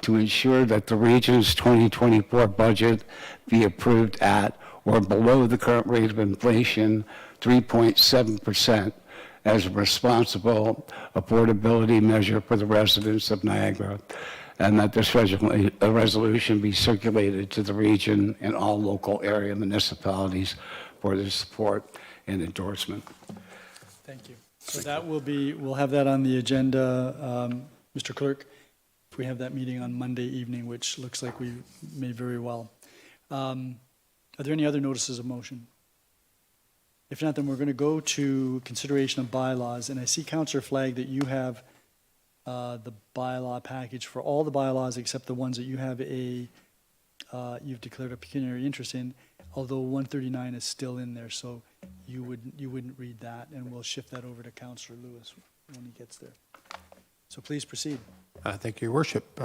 to ensure that the region's 2024 budget be approved at or below the current rate of inflation, 3.7%, as a responsible affordability measure for the residents of Niagara, and that this resolution be circulated to the region and all local area municipalities for their support and endorsement. Thank you. So that will be, we'll have that on the agenda, Mr. Clerk, if we have that meeting on Monday evening, which looks like we may very well. Are there any other notices of motion? If not, then we're going to go to consideration of bylaws, and I see, Councillor Flagg, that you have the bylaw package for all the bylaws except the ones that you have you've declared a pecuniary interest in, although 139 is still in there, so you wouldn't read that, and we'll shift that over to Councillor Lewis when he gets there. So please proceed. Thank you, Your Worship.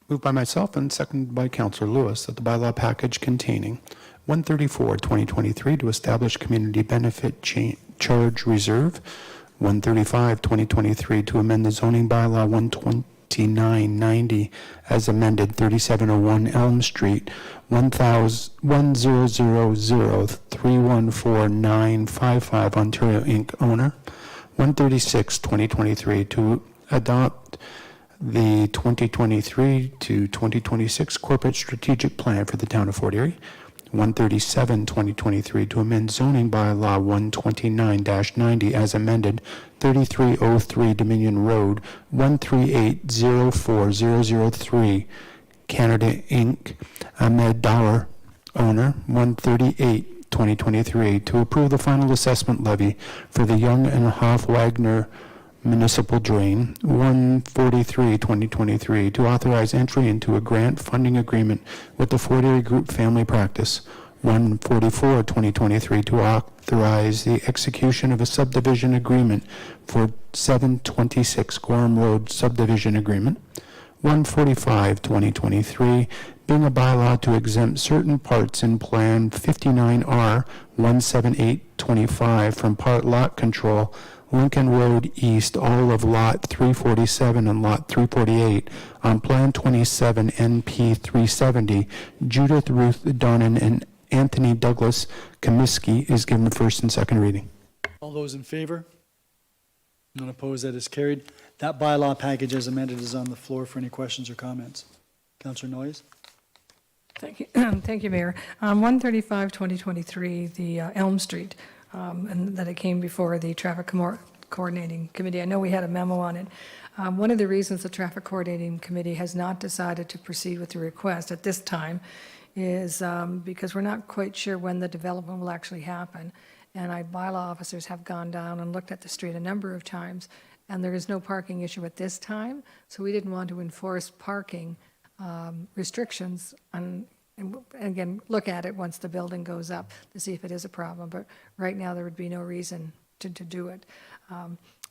Moved by myself and seconded by Councillor Lewis that the bylaw package containing 134-2023 to establish community benefit charge reserve, 135-2023 to amend the zoning bylaw 12990 as amended, 3701 Elm Street, 1000314 Ontario Inc. owner. 136, 2023, to adopt the 2023 to 2026 corporate strategic plan for the town of Fort Erie. 137, 2023, to amend zoning bylaw 129-90 as amended, 3303 Dominion Road, 13804-003, Canada Inc., Ahmed Dollar, owner. 138, 2023, to approve the final assessment levy for the Young and Hoff Wagner Municipal Drain. 143, 2023, to authorize entry into a grant funding agreement with the Fort Erie Group Family Practice. 144, 2023, to authorize the execution of a subdivision agreement for 726 Gorham Road subdivision agreement. 145, 2023, being a bylaw to exempt certain parts in Plan 59R 17825 from part lot control, Lincoln Road East, all of Lot 347 and Lot 348 on Plan 27 NP 370, Judith Ruth Donnan and Anthony Douglas Comiskey is given first and second reading. All those in favor? None opposed, that is carried. That bylaw package as amended is on the floor for any questions or comments. Councillor Noyes? Thank you, thank you, Mayor. 135, 2023, the Elm Street, and that it came before the Traffic Coordinating Committee. I know we had a memo on it. One of the reasons the Traffic Coordinating Committee has not decided to proceed with the request at this time is because we're not quite sure when the development will actually happen. And our bylaw officers have gone down and looked at the street a number of times, and there is no parking issue at this time, so we didn't want to enforce parking restrictions and again, look at it once the building goes up to see if it is a problem, but right now there would be no reason to do it.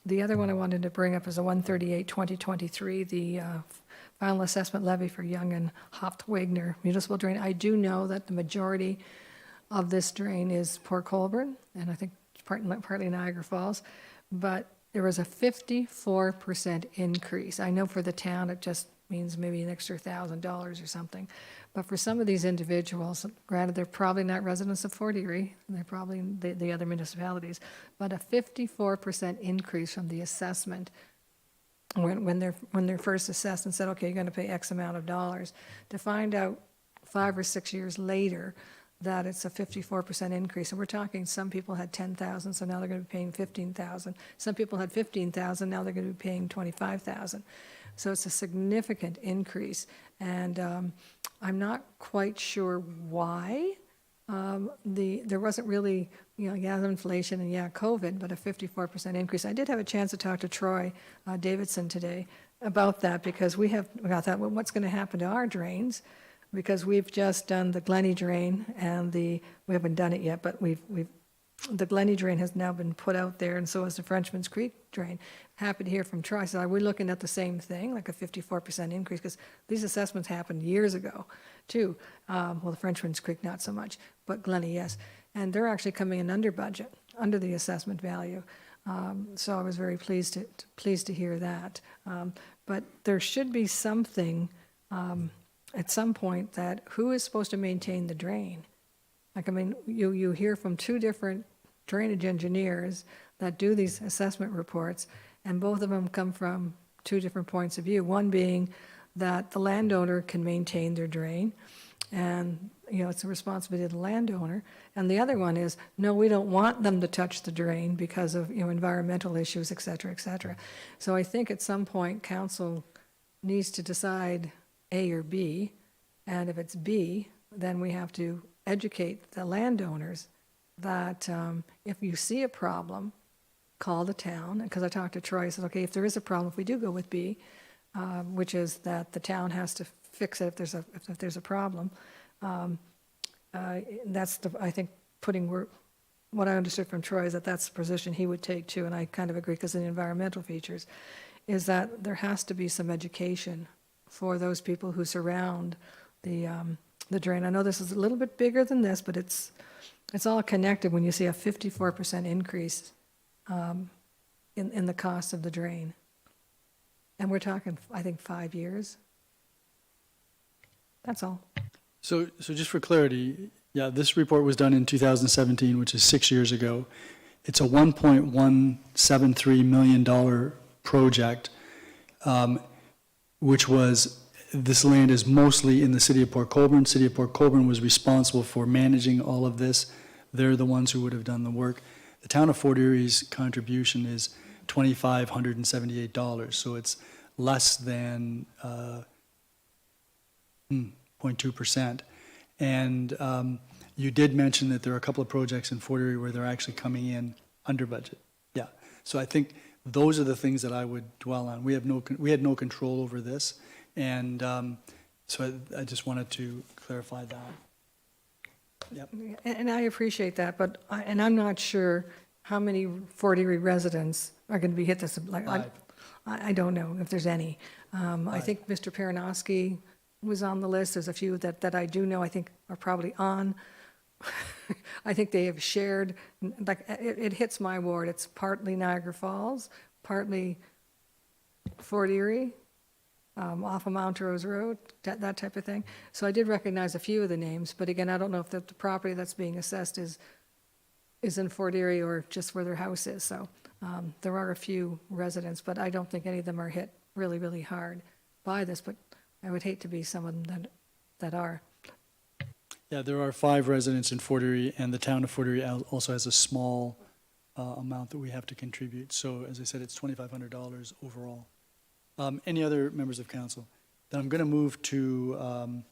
The other one I wanted to bring up is a 138, 2023, the final assessment levy for Young and Hoft Wagner Municipal Drain. I do know that the majority of this drain is Port Colborne, and I think partly Niagara Falls, but there was a 54% increase. I know for the town it just means maybe an extra $1,000 or something. But for some of these individuals, granted, they're probably not residents of Fort Erie, they're probably the other municipalities, but a 54% increase from the assessment when they're first assessed and said, okay, you're going to pay X amount of dollars, to find out 5 or 6 years later that it's a 54% increase. And we're talking some people had 10,000, so now they're going to be paying 15,000. Some people had 15,000, now they're going to be paying 25,000. So it's a significant increase, and I'm not quite sure why. There wasn't really, yeah, inflation and yeah, COVID, but a 54% increase. I did have a chance to talk to Troy Davidson today about that, because I thought, well, what's going to happen to our drains? Because we've just done the Glennie drain, and we haven't done it yet, but the Glennie drain has now been put out there, and so is the Frenchman's Creek drain. Happy to hear from Troy. So are we looking at the same thing, like a 54% increase? Because these assessments happened years ago, too. Well, the Frenchman's Creek, not so much, but Glennie, yes. And they're actually coming in under budget, under the assessment value. So I was very pleased to hear that. But there should be something at some point that who is supposed to maintain the drain? Like, I mean, you hear from 2 different drainage engineers that do these assessment reports, and both of them come from 2 different points of view. One being that the landowner can maintain their drain, and, it's a responsibility of the landowner. And the other one is, no, we don't want them to touch the drain because of, environmental issues, et cetera, et cetera. So I think at some point, council needs to decide A or B, and if it's B, then we have to educate the landowners that if you see a problem, call the town. Because I talked to Troy, I said, okay, if there is a problem, if we do go with B, which is that the town has to fix it if there's a problem, that's I think what I understood from Troy is that that's the position he would take too, and I kind of agree, because of the environmental features, is that there has to be some education for those people who surround the drain. I know this is a little bit bigger than this, but it's all connected when you see a 54% increase in the cost of the drain. And we're talking, I think, 5 years. That's all. So just for clarity, yeah, this report was done in 2017, which is 6 years ago. It's a $1.173 million project, which was, this land is mostly in the city of Port Colborne. City of Port Colborne was responsible for managing all of this. They're the ones who would have done the work. The town of Fort Erie's contribution is $2,578, so it's less than 0.2%. And you did mention that there are a couple of projects in Fort Erie where they're actually coming in under budget. Yeah, so I think those are the things that I would dwell on. We had no control over this, and so I just wanted to clarify that. Yep. And I appreciate that, but, I'm not sure how many Fort Erie residents are going to be hit this, like, I don't know if there's any. I think Mr. Peronowski was on the list. There's a few that I do know, I think are probably on. I think they have shared, like, it hits my ward. It's partly Niagara Falls, partly Fort Erie, off of Mount Rose Road, that type of thing. So I did recognize a few of the names, but again, I don't know if the property that's being assessed is in Fort Erie or just where their house is. So there are a few residents, but I don't think any of them are hit really, really hard by this, but I would hate to be someone that are. Yeah, there are 5 residents in Fort Erie, and the town of Fort Erie also has a small amount that we have to contribute. So as I said, it's $2,500 overall. Any other members of council? Then I'm going to move to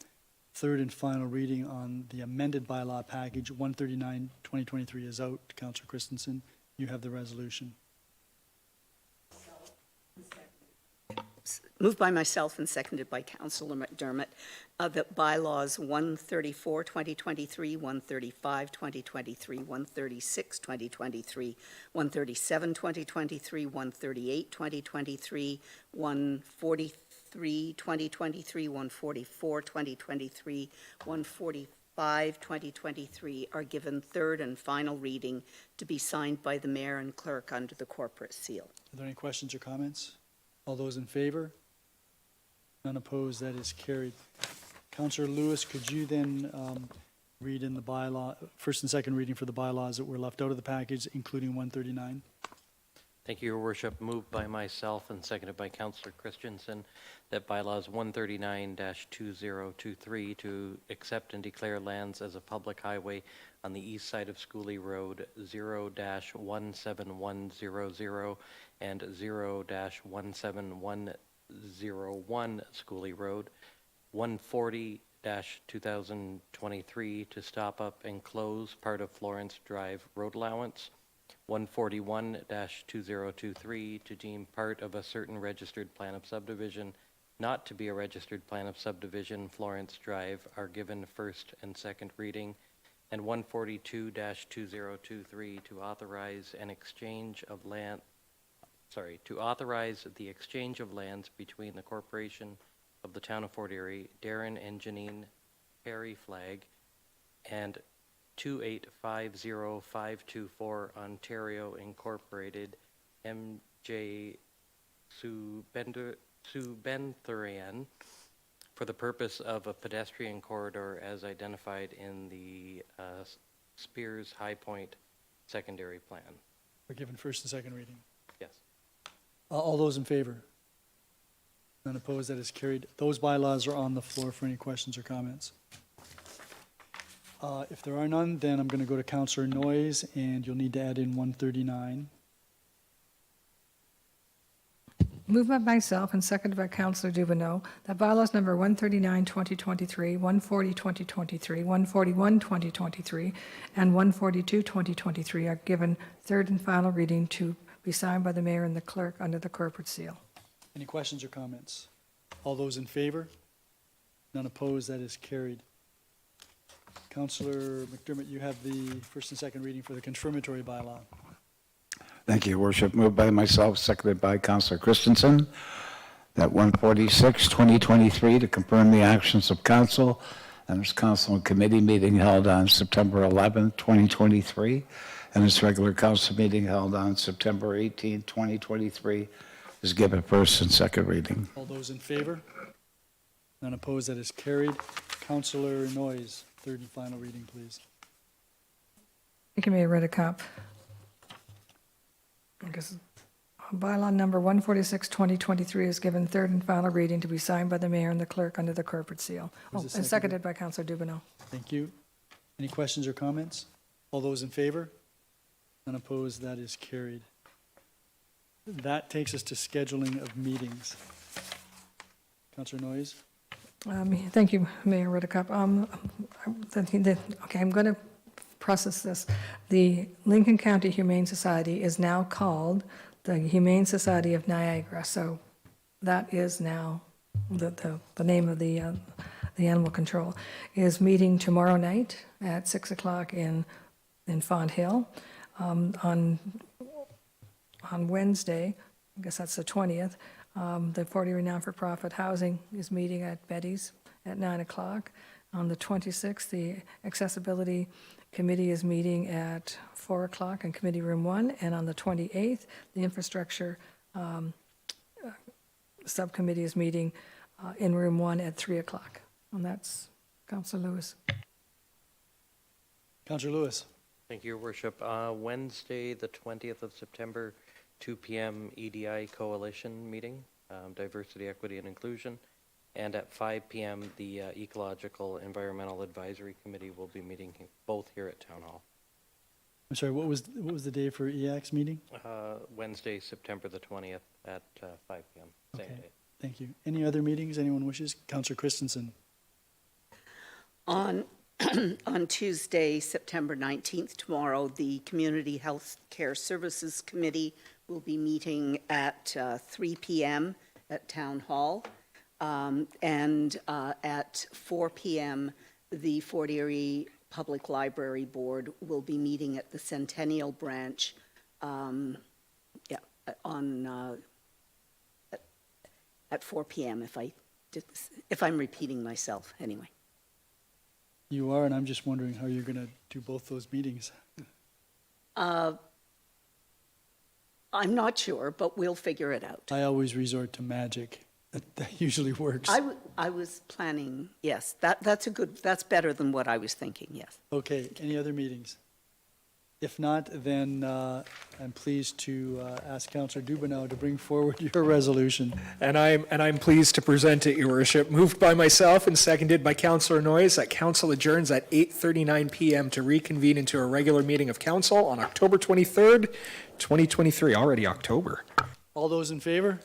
third and final reading on the amended bylaw package. 139-2023 is out. Councillor Christensen, you have the resolution. Moved by myself and seconded by Councillor McDermott, that bylaws 134, 2023, 135, 2023, 136, 2023, 137, 2023, 138, 2023, 143, 2023, 144, 2023, 145, 2023 are given third and final reading to be signed by the mayor and clerk under the corporate seal. Are there any questions or comments? All those in favor? None opposed, that is carried. Councillor Lewis, could you then read in the bylaw, first and second reading for the bylaws that were left out of the package, including 139? Thank you, Your Worship. Moved by myself and seconded by Councillor Christensen that bylaws 139-2023 to accept and declare lands as a public highway on the east side of Schooley Road 0-17100 and 0-17101 Schooley Road, 140-2023 to stop up and close part of Florence Drive road allowance, 141-2023 to deem part of a certain registered plan of subdivision not to be a registered plan of subdivision, Florence Drive, are given first and second reading, and 142-2023 to authorize an exchange of land, to authorize the exchange of lands between the Corporation of the Town of Fort Erie, Darren and Janine Perry Flagg, and 2850524 Ontario Incorporated, MJ Subenthurian, for the purpose of a pedestrian corridor as identified in the Spears High Point secondary plan. We're given first and second reading. Yes. All those in favor? None opposed, that is carried. Those bylaws are on the floor for any questions or comments. If there are none, then I'm going to go to Councillor Noyes, and you'll need to add in 139. Moved by myself and seconded by Councillor Dubanow that bylaws number 139-2023, 140-2023, 141-2023, and 142-2023 are given third and final reading to be signed by the mayor and the clerk under the corporate seal. Any questions or comments? All those in favor? None opposed, that is carried. Councillor McDermott, you have the first and second reading for the confirmatory bylaw. Thank you, Your Worship. Moved by myself, seconded by Councillor Christensen, that 146-2023 to confirm the actions of council and its council and committee meeting held on September 11, 2023, and its regular council meeting held on September 18, 2023, is given first and second reading. All those in favor? None opposed, that is carried. Councillor Noyes, third and final reading, please. Thank you, Mayor Redekop. I guess bylaw number 146/2023 is given third and final reading to be signed by the mayor and the clerk under the corporate seal. Was Oh, it and seconded by Councillor Dubanow. Thank you. Any questions or comments? All those in favor? None opposed, that is carried. That takes us to scheduling of meetings. Councillor Noyes? Thank you, Mayor Redekop. Okay, I'm going to process this. The Lincoln County Humane Society is now called the Humane Society of Niagara, so that is now the name of the animal control, is meeting tomorrow night at 6 o'clock in Font Hill. On Wednesday, I guess that's the 20th, the 40 Renowned for-Profit Housing is meeting at Betty's at 9 o'clock. On the 26th, the Accessibility Committee is meeting at 4 o'clock in Committee Room 1. And on the 28th, the Infrastructure Subcommittee is meeting in Room 1 at 3 o'clock. And that's Councillor Lewis. Councillor Lewis? Thank you, Your Worship. Wednesday, the 20th of September, 2 p.m. EDI Coalition meeting, Diversity, Equity, and Inclusion. And at 5 p.m., the Ecological Environmental Advisory Committee will be meeting both here at Town Hall. I'm sorry, what was the day for EAC's meeting? Wednesday, September the 20th at 5 p.m., same Okay. day. Thank you. Any other meetings anyone wishes? Councillor Christensen? On Tuesday, September 19th, tomorrow, the Community Health Care Services Committee will be meeting at 3 p.m. at Town Hall. And at 4 p.m., the Fort Erie Public Library Board will be meeting at the Centennial Branch at 4 p.m. if I'm repeating myself, anyway. You are, and I'm just wondering how you're going to do both those meetings. I'm not sure, but we'll figure it out. I always resort to magic. That usually works. I was planning, yes, that's better than what I was thinking, yes. Okay, any other meetings? If not, then I'm pleased to ask Councillor Dubanow to bring forward your resolution. And I'm pleased to present it, Your Worship. Moved by myself and seconded by Councillor Noyes that council adjourns at 8:39 p.m. to reconvene into a regular meeting of council on October 23rd, 2023. Already October. All those in favor?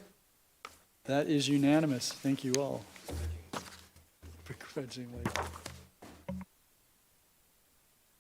That is unanimous. Thank you all. Begrudgingly.